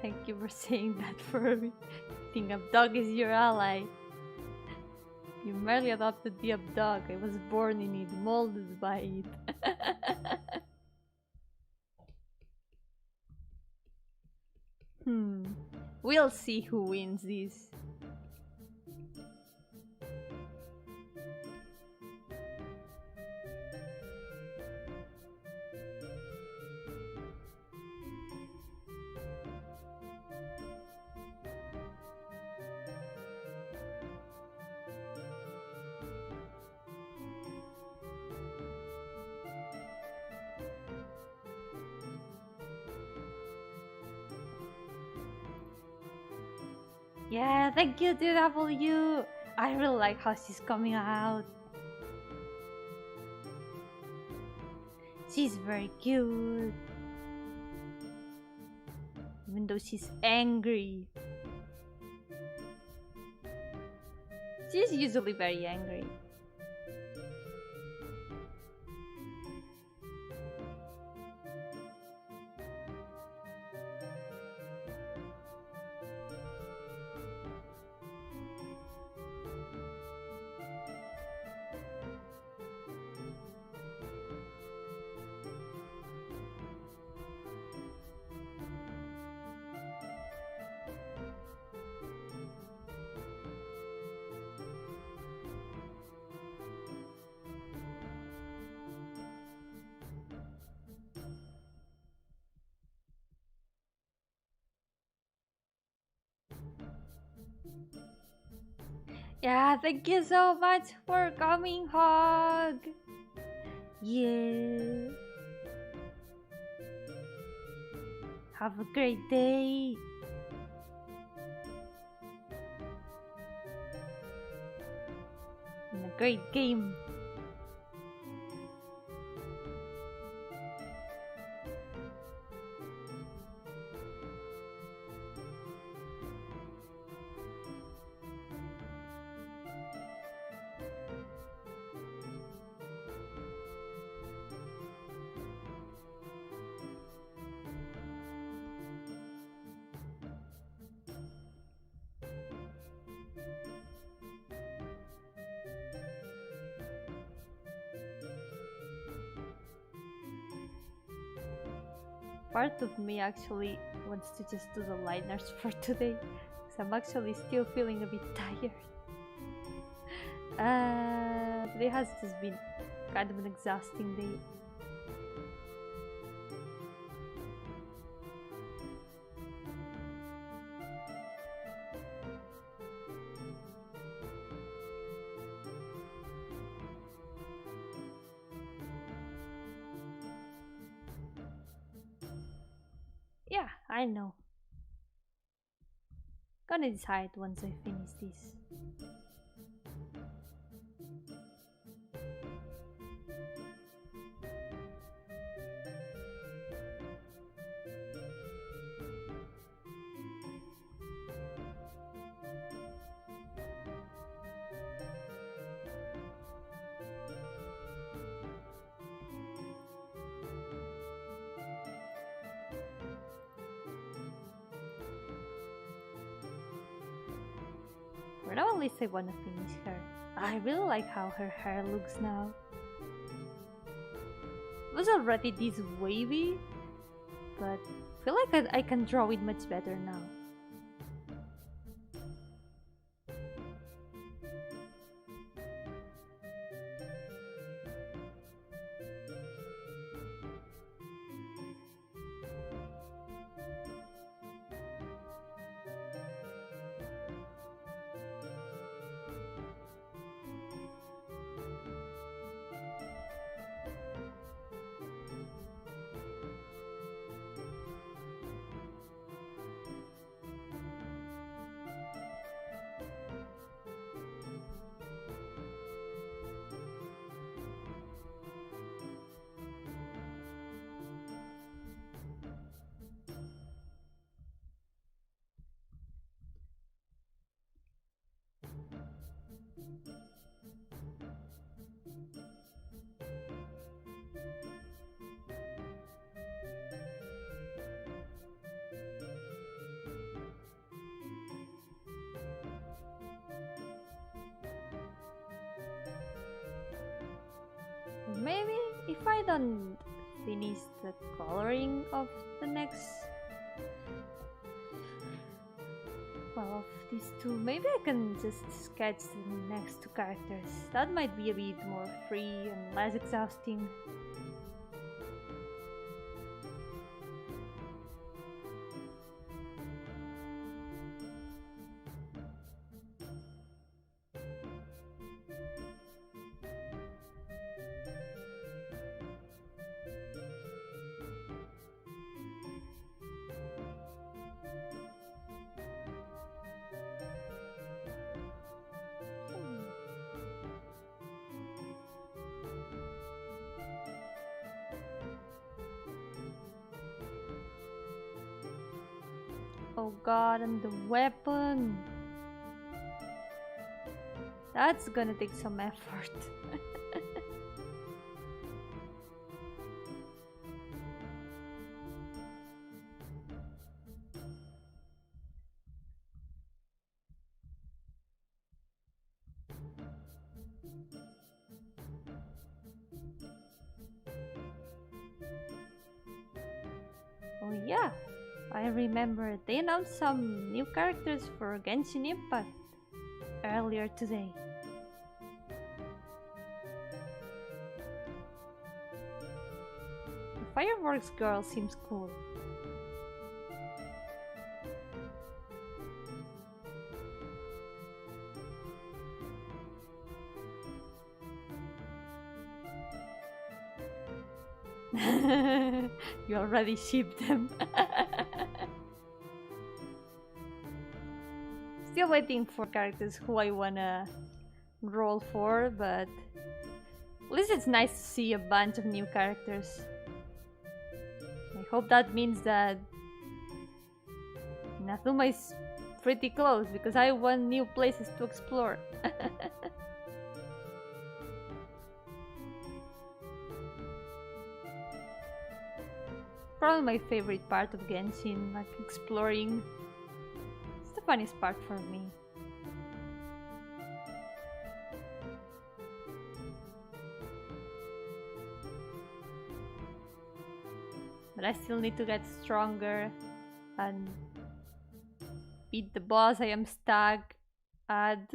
Speaker 1: Thank you for saying that for me. Think Updog is your ally. You merely adopted the Updog. I was born in it, molded by it. We'll see who wins this. Yeah, thank you to W. I really like how she's coming out. She's very cute. Even though she's angry. She's usually very angry. Yeah, thank you so much for coming, Hog. Yeah. Have a great day. And a great game. Part of me actually wants to just do the liners for today, because I'm actually still feeling a bit tired. Today has just been kind of an exhausting day. Yeah, I know. Gonna decide once I finish this. For now, at least I wanna finish her. I really like how her hair looks now. It was already this wavy, but I feel like I can draw it much better now. Maybe if I don't finish the coloring of the next, well, of these two, maybe I can just sketch the next two characters. That might be a bit more free and less exhausting. Oh god, and the weapon! That's gonna take some effort. Oh yeah, I remember they announced some new characters for Genshin Impact earlier today. The fireworks girl seems cool. You already shipped them. Still waiting for characters who I wanna roll for, but at least it's nice to see a bunch of new characters. I hope that means that Nazuma is pretty close, because I want new places to explore. Probably my favorite part of Genshin, like exploring. It's the funniest part for me. But I still need to get stronger and beat the boss I am stuck at.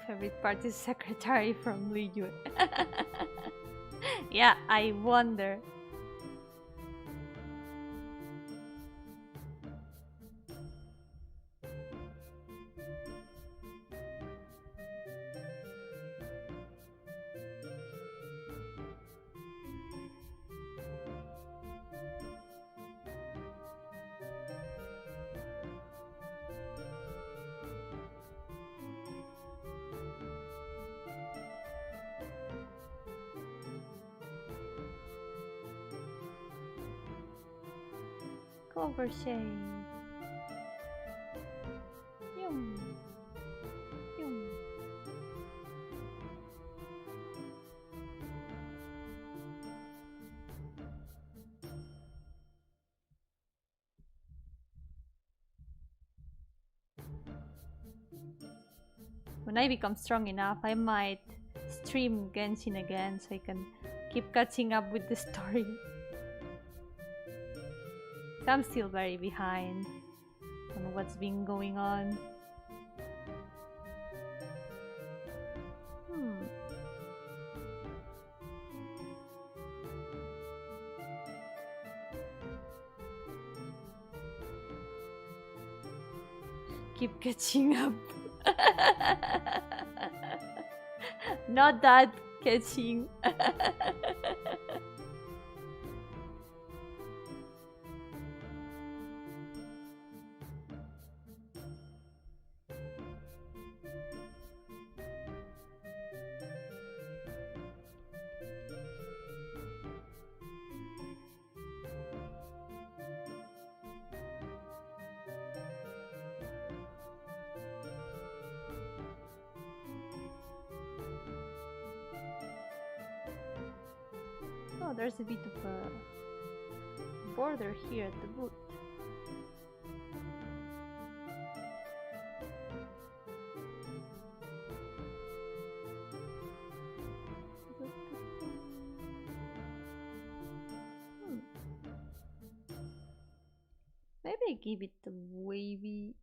Speaker 1: Favorite part is secretary from Liu. Yeah, I wonder. clover shade. Yum. Yum. When I become strong enough, I might stream Genshin again so I can keep catching up with the story. So I'm still very behind on what's been going on. Keep catching up. Not that catching. Oh, there's a bit of a border here at the boot. Maybe I give it a wavy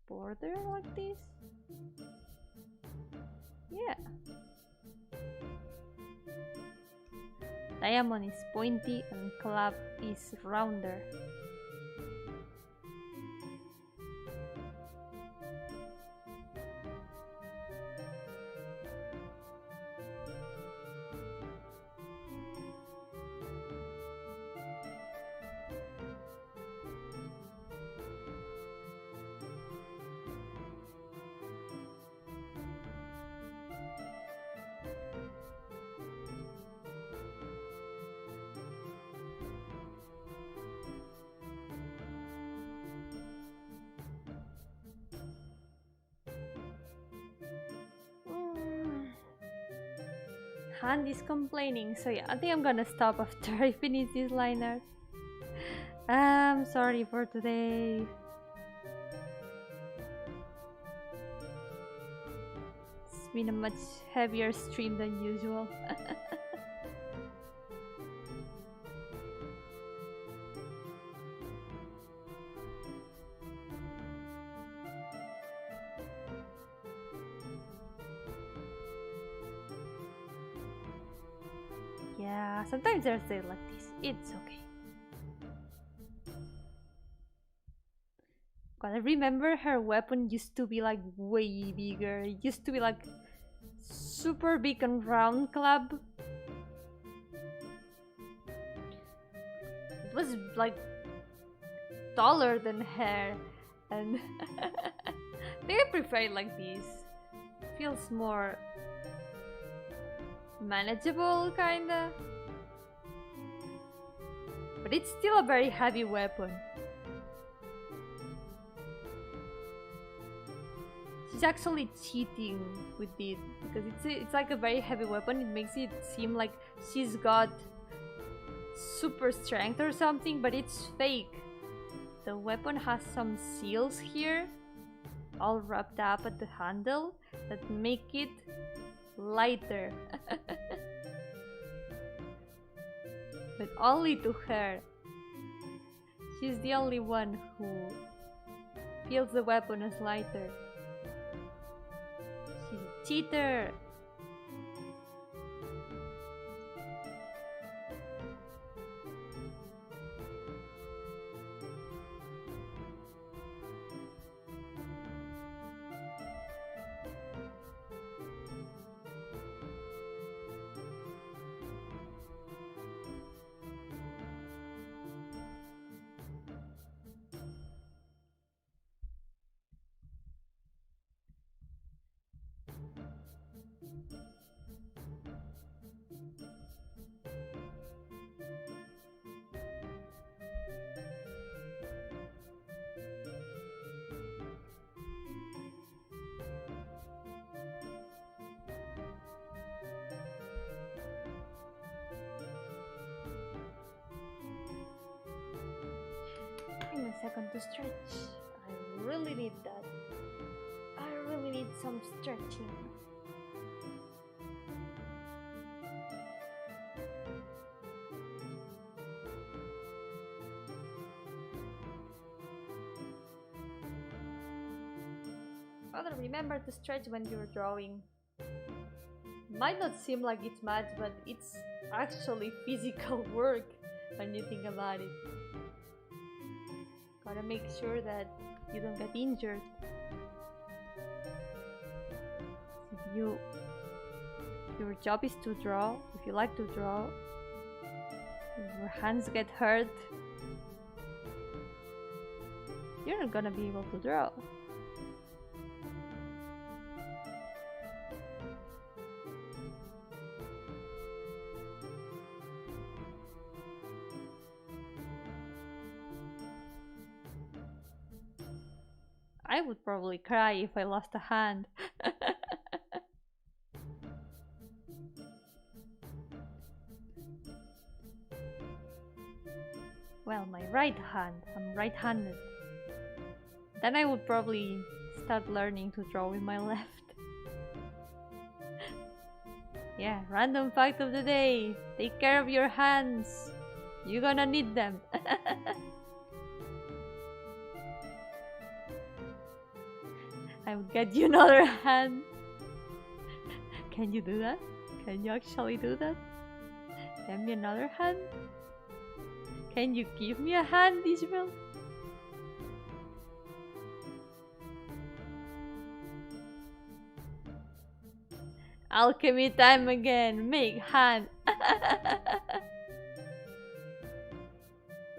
Speaker 1: border like this. Yeah. Diamond is pointy and club is rounder. Hand is complaining, so yeah, I think I'm gonna stop after I finish this line art. I'm sorry for today. It's been a much heavier stream than usual. Yeah, sometimes there's days like this. It's okay. God, I remember her weapon used to be like way bigger. It used to be like super big and round club. It was like taller than her, and I think I prefer it like this. Feels more manageable, kinda. But it's still a very heavy weapon. She's actually cheating with it because it's like a very heavy weapon. It makes it seem like she's got super strength or something, but it's fake. The weapon has some seals here, all wrapped up at the handle, that make it lighter. But only to her. She's the only one who feels the weapon as lighter. She's a cheater. second to stretch. I really need that. I really need some stretching. Rather remember to stretch when you're drawing. Might not seem like it's much, but it's actually physical work when you think about it. Gotta make sure that you don't get injured. If your job is to draw, if you like to draw, if your hands get hurt, you're not gonna be able to draw. I would probably cry if I lost a hand. Well, my right hand. I'm right-handed. Then I would probably start learning to draw with my left. Yeah, random fact of the day. Take care of your hands. You're gonna need them. I would get you another hand. Can you do that? Can you actually do that? Get me another hand? Can you give me a hand, Isabel? Alchemy time again. Make hand.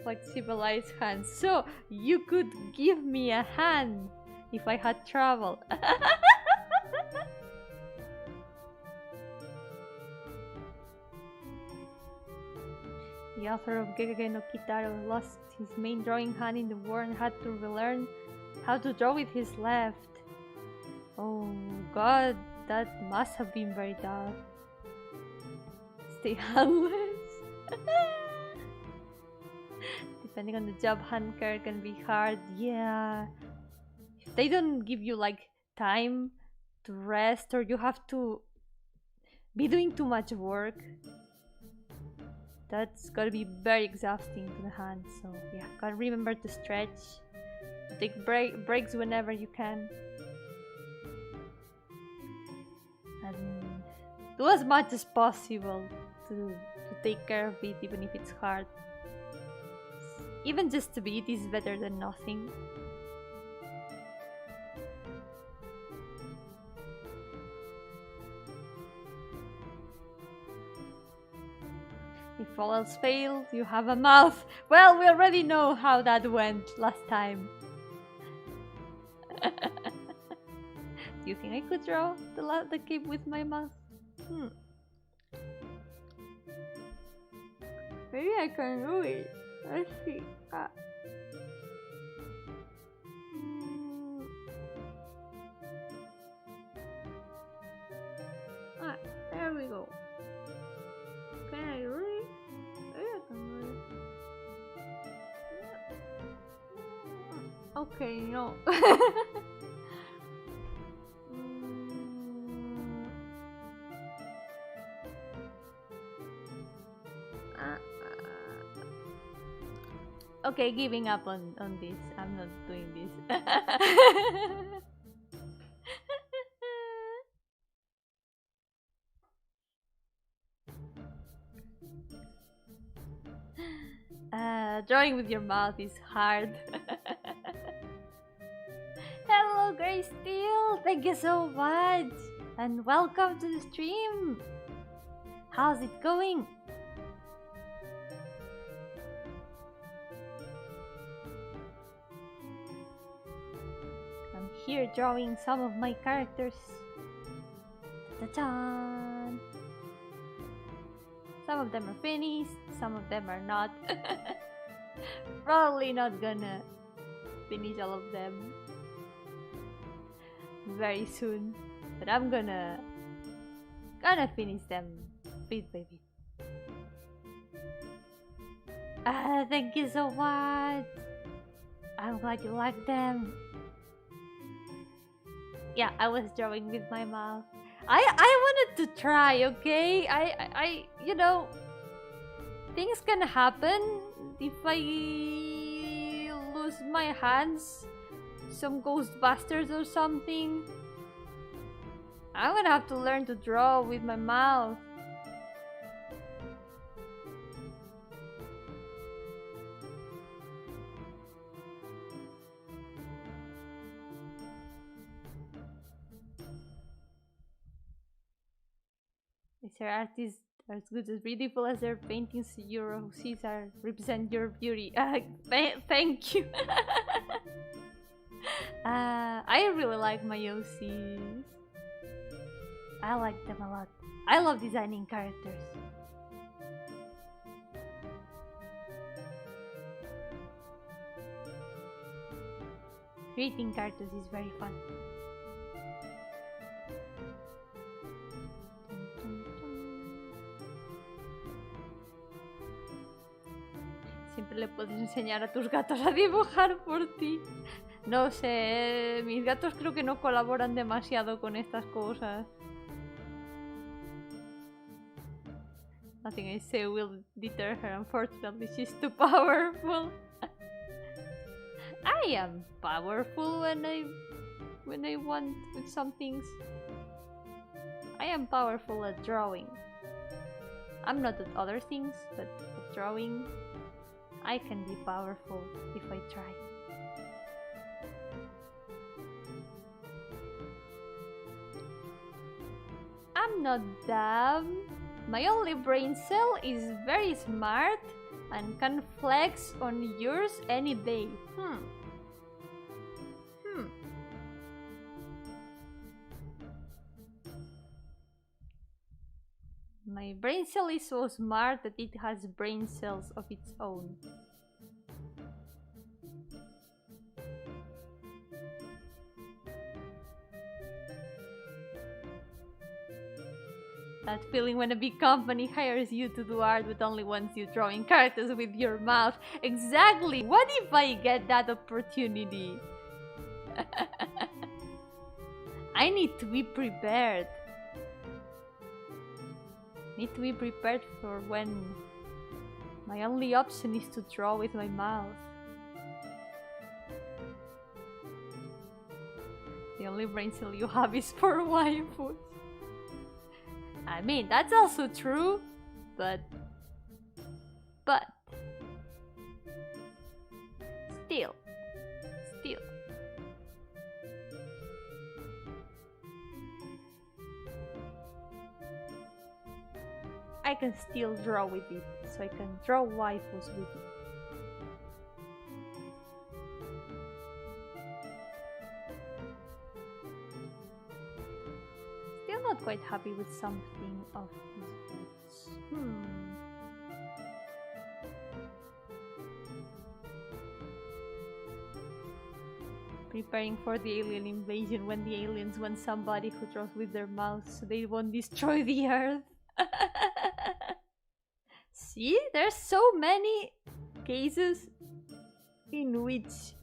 Speaker 1: Like civilized hands. So you could give me a hand if I had travel. The author of Gegege no Kitaro lost his main drawing hand in the war and had to relearn how to draw with his left. Oh god, that must have been very tough. Stay handless. Depending on the job, hand care can be hard. Yeah. If they don't give you like time to rest, or you have to be doing too much work, that's gotta be very exhausting to the hand. So yeah, gotta remember to stretch, take breaks whenever you can, and do as much as possible to take care of it, even if it's hard. Even just a bit is better than nothing. If all else fails, you have a mouth. Well, we already know how that went last time. Do you think I could draw the cape with my mouth? Maybe I can do it. Let's see. There we go. Can I do it? I can do it. Okay, no. Okay, giving up on this. I'm not doing this. Drawing with your mouth is hard. Hello, Grey Steel! Thank you so much! And welcome to the stream! How's it going? I'm here drawing some of my characters. Ta-da! Some of them are finished, some of them are not. Probably not gonna finish all of them very soon, but I'm gonna finish them bit by bit. Thank you so much. I'm glad you like them. Yeah, I was drawing with my mouth. I wanted to try, okay? I you know, things can happen if I lose my hands. Some Ghostbusters or something. I'm gonna have to learn to draw with my mouth. Is your artist as good as beautiful as their paintings? Your Caesar represent your beauty. Thank you. I really like my OCs. I like them a lot. I love designing characters. Creating characters is very fun. Siempre le puedes enseñar a tus gatos a dibujar por ti. No sé, mis gatos creo que no colaboran demasiado con estas cosas. Nothing I say will deter her, unfortunately she's too powerful. I am powerful when I want with some things. I am powerful at drawing. I'm not at other things, but at drawing I can be powerful if I try. I'm not dumb. My only brain cell is very smart and can flex on yours any day. My brain cell is so smart that it has brain cells of its own. That feeling when a big company hires you to do art but only wants you drawing characters with your mouth. Exactly! What if I get that opportunity? I need to be prepared. Need to be prepared for when my only option is to draw with my mouth. The only brain cell you have is for waifus. I mean, that's also true, but still. I can still draw with it, so I can draw waifus with it. Still not quite happy with something of these books. Preparing for the alien invasion when the aliens want somebody who draws with their mouths so they won't destroy the earth. See, there's so many cases in which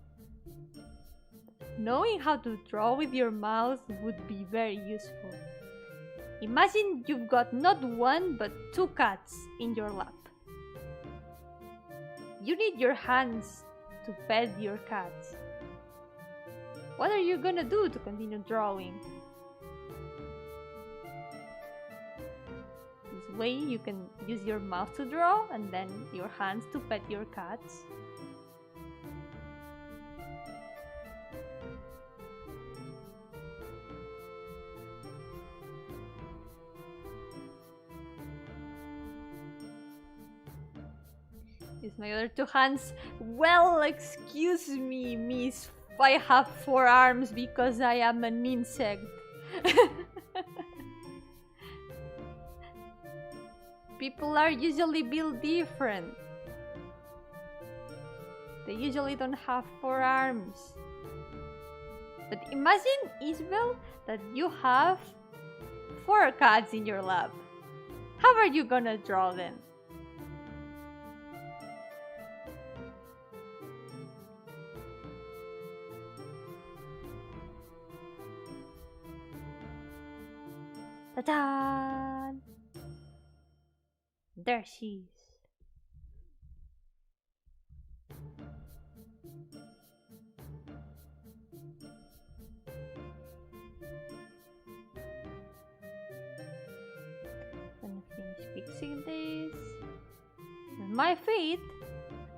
Speaker 1: knowing how to draw with your mouth would be very useful. Imagine you've got not one but 2 cats in your lap. You need your hands to pet your cats. What are you gonna do to continue drawing? This way you can use your mouth to draw and then your hands to pet your cats. Use my other 2 hands. Well, excuse me, miss. I have 4 arms because I am an insect. People are usually built different. They usually don't have 4 arms. But imagine, Isabel, that you have 4 cats in your lap. How are you gonna draw them? Ta-da! There she is. Gonna finish fixing this. With my feet?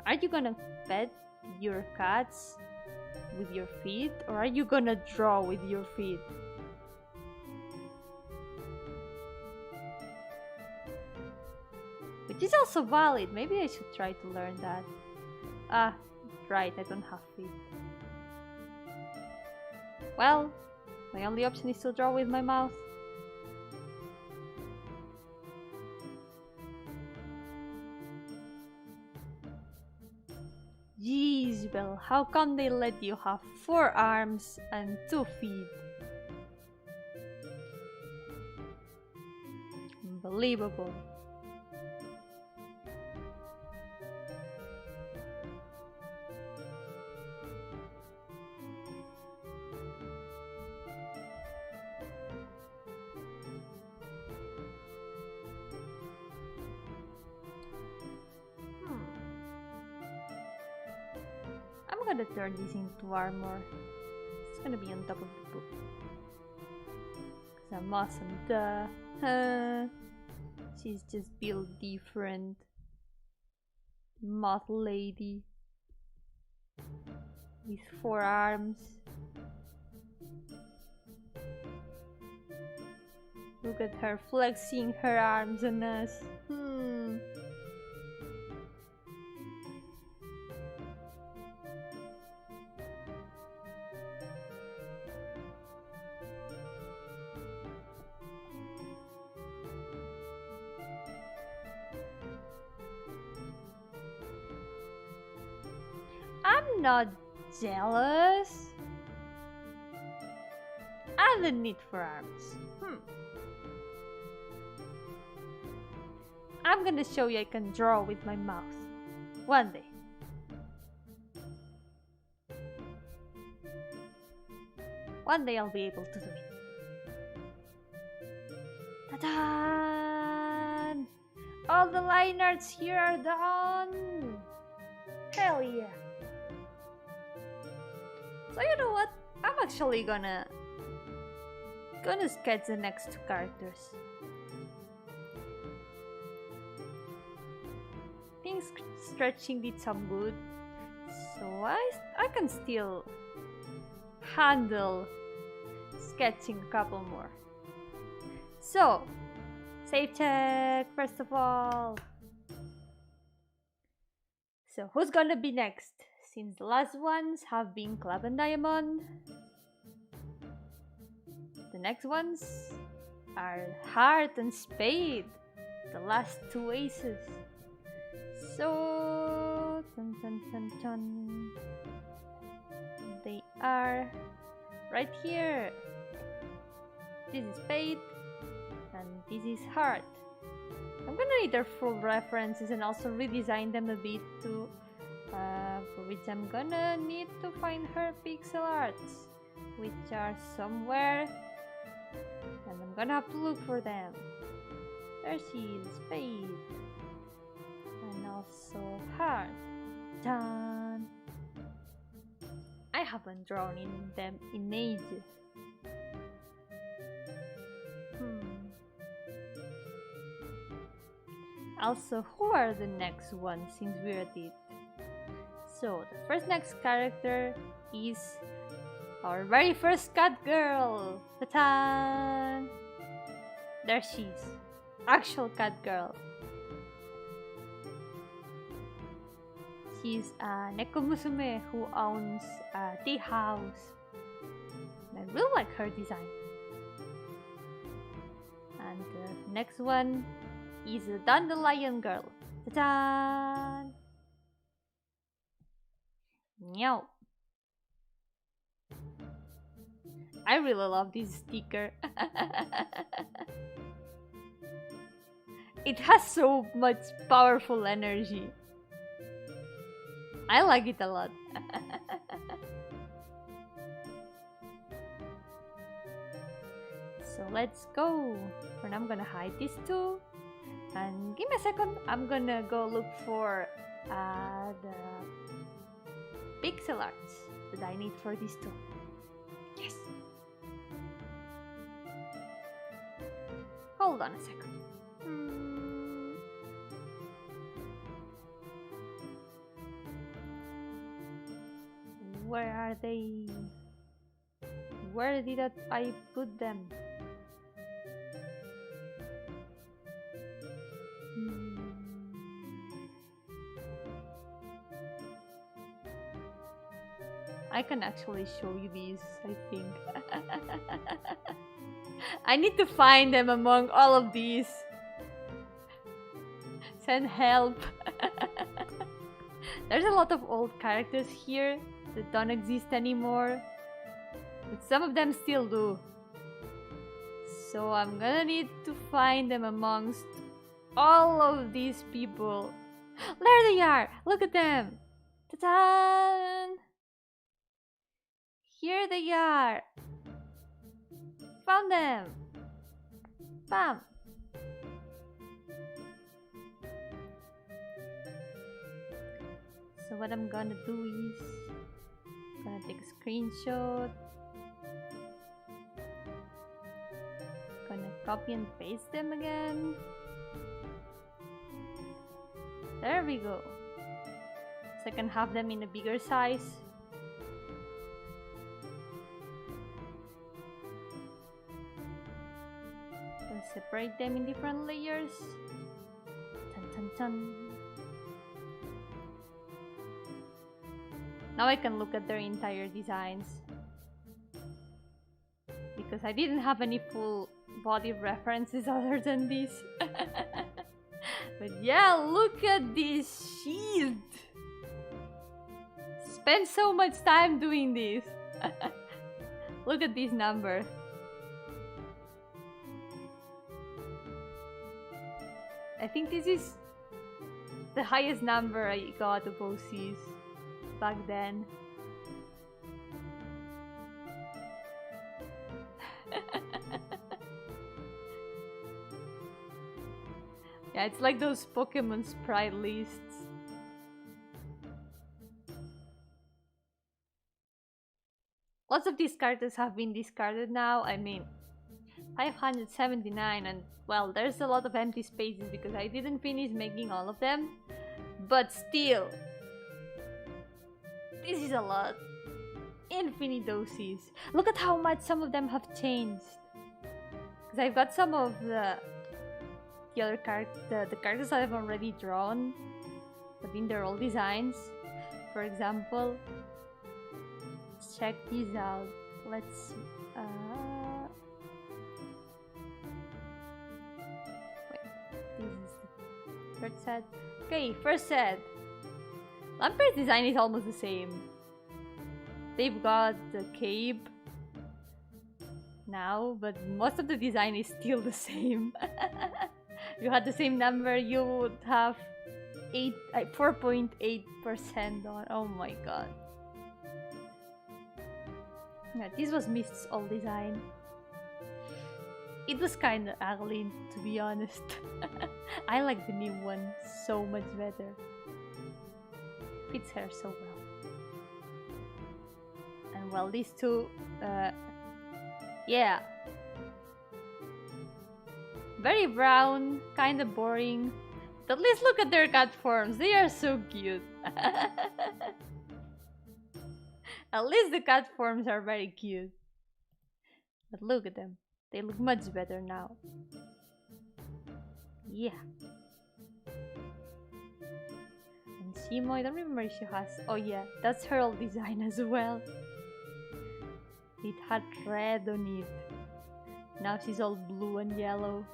Speaker 1: Are you gonna pet your cats with your feet, or are you gonna draw with your feet? Which is also valid. Maybe I should try to learn that. Ah, right, I don't have feet. Well, my only option is to draw with my mouth. Jeez, Belle, how come they let you have 4 arms and 2 feet? Unbelievable. I'm gonna turn this into armor. It's gonna be on top of the book. Cause I'm awesome, duh. She's just built different. Moth lady. With 4 arms. Look at her flexing her arms on us. I'm not jealous. I don't need 4 arms. I'm gonna show you I can draw with my mouth. One day. One day I'll be able to do it. Ta-da! All the line arts here are done! Hell yeah! So you know what? I'm actually gonna sketch the next 2 characters. I think stretching did some good, so I can still handle sketching a couple more. So, save check first of all. So who's gonna be next? Since the last ones have been Club and Diamond, the next ones are Heart and Spade, the last 2 aces. So, dun, dun, dun, dun. They are right here. This is Spade, and this is Heart. I'm gonna need their full references and also redesign them a bit too. For which I'm gonna need to find her pixel arts, which are somewhere, and I'm gonna have to look for them. There she is, Spade, and also Heart. Done. I haven't drawn in them in ages. Also, who are the next ones since we're at it? So, the first next character is our very first cat girl! Ta-ta! There she is. Actual cat girl. She's a Neko Musume who owns a tea house. And I really like her design. And the next one is a Dandelion girl. Ta-ta! Meow. I really love this sticker. It has so much powerful energy. I like it a lot. So let's go. And I'm gonna hide these two. And give me a second. I'm gonna go look for the pixel arts that I need for these two. Yes. Hold on a second. Where are they? Where did I put them? I can actually show you these, I think. I need to find them among all of these. Send help. There's a lot of old characters here that don't exist anymore, but some of them still do. So I'm gonna need to find them amongst all of these people. There they are! Look at them! Ta-da! Here they are! Found them! Bam! So what I'm gonna do is gonna take a screenshot, gonna copy and paste them again. There we go. So I can have them in a bigger size. And separate them in different layers. Dun, dun, dun. Now I can look at their entire designs, because I didn't have any full body references other than this. But yeah, look at this shield! Spent so much time doing this. Look at this number. I think this is the highest number I got of OCs back then. Yeah, it's like those Pokemon sprite lists. Lots of these characters have been discarded now. I mean, 579, and well, there's a lot of empty spaces because I didn't finish making all of them. But still, this is a lot. Infinite doses. Look at how much some of them have changed. Because I've got some of the other characters, the characters I've already drawn, but in their old designs. For example, check these out. Let's see. Wait, this is the third set. Okay, first set. Lampre's design is almost the same. They've got the cape now, but most of the design is still the same. If you had the same number, you would have 4.8% on. Oh my god. Yeah, this was Mist's old design. It was kinda ugly, to be honest. I like the new one so much better. Fits her so well. And well, these two, yeah. Very brown, kinda boring. But at least look at their cat forms, they are so cute. At least the cat forms are very cute. But look at them, they look much better now. Yeah. And Simo, I don't remember if she has... Oh yeah, that's her old design as well. It had red on it. Now she's all blue and yellow.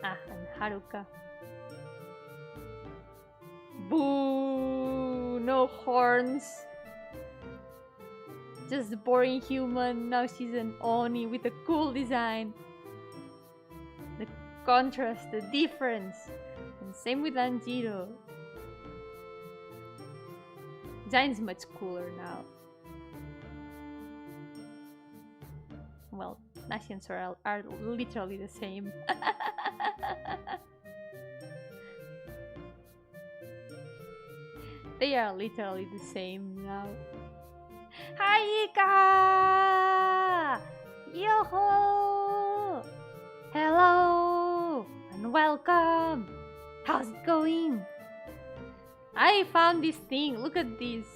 Speaker 1: Ah, and Haruka. Boo! No horns. Just a boring human. Now she's an Oni with a cool design. The contrast, the difference. And same with Anjiro. Design's much cooler now. Well, Nations are literally the same. They are literally the same now. Hi, Ika! Yo-hooo! Hello! And welcome! How's it going? I found this thing. Look at this.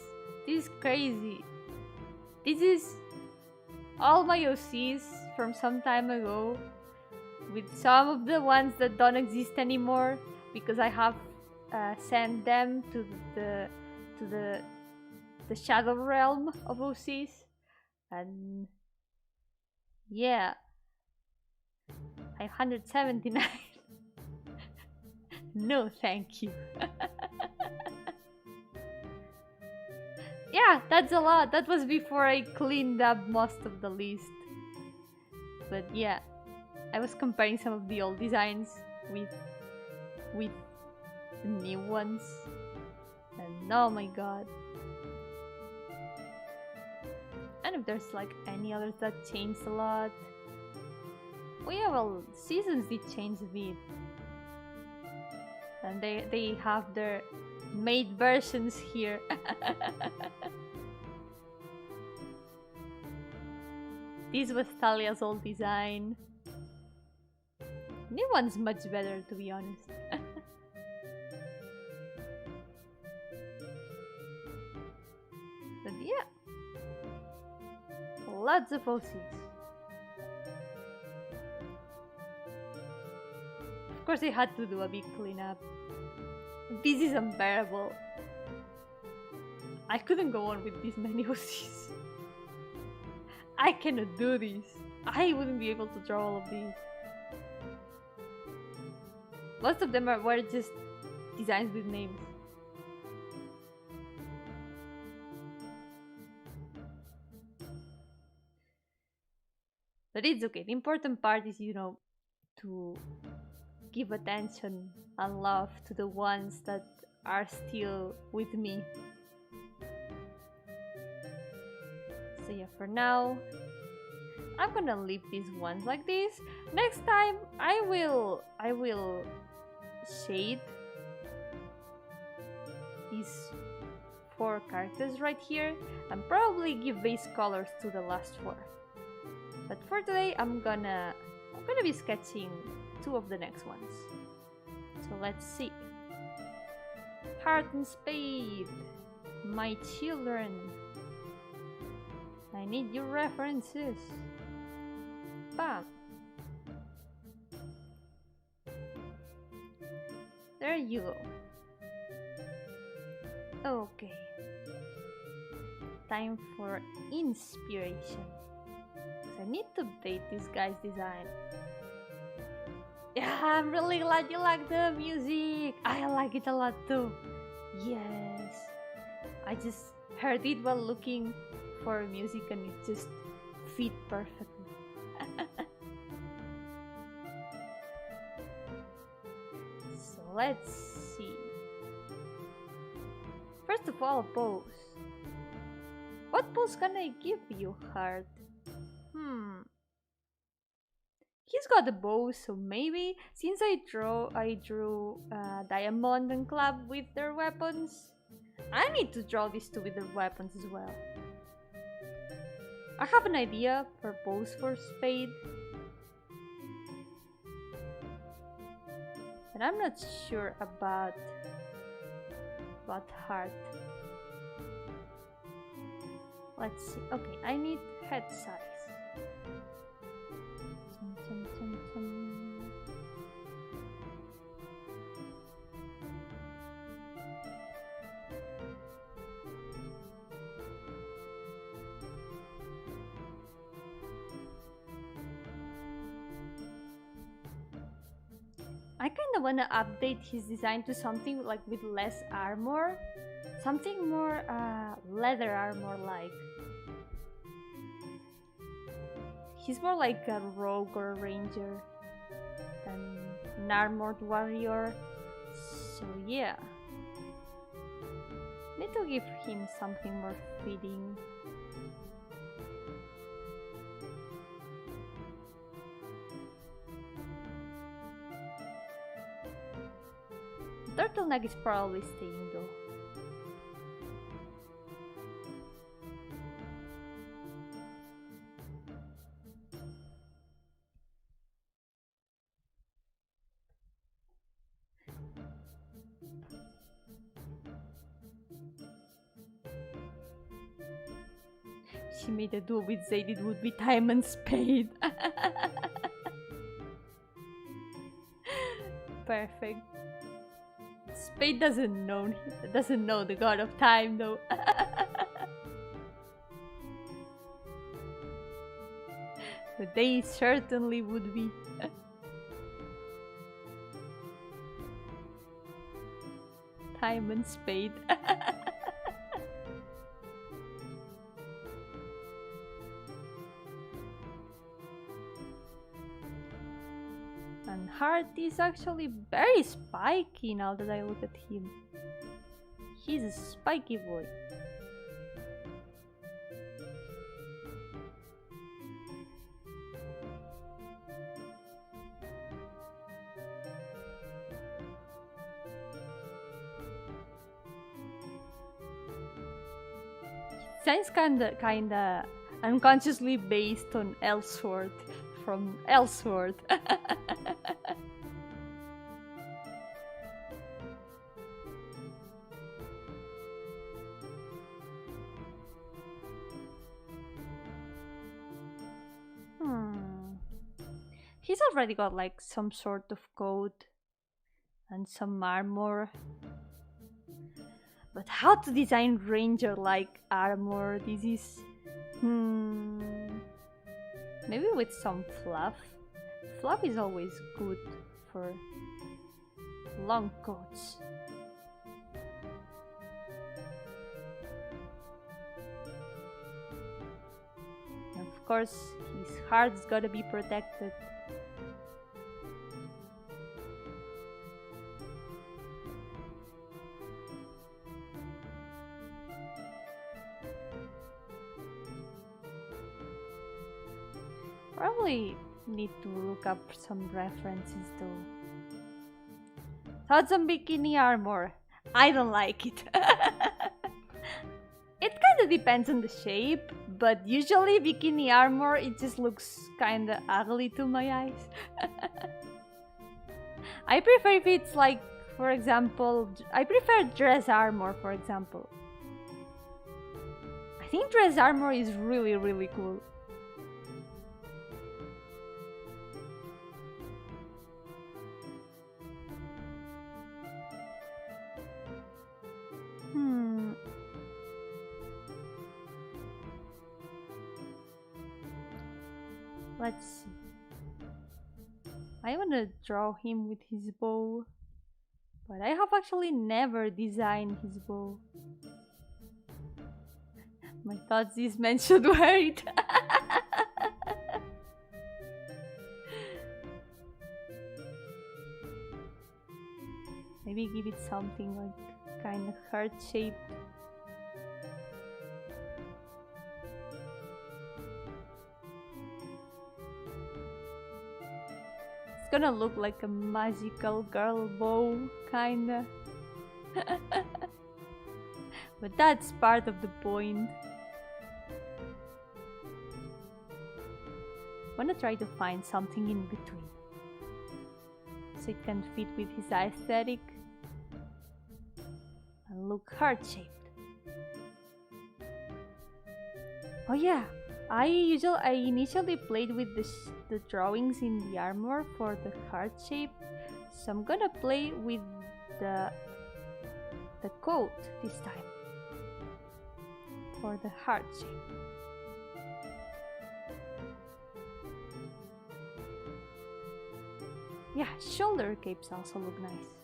Speaker 1: This is crazy. This is all my OCs from some time ago, with some of the ones that don't exist anymore because I have sent them to the shadow realm of OCs, and yeah, I have 179. No, thank you. Yeah, that's a lot. That was before I cleaned up most of the list. But yeah, I was comparing some of the old designs with the new ones, and oh my god. And if there's like any others that changed a lot. Oh yeah, well, seasons did change a bit. And they have their made versions here. This was Talia's old design. New one's much better, to be honest. But yeah, lots of OCs. Of course, I had to do a big cleanup. This is unbearable. I couldn't go on with this many OCs. I cannot do this. I wouldn't be able to draw all of these. Most of them were just designs with names. But it's okay. The important part is, you know, to give attention and love to the ones that are still with me. So yeah, for now, I'm gonna leave these ones like this. Next time, I will shade these 4 characters right here and probably give base colors to the last 4. But for today, I'm gonna be sketching 2 of the next ones. So let's see. Heart and spade, my children. I need your references. Bam. There you go. Okay. Time for inspiration. I need to update this guy's design. Yeah, I'm really glad you like the music. I like it a lot too. Yes. I just heard it while looking for music and it just fit perfectly. So let's see. First of all, pose. What pose can I give you, Heart? He's got a bow, so maybe since I drew Diamond and Club with their weapons, I need to draw these 2 with their weapons as well. I have an idea for pose for Spade, but I'm not sure about Heart. Let's see. Okay, I need head size. I kind of want to update his design to something like with less armor, something more leather armor like. He's more like a rogue or a ranger than an armored warrior, so yeah. Need to give him something more fitting. turtleneck is probably staying though. She made a duel with Zayd, it would be time and spade. Perfect. Spade doesn't know the god of time though. But they certainly would be. Time and spade. And Heart is actually very spiky now that I look at him. He's a spiky boy. Sounds kinda unconsciously based on Ellsworth from Ellsworth. He's already got like some sort of coat and some armor. But how to design ranger like armor? This is maybe with some fluff. Fluff is always good for long coats. And of course, his heart's gotta be protected. Probably need to look up some references though. Thoughts on bikini armor? I don't like it. It kinda depends on the shape, but usually bikini armor, it just looks kinda ugly to my eyes. I prefer if it's like, for example, I prefer dress armor, for example. I think dress armor is really cool. Let's see. I wanna draw him with his bow, but I have actually never designed his bow. My thoughts is men should wear it. Maybe give it something like kind of heart-shaped. It's gonna look like a magical girl bow, kinda. But that's part of the point. I wanna try to find something in between, so it can fit with his aesthetic and look heart-shaped. Oh yeah, I initially played with the drawings in the armor for the heart shape, so I'm gonna play with the coat this time for the heart shape. Yeah, shoulder capes also look nice.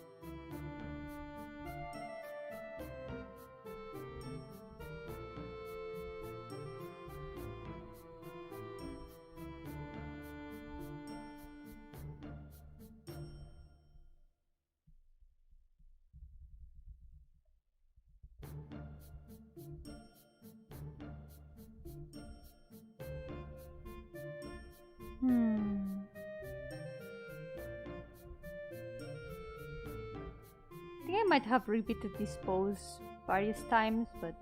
Speaker 1: might have repeated this pose various times, but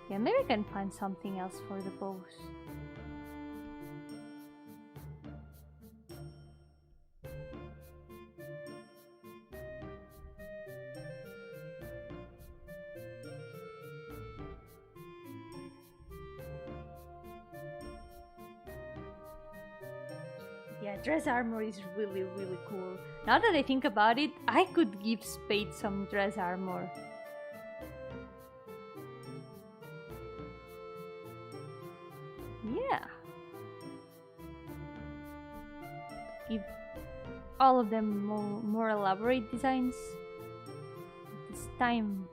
Speaker 1: yeah, maybe I can find something else for the pose. Yeah, dress armor is really, really cool. Now that I think about it, I could give Spade some dress armor. Yeah. Give all of them more elaborate designs this time.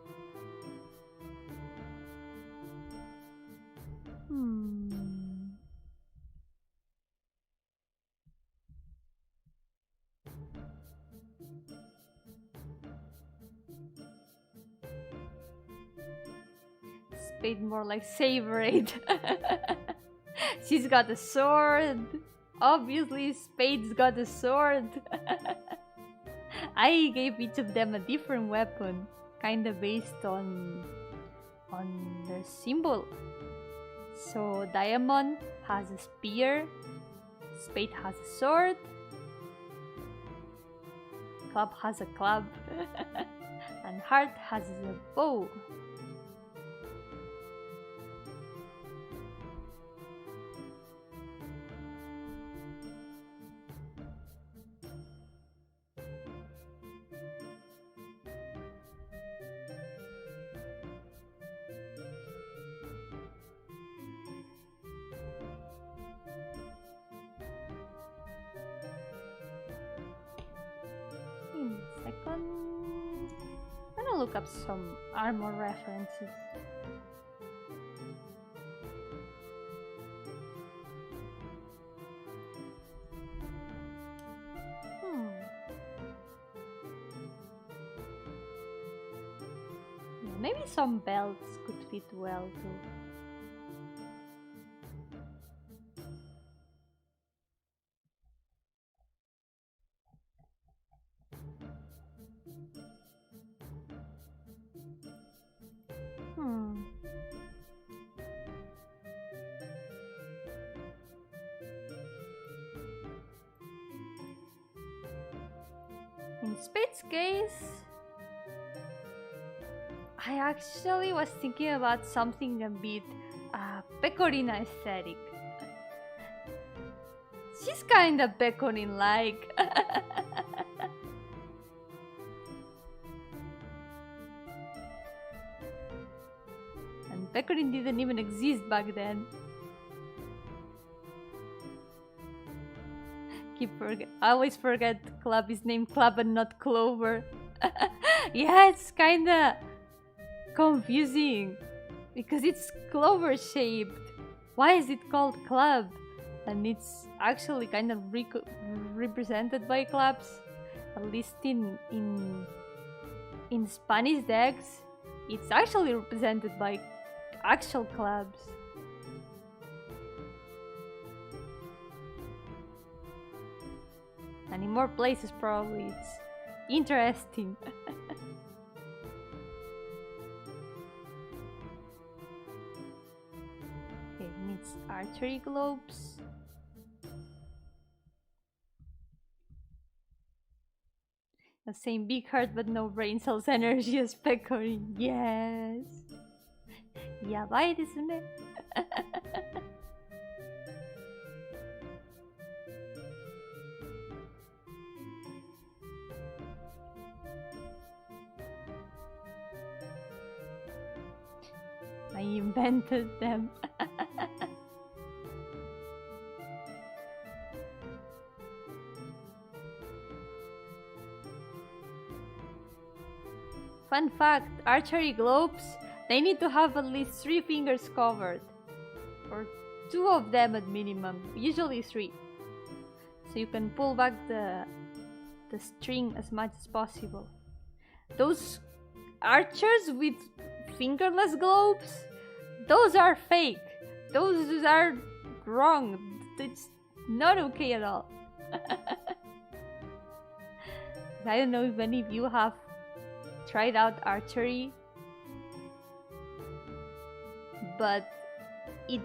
Speaker 1: Spade more like Savor It. She's got a sword. Obviously, Spade's got a sword. I gave each of them a different weapon, kinda based on their symbol. So Diamond has a spear, Spade has a sword, Club has a club, and Heart has a bow. I'm gonna look up some armor references. Yeah, maybe some belts could fit well too. In Spade's case, I actually was thinking about something a bit Pecorina aesthetic. She's kinda Pecorin-like. And Pecorin didn't even exist back then. I always forget Club is named Club and not Clover. Yeah, it's kinda confusing because it's clover shaped. Why is it called Club? And it's actually kind of represented by clubs. At least in Spanish decks, it's actually represented by actual clubs. And in more places probably it's interesting. Okay, needs archery globes. The same big heart but no brain cells energy as Pecorin. Yes. Yabai desu ne. I invented them. Fun fact, archery globes, they need to have at least 3 fingers covered. Or 2 of them at minimum, usually 3. So you can pull back the string as much as possible. Those archers with fingerless globes, those are fake. Those are wrong. It's not okay at all. I don't know if any of you have tried out archery, but it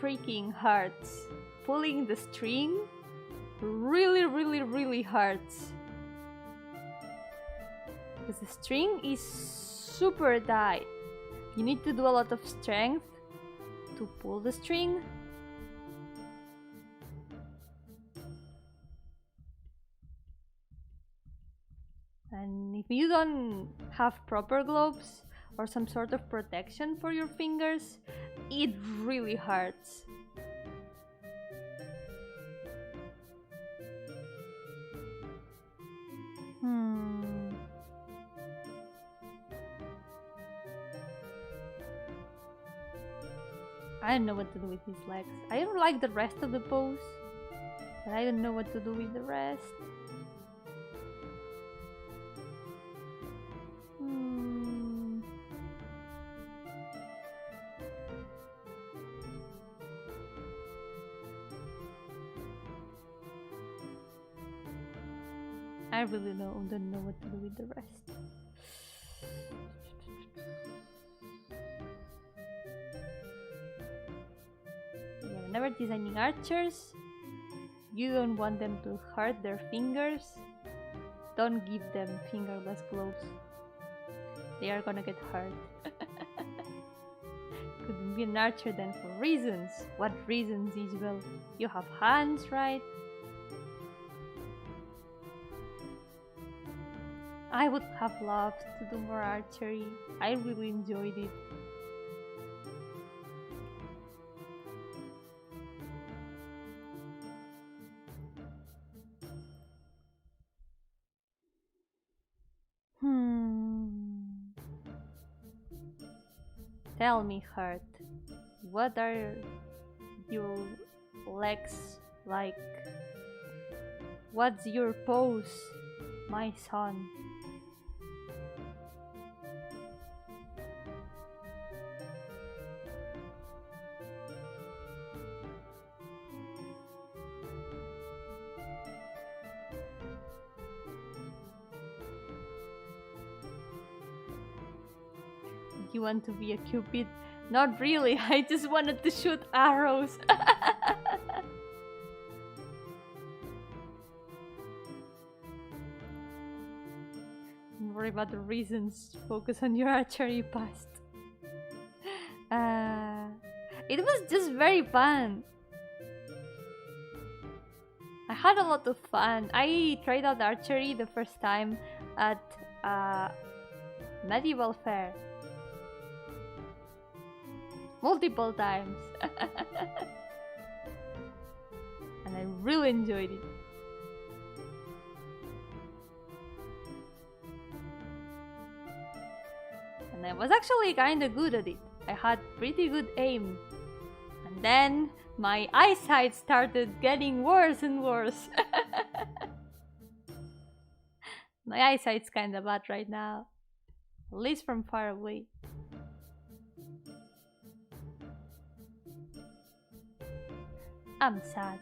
Speaker 1: freaking hurts. Pulling the string really hurts. Because the string is super tight. You need to do a lot of strength to pull the string. And if you don't have proper gloves or some sort of protection for your fingers, it really hurts. I don't know what to do with his legs. I don't like the rest of the pose, but I don't know what to do with the rest. I really don't know what to do with the rest. Yeah, whenever designing archers, you don't want them to hurt their fingers. Don't give them fingerless gloves. They are gonna get hurt. Couldn't be an archer then for reasons. What reasons, Isabel? You have hands, right? I would have loved to do more archery. I really enjoyed it. Tell me, Heart, what are your legs like? What's your pose, my son? You want to be a cupid? Not really, I just wanted to shoot arrows. Don't worry about the reasons, focus on your archery past. It was just very fun. I had a lot of fun. I tried out archery the first time at medieval fair. Multiple times. And I really enjoyed it. And I was actually kinda good at it. I had pretty good aim. And then my eyesight started getting worse and worse. My eyesight's kinda bad right now. At least from far away. I'm sad.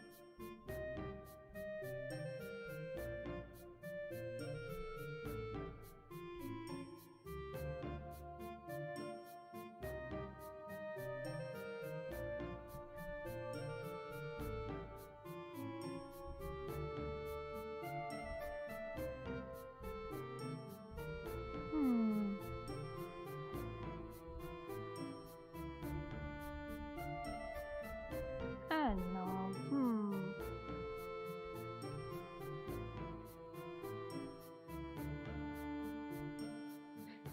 Speaker 1: I don't know.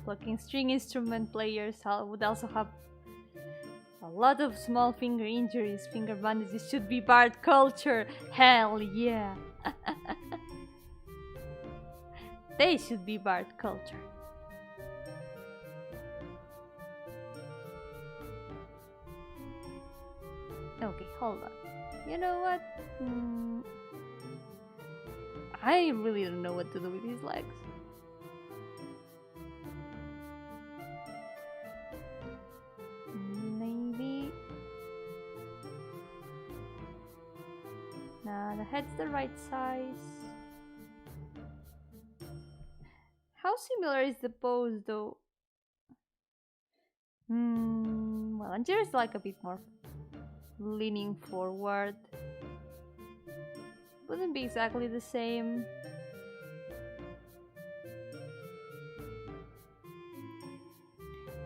Speaker 1: Plucking string instrument players would also have a lot of small finger injuries. Finger bandages should be bard culture. Hell yeah. They should be bard culture. Okay, hold on. You know what? I really don't know what to do with his legs. Maybe... Nah, the head's the right size. How similar is the pose though? Well, Anjir is like a bit more leaning forward. Wouldn't be exactly the same.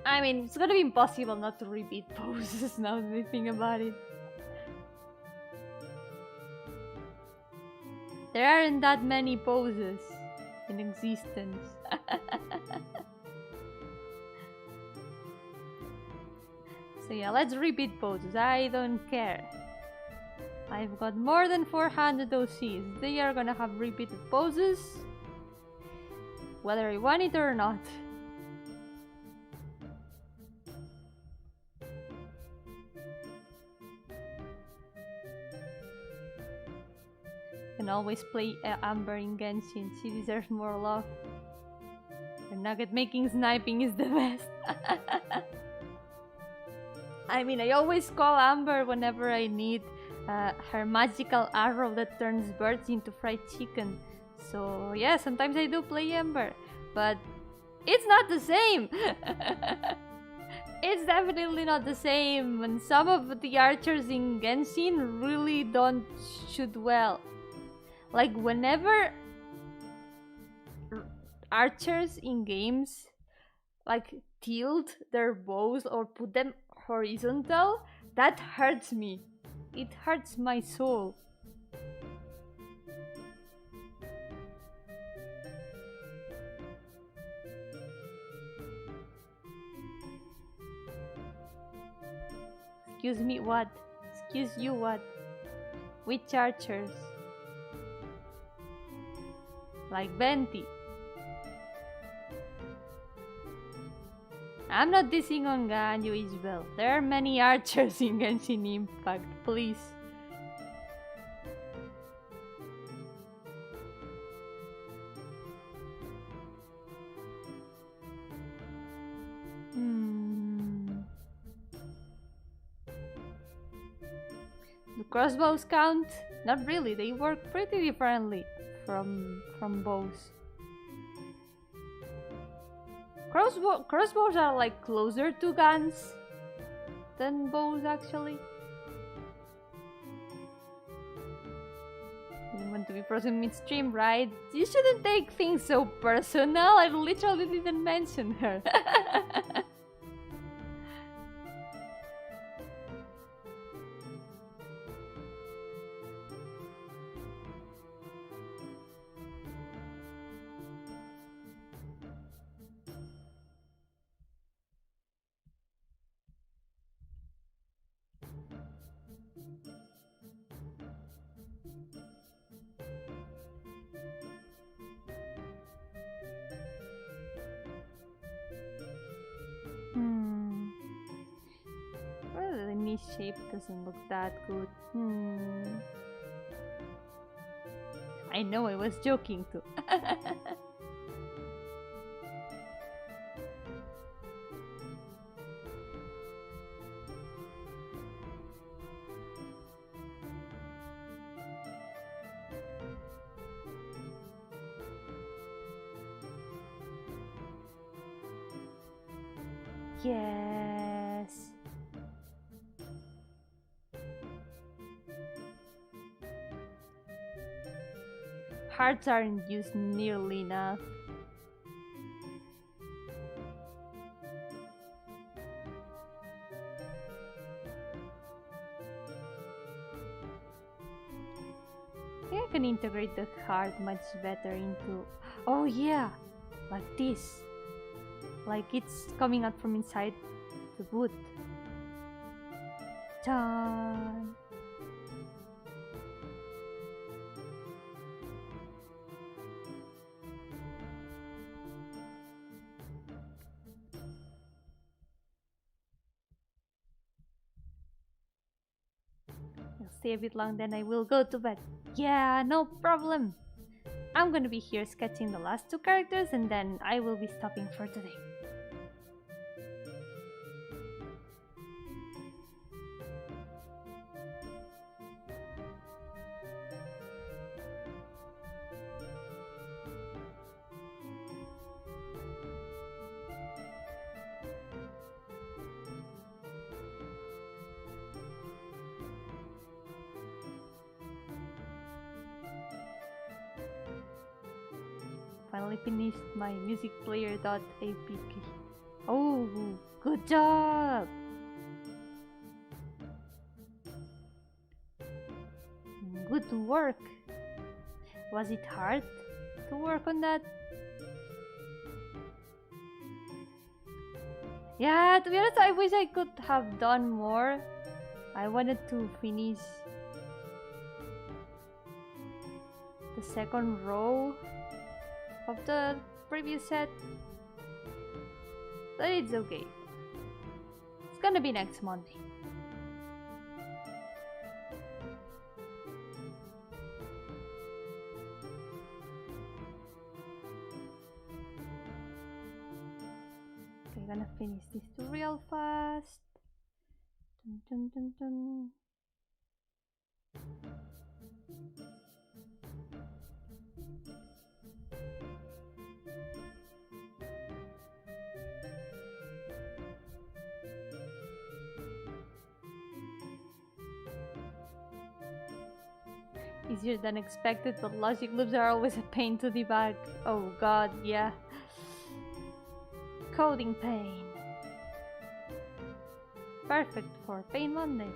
Speaker 1: I mean, it's gonna be impossible not to repeat poses now that I think about it. There aren't that many poses in existence. So yeah, let's repeat poses. I don't care. I've got more than 400 OCs. They are gonna have repeated poses, whether I want it or not. Can always play Amber in Genshin. She deserves more love. Her nugget making sniping is the best. I mean, I always call Amber whenever I need her magical arrow that turns birds into fried chicken. So yeah, sometimes I do play Amber, but it's not the same. It's definitely not the same, and some of the archers in Genshin really don't shoot well. Like, whenever archers in games like tilt their bows or put them horizontal, that hurts me. It hurts my soul. Excuse me, what? Excuse you, what? Which archers? Like Venti. I'm not dissing on Ganyu, Isabel. There are many archers in Genshin Impact, please. Do crossbows count? Not really, they work pretty differently from bows. Crossbows are like closer to guns than bows, actually. You want to be frozen midstream, right? You shouldn't take things so personal. I literally didn't mention her. Well, the knee shape doesn't look that good. I know, I was joking too. Yes. Hearts aren't used nearly enough. I think I can integrate the heart much better into... Oh yeah! Like this. Like it's coming out from inside the wood. Dun. I'll stay a bit long, then I will go to bed. Yeah, no problem. I'm gonna be here sketching the last 2 characters and then I will be stopping for today. Finally finished my music player.apk. Oh, good job! Good work! Was it hard to work on that? Yeah, to be honest, I wish I could have done more. I wanted to finish the second row of the previous set, but it's okay. It's gonna be next Monday. Okay, gonna finish this 2 real fast. Dun, dun, dun, dun. Easier than expected, but logic loops are always a pain to debug. Oh god, yeah. Coding pain. Perfect for Pain Monday.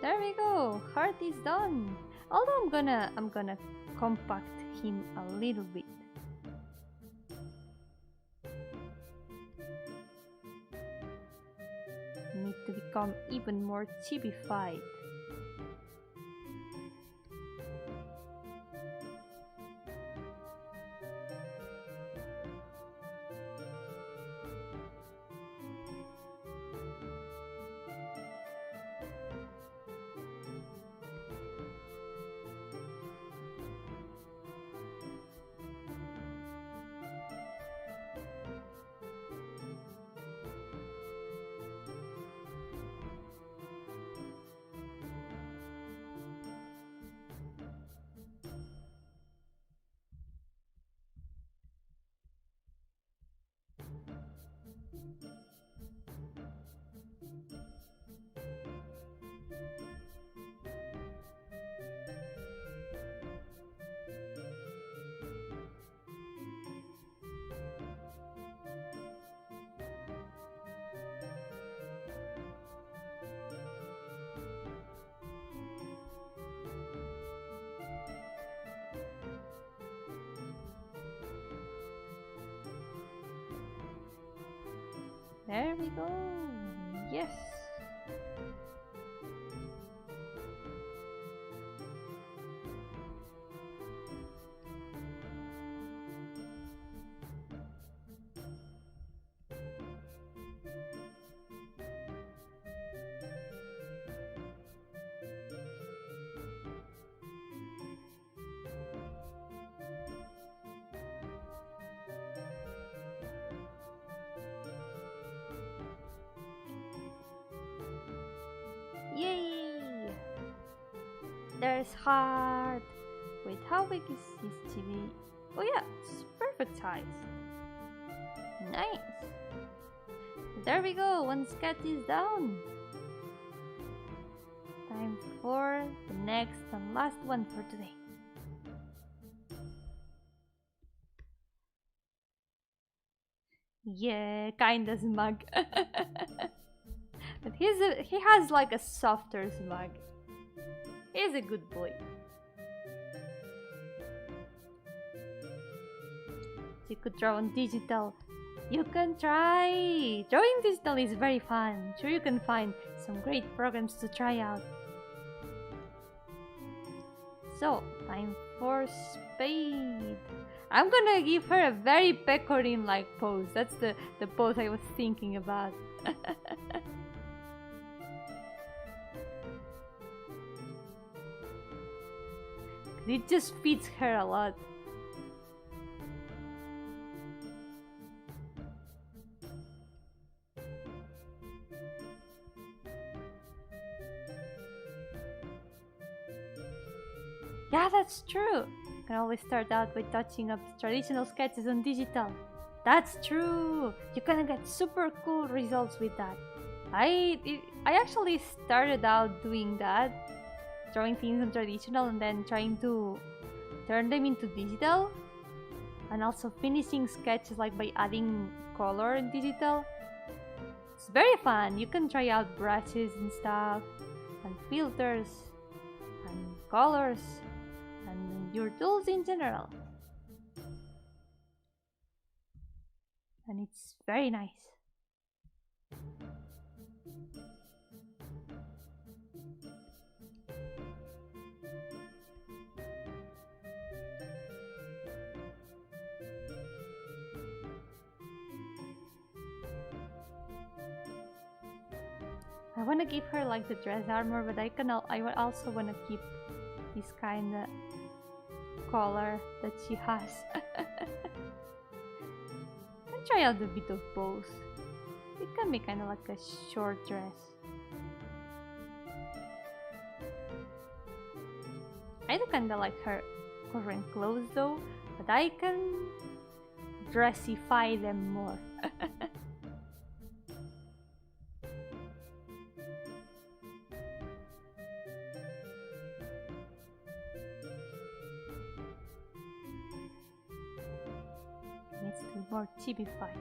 Speaker 1: There we go. Heart is done. Although I'm gonna compact him a little bit. Need to become even more chibified. There we go. Yes. Yay! There's heart. Wait, how big is his TV? Oh yeah, it's perfect size. Nice. There we go. One sketch is done. Time for the next and last one for today. Yeah, kinda smug. But he has like a softer smug. He's a good boy. You could draw on digital. You can try! Drawing digital is very fun. Sure, you can find some great programs to try out. So, time for Spade. I'm gonna give her a very pecorin-like pose. That's the pose I was thinking about. It just fits her a lot. Yeah, that's true. You can always start out by touching up traditional sketches on digital. That's true. You're gonna get super cool results with that. I actually started out doing that, drawing things on traditional and then trying to turn them into digital, and also finishing sketches like by adding color in digital. It's very fun. You can try out brushes and stuff, and filters, and colors, and your tools in general. And it's very nice. I want to give her like the dress armor, but I also want to keep this kind of collar that she has. And try out a bit of both. It can be kind of like a short dress. I do kind of like her current clothes though, but I can dressify them more. Needs to be more chibified.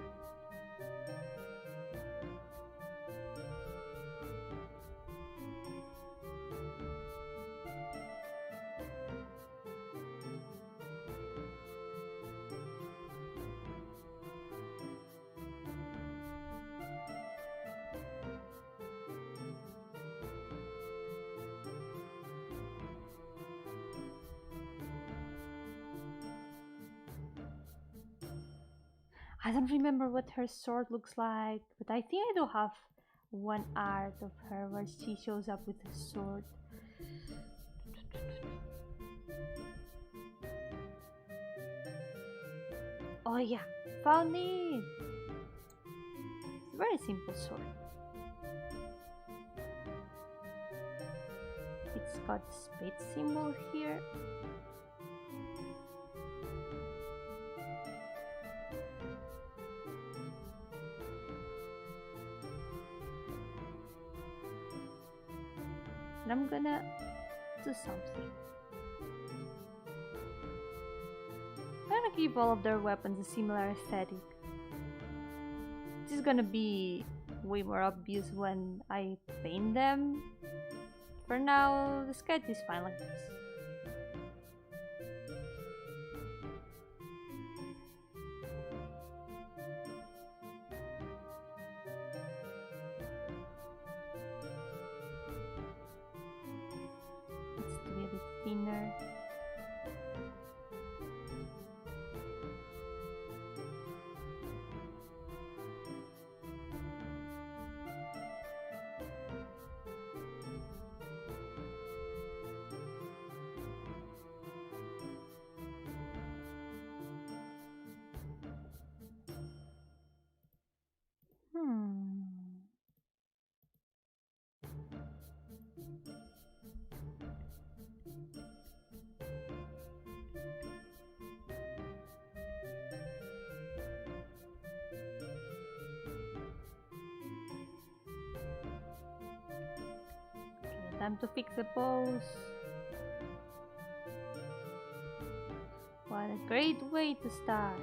Speaker 1: I don't remember what her sword looks like, but I think I do have one art of her where she shows up with a sword. Oh yeah, found it! It's a very simple sword. It's got the spade symbol here. And I'm gonna do something. I'm gonna give all of their weapons a similar aesthetic. This is gonna be way more obvious when I paint them. For now, the sketch is fine like this. Thinner. Time to fix the pose. What a great way to start.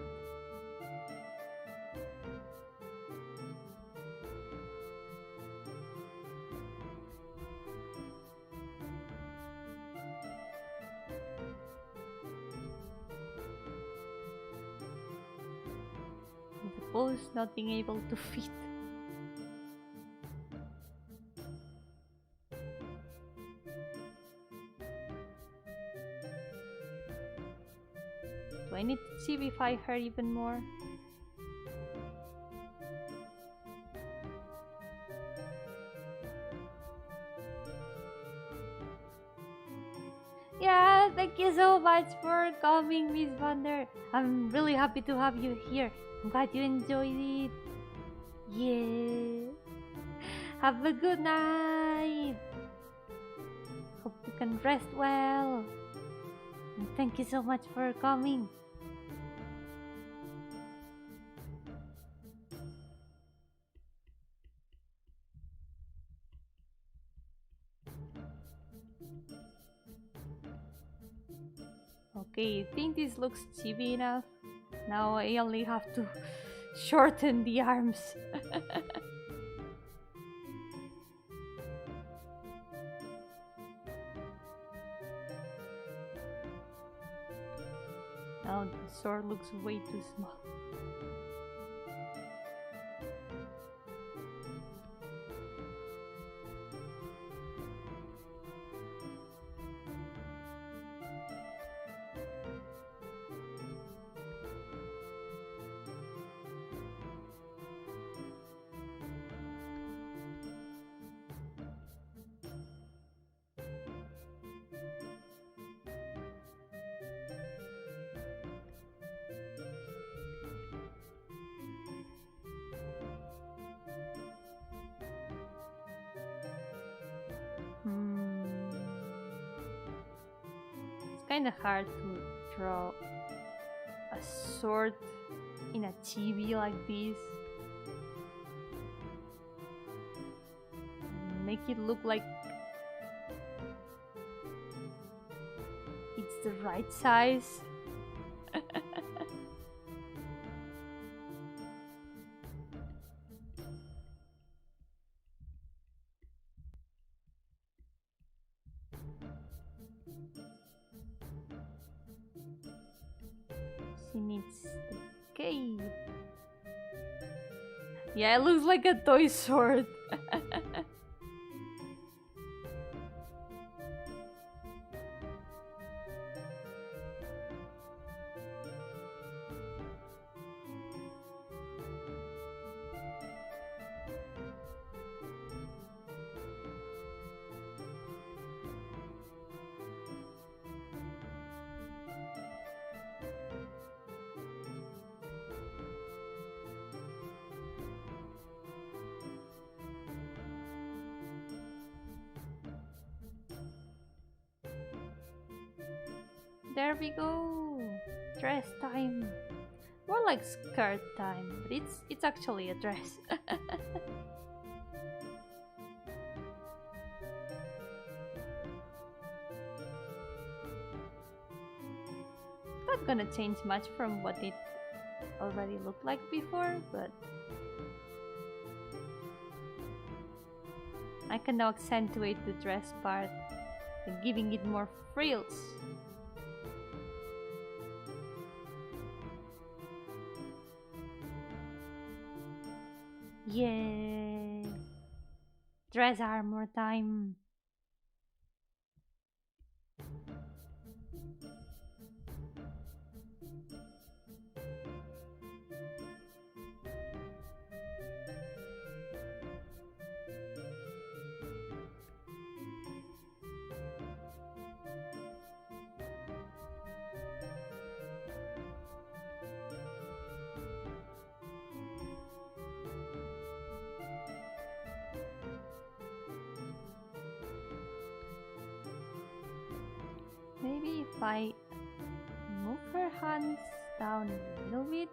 Speaker 1: With the pose not being able to fit. Do I need to chibify her even more? Yeah, thank you so much for coming, Miss Vander. I'm really happy to have you here. I'm glad you enjoyed it. Yeah. Have a good night. Hope you can rest well. And thank you so much for coming. Okay, I think this looks chibi enough. Now I only have to shorten the arms. Now the sword looks way too small. It's kind of hard to draw a sword in a chibi like this. Make it look like it's the right size. She needs the cape. Yeah, it looks like a toy sword. There we go. Dress time. More like skirt time, but it's actually a dress. Not gonna change much from what it already looked like before, but I can now accentuate the dress part and giving it more frills. Yeah, dress armor time. Maybe if I move her hands down a little bit.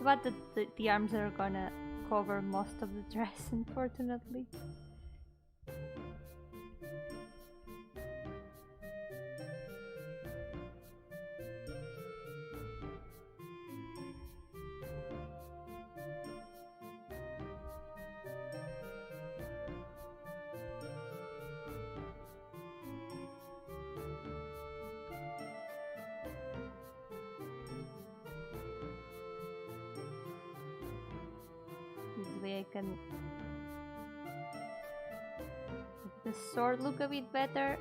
Speaker 1: But the arms are gonna cover most of the dress, unfortunately. This way I can make the sword look a bit better.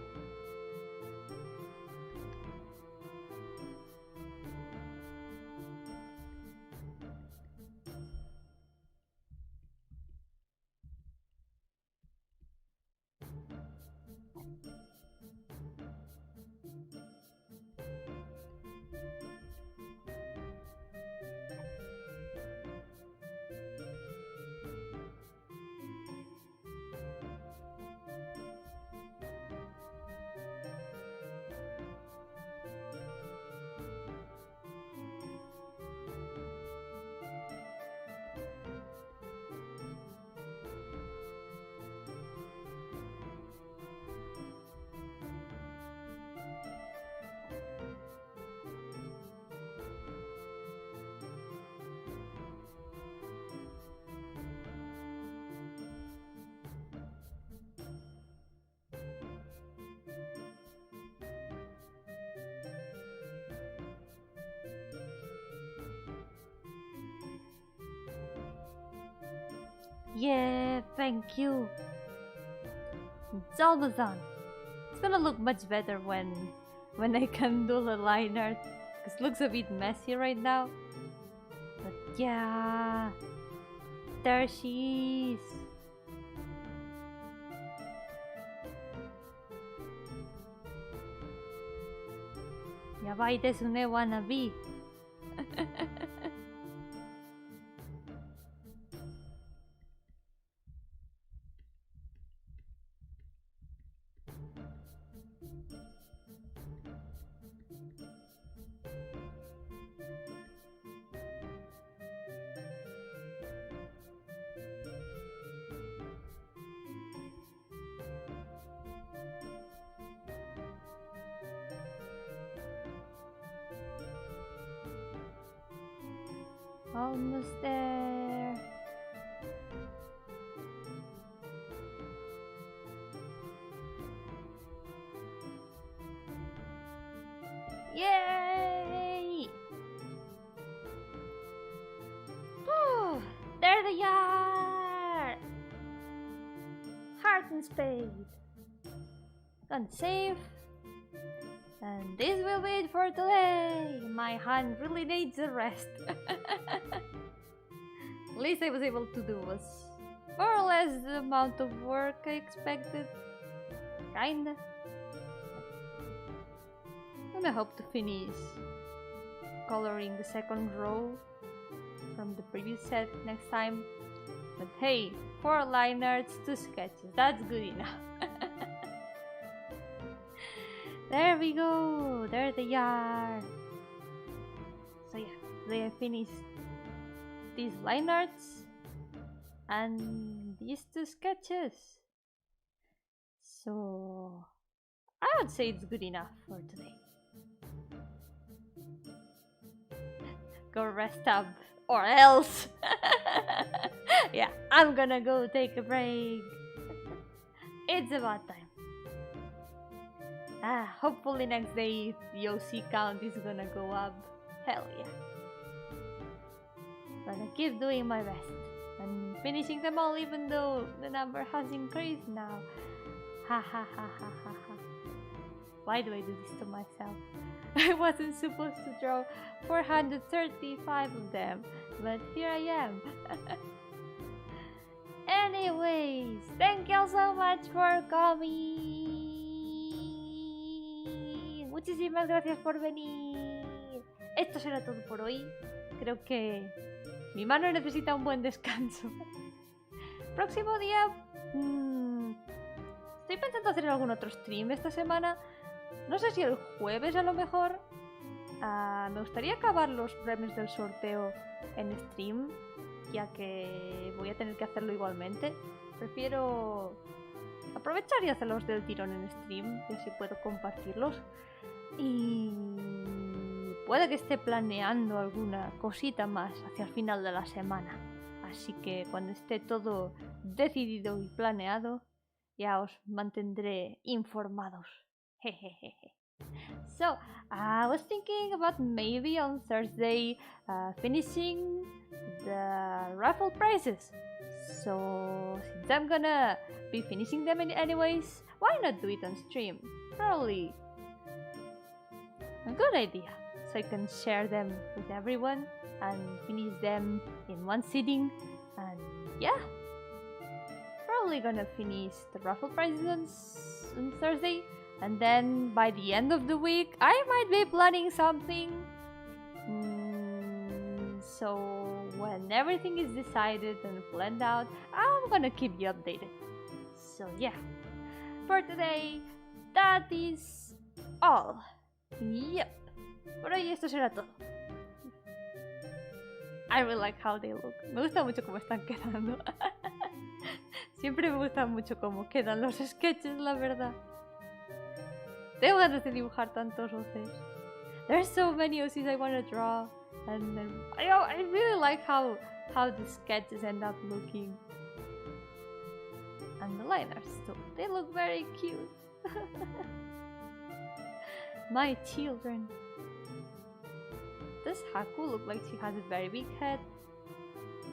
Speaker 1: Yeah, thank you. It's almost done. It's gonna look much better when I can do the line art, because it looks a bit messy right now. But yeah, there she is. Yabaite sune wannabe. Almost there. Yay! Whew, there they are! Heart and spade. Gonna save. And this will be it for today. My hand really needs a rest. At least I was able to do was more or less the amount of work I expected. Kinda. And I hope to finish coloring the second row from the previous set next time. But hey, 4 line arts, 2 sketches, that's good enough. There we go, there they are. So yeah, today I finished these line arts and these 2 sketches. So I would say it's good enough for today. Go rest up or else. Yeah, I'm gonna go take a break. It's about time. Hopefully next day the OC count is gonna go up. Hell yeah. Gonna keep doing my best and finishing them all even though the number has increased now. Ha ha ha ha ha ha. Why do I do this to myself? I wasn't supposed to draw 435 of them, but here I am. Anyways, thank you so much for coming. Muchísimas gracias por venir. Esto será todo por hoy. Creo que mi mano necesita un buen descanso. Próximo día... estoy pensando hacer algún otro stream esta semana. No sé si el jueves a lo mejor. Me gustaría acabar los premios del sorteo en stream, ya que voy a tener que hacerlo igualmente. Prefiero aprovechar y hacerlos del tirón en stream, y así puedo compartirlos. Y puede que esté planeando alguna cosita más hacia el final de la semana. Así que cuando esté todo decidido y planeado, ya os mantendré informados. Jejejeje. So, I was thinking about maybe on Thursday finishing the raffle prizes. So, since I'm gonna be finishing them anyways, why not do it on stream? Probably a good idea. So I can share them with everyone and finish them in one sitting. And yeah, probably gonna finish the raffle prizes on Thursday. And then by the end of the week, I might be planning something. So when everything is decided and planned out, I'm gonna keep you updated. So yeah, for today, that is all. Yep, por hoy esto será todo. I really like how they look. Me gusta mucho cómo están quedando. Siempre me gusta mucho cómo quedan los sketches, la verdad. Tengo ganas de dibujar tantos OCs. There's so many OCs I want to draw, and I really like how the sketches end up looking. And the liners too. They look very cute. My children. Does Haku look like she has a very big head?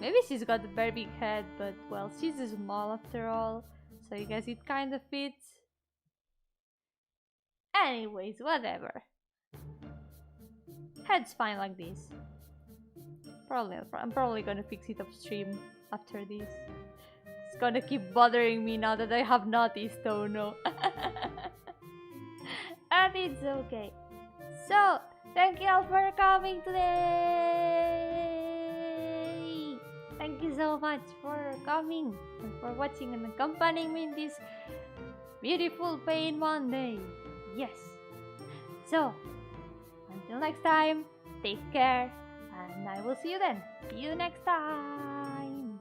Speaker 1: Maybe she's got a very big head, but well, she's small after all, so I guess it kind of fits. Anyways, whatever. Head's fine like this. I'm probably gonna fix it off stream after this. It's gonna keep bothering me now that I have noticed, oh no. And it's okay. So, thank you all for coming today! Thank you so much for coming and for watching and accompanying me in this beautiful Pain Monday. Yes! So, until next time, take care and I will see you then. See you next time.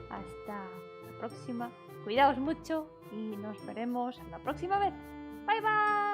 Speaker 1: Hasta la próxima. Cuidaos mucho y nos veremos la próxima vez. Bye bye!